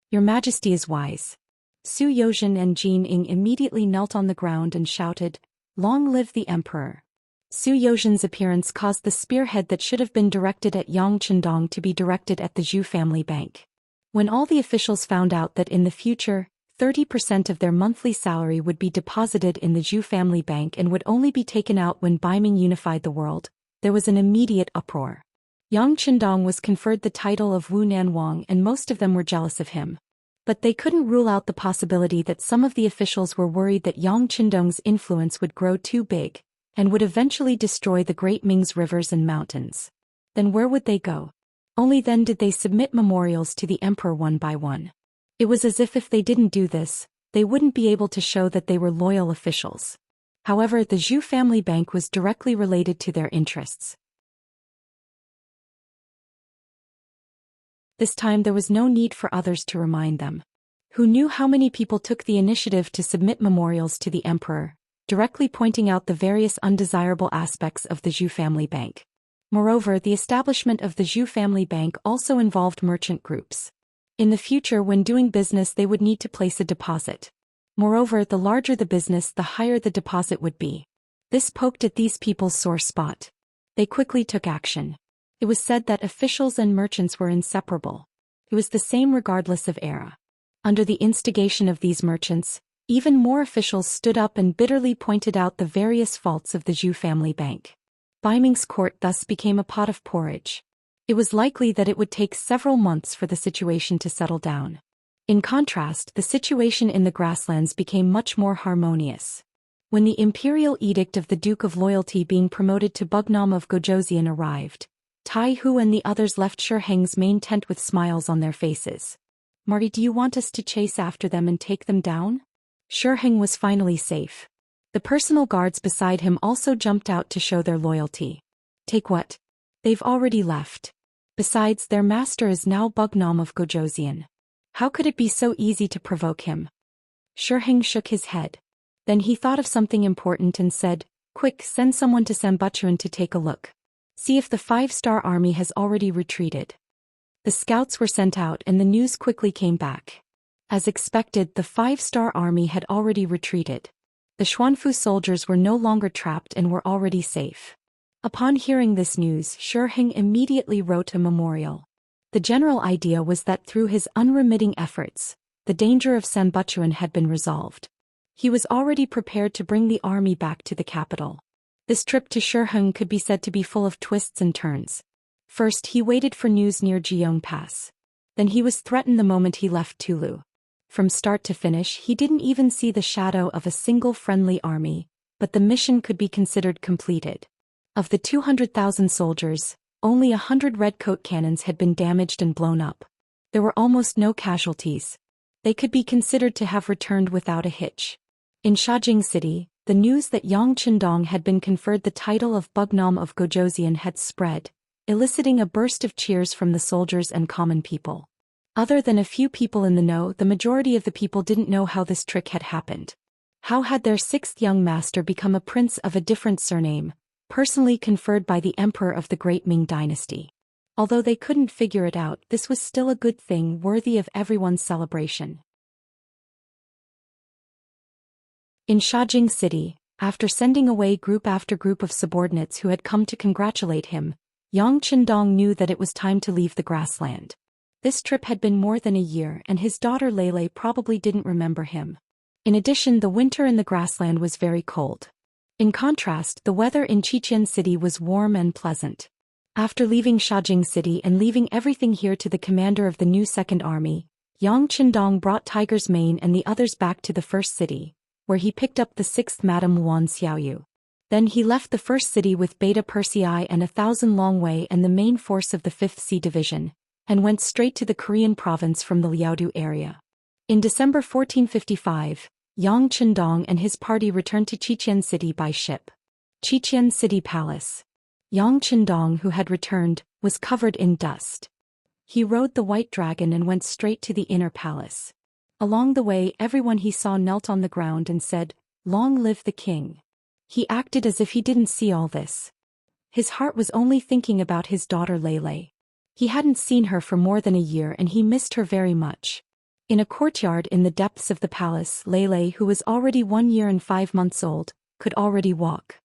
A: Your Majesty is wise. Su Yozhen and Jin Ying immediately knelt on the ground and shouted, Long live the Emperor. Su Yozhen's appearance caused the spearhead that should have been directed at Yang Qindong to be directed at the Zhou family bank. When all the officials found out that in the future, 30% of their monthly salary would be deposited in the Zhou family bank and would only be taken out when Baiming unified the world, there was an immediate uproar. Yang Qindong was conferred the title of Wu Nanwang and most of them were jealous of him. But they couldn't rule out the possibility that some of the officials were worried that Yang Qindong's influence would grow too big, and would eventually destroy the Great Ming's rivers and mountains. Then where would they go? Only then did they submit memorials to the emperor one by one. It was as if they didn't do this, they wouldn't be able to show that they were loyal officials. However, the Zhou family bank was directly related to their interests. This time there was no need for others to remind them. Who knew how many people took the initiative to submit memorials to the emperor, directly pointing out the various undesirable aspects of the Zhou family bank. Moreover, the establishment of the Zhou family bank also involved merchant groups. In the future, when doing business, they would need to place a deposit. Moreover, the larger the business, the higher the deposit would be. This poked at these people's sore spot. They quickly took action. It was said that officials and merchants were inseparable. It was the same regardless of era. Under the instigation of these merchants, even more officials stood up and bitterly pointed out the various faults of the Zhou family bank. Baiming's court thus became a pot of porridge. It was likely that it would take several months for the situation to settle down. In contrast, the situation in the grasslands became much more harmonious. When the imperial edict of the Duke of Loyalty being promoted to Bugnam of Gojoseon arrived, Tai Hu and the others left Shiheng's main tent with smiles on their faces. Marty, do you want us to chase after them and take them down? Shiheng was finally safe. The personal guards beside him also jumped out to show their loyalty. Take what? They've already left. Besides, their master is now Bugnam of Gojoseon. How could it be so easy to provoke him? Shiheng shook his head. Then he thought of something important and said, Quick, send someone to Sambuchuan to take a look. See if the 5-star army has already retreated." The scouts were sent out and the news quickly came back. As expected, the 5-star army had already retreated. The Xuanfu soldiers were no longer trapped and were already safe. Upon hearing this news, Shi Heng immediately wrote a memorial. The general idea was that through his unremitting efforts, the danger of Sanbuchuan had been resolved. He was already prepared to bring the army back to the capital. This trip to Shi Heng could be said to be full of twists and turns. First, he waited for news near Jiong Pass. Then he was threatened the moment he left Tulu. From start to finish, he didn't even see the shadow of a single friendly army, but the mission could be considered completed. Of the 200,000 soldiers, only 100 redcoat cannons had been damaged and blown up. There were almost no casualties. They could be considered to have returned without a hitch. In Shajing City, the news that Yang Qindong had been conferred the title of Bugnam of Gojoseon had spread, eliciting a burst of cheers from the soldiers and common people. Other than a few people in the know, the majority of the people didn't know how this trick had happened. How had their 6th young master become a prince of a different surname, personally conferred by the emperor of the Great Ming dynasty? Although they couldn't figure it out, this was still a good thing worthy of everyone's celebration. In Shajing City, after sending away group after group of subordinates who had come to congratulate him, Yang Qindong knew that it was time to leave the grassland. This trip had been more than a year and his daughter Lele probably didn't remember him. In addition, the winter in the grassland was very cold. In contrast, the weather in Xi'an City was warm and pleasant. After leaving Shajing City and leaving everything here to the commander of the new 2nd Army, Yang Qindong brought Tiger's Mane and the others back to the first city, where he picked up the 6th Madame Wan Xiaoyu. Then he left the first city with Beta Persei and 1,000 Long Wei and the main force of the 5th Sea Division, and went straight to the Korean province from the Liaodu area. In December 1455, Yang Qindong and his party returned to Xi'an City by ship. Xi'an City Palace. Yang Qindong, who had returned, was covered in dust. He rode the white dragon and went straight to the inner palace. Along the way, everyone he saw knelt on the ground and said, "Long live the king." He acted as if he didn't see all this. His heart was only thinking about his daughter Lele. He hadn't seen her for more than a year and he missed her very much. In a courtyard in the depths of the palace, Lele, who was already 1 year and 5 months old, could already walk.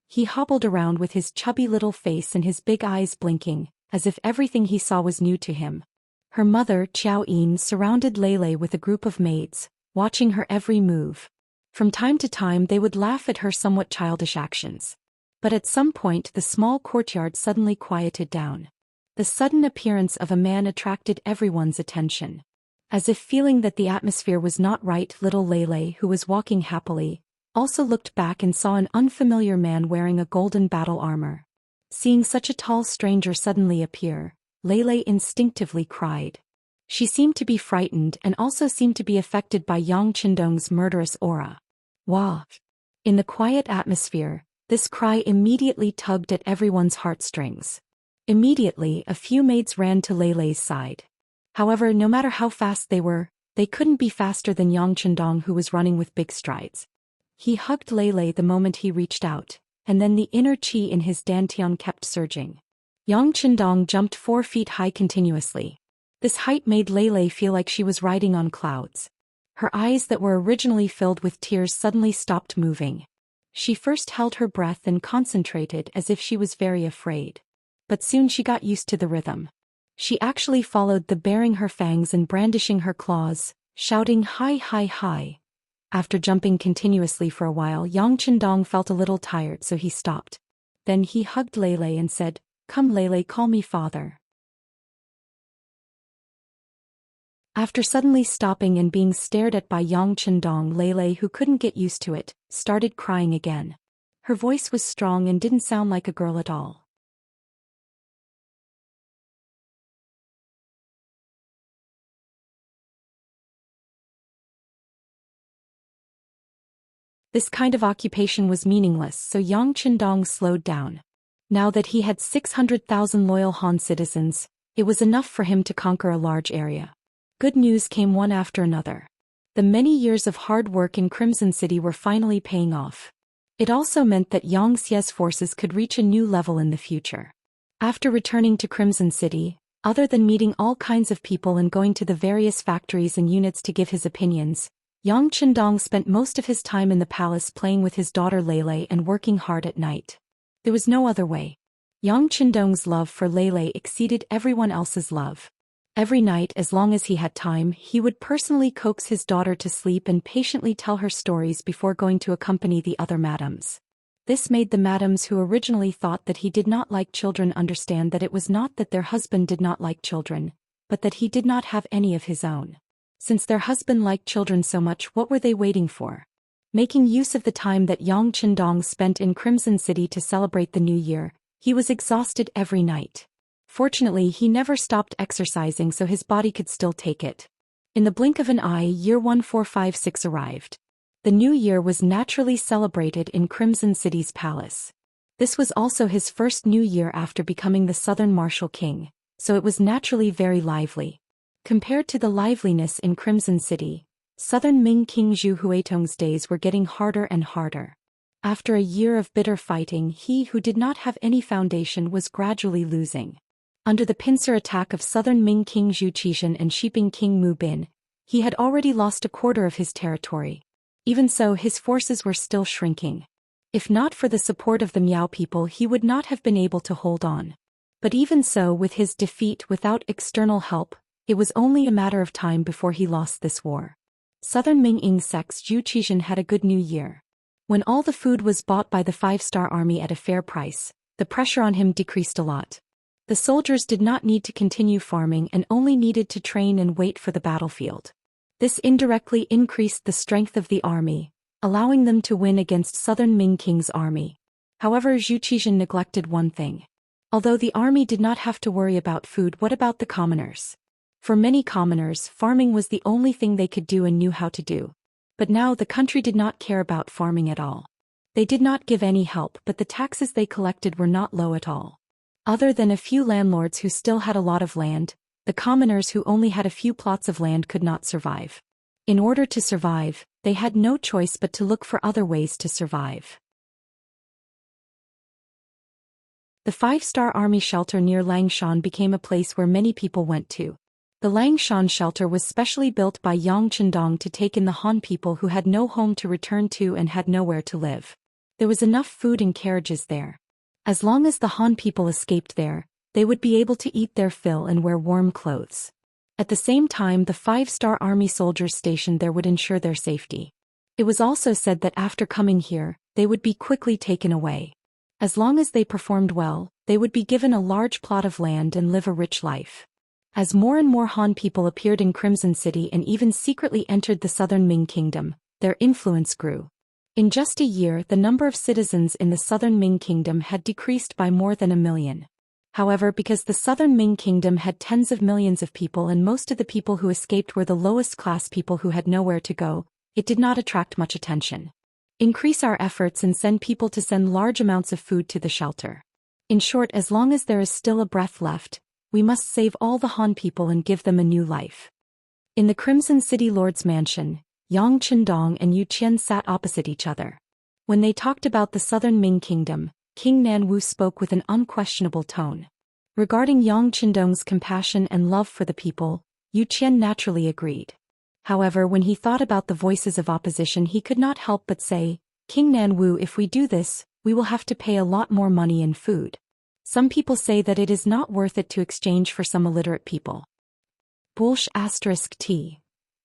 A: He hobbled around with his chubby little face and his big eyes blinking, as if everything he saw was new to him. Her mother, Qiao Yin, surrounded Lele with a group of maids, watching her every move. From time to time they would laugh at her somewhat childish actions. But at some point the small courtyard suddenly quieted down. The sudden appearance of a man attracted everyone's attention. As if feeling that the atmosphere was not right, little Lele, who was walking happily, also looked back and saw an unfamiliar man wearing a golden battle armor. Seeing such a tall stranger suddenly appear, Lele instinctively cried. She seemed to be frightened and also seemed to be affected by Yang Qindong's murderous aura. Wah! In the quiet atmosphere, this cry immediately tugged at everyone's heartstrings. Immediately, a few maids ran to Lele's side. However, no matter how fast they were, they couldn't be faster than Yang Qindong, who was running with big strides. He hugged Lele the moment he reached out, and then the inner qi in his dantian kept surging. Yang Qindong jumped 4 feet high continuously. This height made Lele feel like she was riding on clouds. Her eyes that were originally filled with tears suddenly stopped moving. She first held her breath and concentrated as if she was very afraid. But soon she got used to the rhythm. She actually followed the baring her fangs and brandishing her claws, shouting "Hi hi hi." After jumping continuously for a while, Yang Qindong felt a little tired, so he stopped. Then he hugged Lele and said, "Come Lele, call me father." After suddenly stopping and being stared at by Yang Qindong, Lele, who couldn't get used to it, started crying again. Her voice was strong and didn't sound like a girl at all. This kind of occupation was meaningless, so Yang Qindong slowed down. Now that he had 600,000 loyal Han citizens, it was enough for him to conquer a large area. Good news came one after another. The many years of hard work in Crimson City were finally paying off. It also meant that Yang Xia's forces could reach a new level in the future. After returning to Crimson City, other than meeting all kinds of people and going to the various factories and units to give his opinions, Yang Qindong spent most of his time in the palace playing with his daughter Lele and working hard at night. There was no other way. Yang Qindong's love for Lele exceeded everyone else's love. Every night, as long as he had time, he would personally coax his daughter to sleep and patiently tell her stories before going to accompany the other madams. This made the madams who originally thought that he did not like children understand that it was not that their husband did not like children, but that he did not have any of his own. Since their husband liked children so much, what were they waiting for? Making use of the time that Yang Qindong spent in Crimson City to celebrate the new year, he was exhausted every night. Fortunately, he never stopped exercising so his body could still take it. In the blink of an eye, year 1456 arrived. The new year was naturally celebrated in Crimson City's palace. This was also his first new year after becoming the Southern Martial King, so it was naturally very lively. Compared to the liveliness in Crimson City, Southern Ming King Zhu Huitong's days were getting harder and harder. After a year of bitter fighting, he who did not have any foundation was gradually losing. Under the pincer attack of Southern Ming King Zhu Xian and Shiping King Mu Bin, he had already lost a quarter of his territory. Even so, his forces were still shrinking. If not for the support of the Miao people, he would not have been able to hold on. But even so, with his defeat without external help, it was only a matter of time before he lost this war. Southern Ming insects Zhu Xian had a good new year. When all the food was bought by the 5-star army at a fair price, the pressure on him decreased a lot. The soldiers did not need to continue farming and only needed to train and wait for the battlefield. This indirectly increased the strength of the army, allowing them to win against Southern Ming King's army. However, Zhu Xian neglected one thing. Although the army did not have to worry about food, what about the commoners? For many commoners, farming was the only thing they could do and knew how to do. But now the country did not care about farming at all. They did not give any help, but the taxes they collected were not low at all. Other than a few landlords who still had a lot of land, the commoners who only had a few plots of land could not survive. In order to survive, they had no choice but to look for other ways to survive. The 5-star army shelter near Langshan became a place where many people went to. The Langshan shelter was specially built by Yang Qindong to take in the Han people who had no home to return to and had nowhere to live. There was enough food and carriages there. As long as the Han people escaped there, they would be able to eat their fill and wear warm clothes. At the same time, the 5-star army soldiers stationed there would ensure their safety. It was also said that after coming here, they would be quickly taken away. As long as they performed well, they would be given a large plot of land and live a rich life. As more and more Han people appeared in Crimson City and even secretly entered the Southern Ming Kingdom, their influence grew. In just a year, the number of citizens in the Southern Ming Kingdom had decreased by more than 1 million. However, because the Southern Ming Kingdom had tens of millions of people and most of the people who escaped were the lowest class people who had nowhere to go, it did not attract much attention. Increase our efforts and send people to send large amounts of food to the shelter. In short, as long as there is still a breath left, we must save all the Han people and give them a new life. In the Crimson City Lord's mansion, Yang Qindong and Yu Qian sat opposite each other. When they talked about the Southern Ming Kingdom, King Nanwu spoke with an unquestionable tone. Regarding Yang Qindong's compassion and love for the people, Yu Qian naturally agreed. However, when he thought about the voices of opposition, he could not help but say, King Nanwu, if we do this, we will have to pay a lot more money in food. Some people say that it is not worth it to exchange for some illiterate people. *T.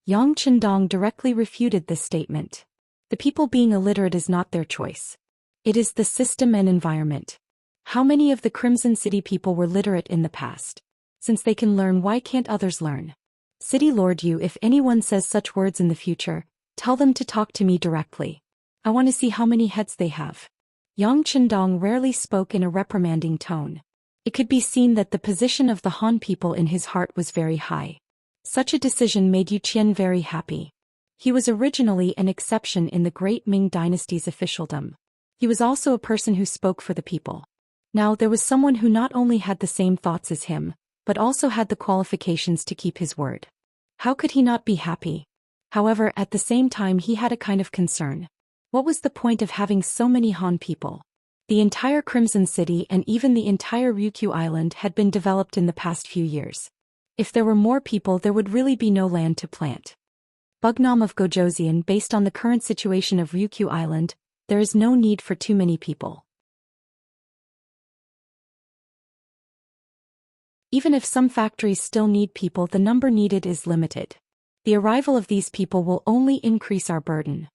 A: Yang Qindong directly refuted this statement. The people being illiterate is not their choice. It is the system and environment. How many of the Crimson City people were literate in the past? Since they can learn, why can't others learn? City Lord Yu, if anyone says such words in the future, tell them to talk to me directly. I want to see how many heads they have. Yang Qindong rarely spoke in a reprimanding tone. It could be seen that the position of the Han people in his heart was very high. Such a decision made Yu Qian very happy. He was originally an exception in the great Ming dynasty's officialdom. He was also a person who spoke for the people. Now there was someone who not only had the same thoughts as him, but also had the qualifications to keep his word. How could he not be happy? However, at the same time he had a kind of concern. What was the point of having so many Han people? The entire Crimson City and even the entire Ryukyu Island had been developed in the past few years. If there were more people, there would really be no land to plant. Bugnam of Gojoseon, based on the current situation of Ryukyu Island, there is no need for too many people. Even if some factories still need people, the number needed is limited. The arrival of these people will only increase our burden.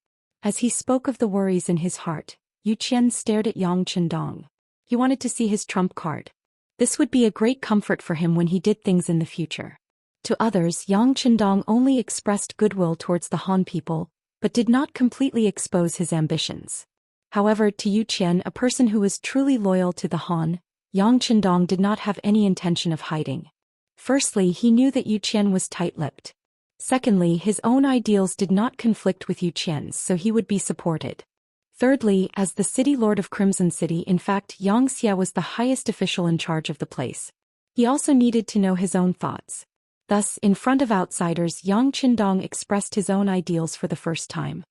A: As he spoke of the worries in his heart, Yu Qian stared at Yang Chendong. He wanted to see his trump card. This would be a great comfort for him when he did things in the future. To others, Yang Chendong only expressed goodwill towards the Han people, but did not completely expose his ambitions. However, to Yu Qian, a person who was truly loyal to the Han, Yang Chendong did not have any intention of hiding. Firstly, he knew that Yu Qian was tight-lipped. Secondly, his own ideals did not conflict with Yu Qian's, so he would be supported. Thirdly, as the city lord of Crimson City, in fact, Xianxia was the highest official in charge of the place. He also needed to know his own thoughts. Thus, in front of outsiders, Yang Chendong expressed his own ideals for the first time.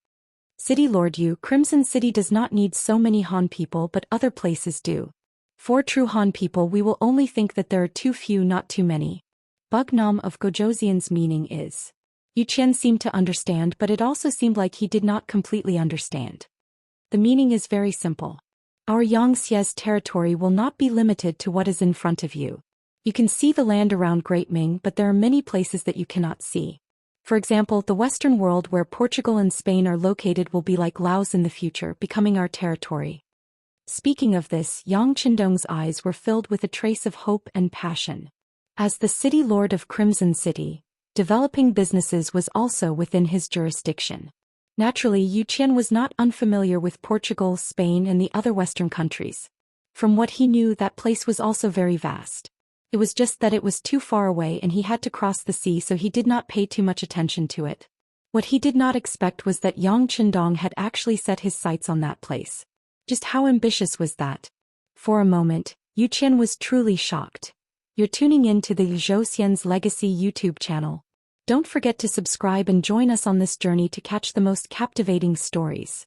A: City Lord Yu, Crimson City does not need so many Han people, but other places do. For true Han people, we will only think that there are too few, not too many. Bugnam of Gojoseon's meaning is. Yu Qian seemed to understand, but it also seemed like he did not completely understand. The meaning is very simple. Our Xianxia's territory will not be limited to what is in front of you. You can see the land around Great Ming, but there are many places that you cannot see. For example, the Western world where Portugal and Spain are located will be like Laos in the future, becoming our territory. Speaking of this, Yang Chendong's eyes were filled with a trace of hope and passion. As the city lord of Crimson City, developing businesses was also within his jurisdiction. Naturally, Yu Qian was not unfamiliar with Portugal, Spain, and the other Western countries. From what he knew, that place was also very vast. It was just that it was too far away and he had to cross the sea, so he did not pay too much attention to it. What he did not expect was that Yang Chendong had actually set his sights on that place. Just how ambitious was that? For a moment, Yu Qian was truly shocked. You're tuning in to the Zhou Xian's Legacy YouTube channel. Don't forget to subscribe and join us on this journey to catch the most captivating stories.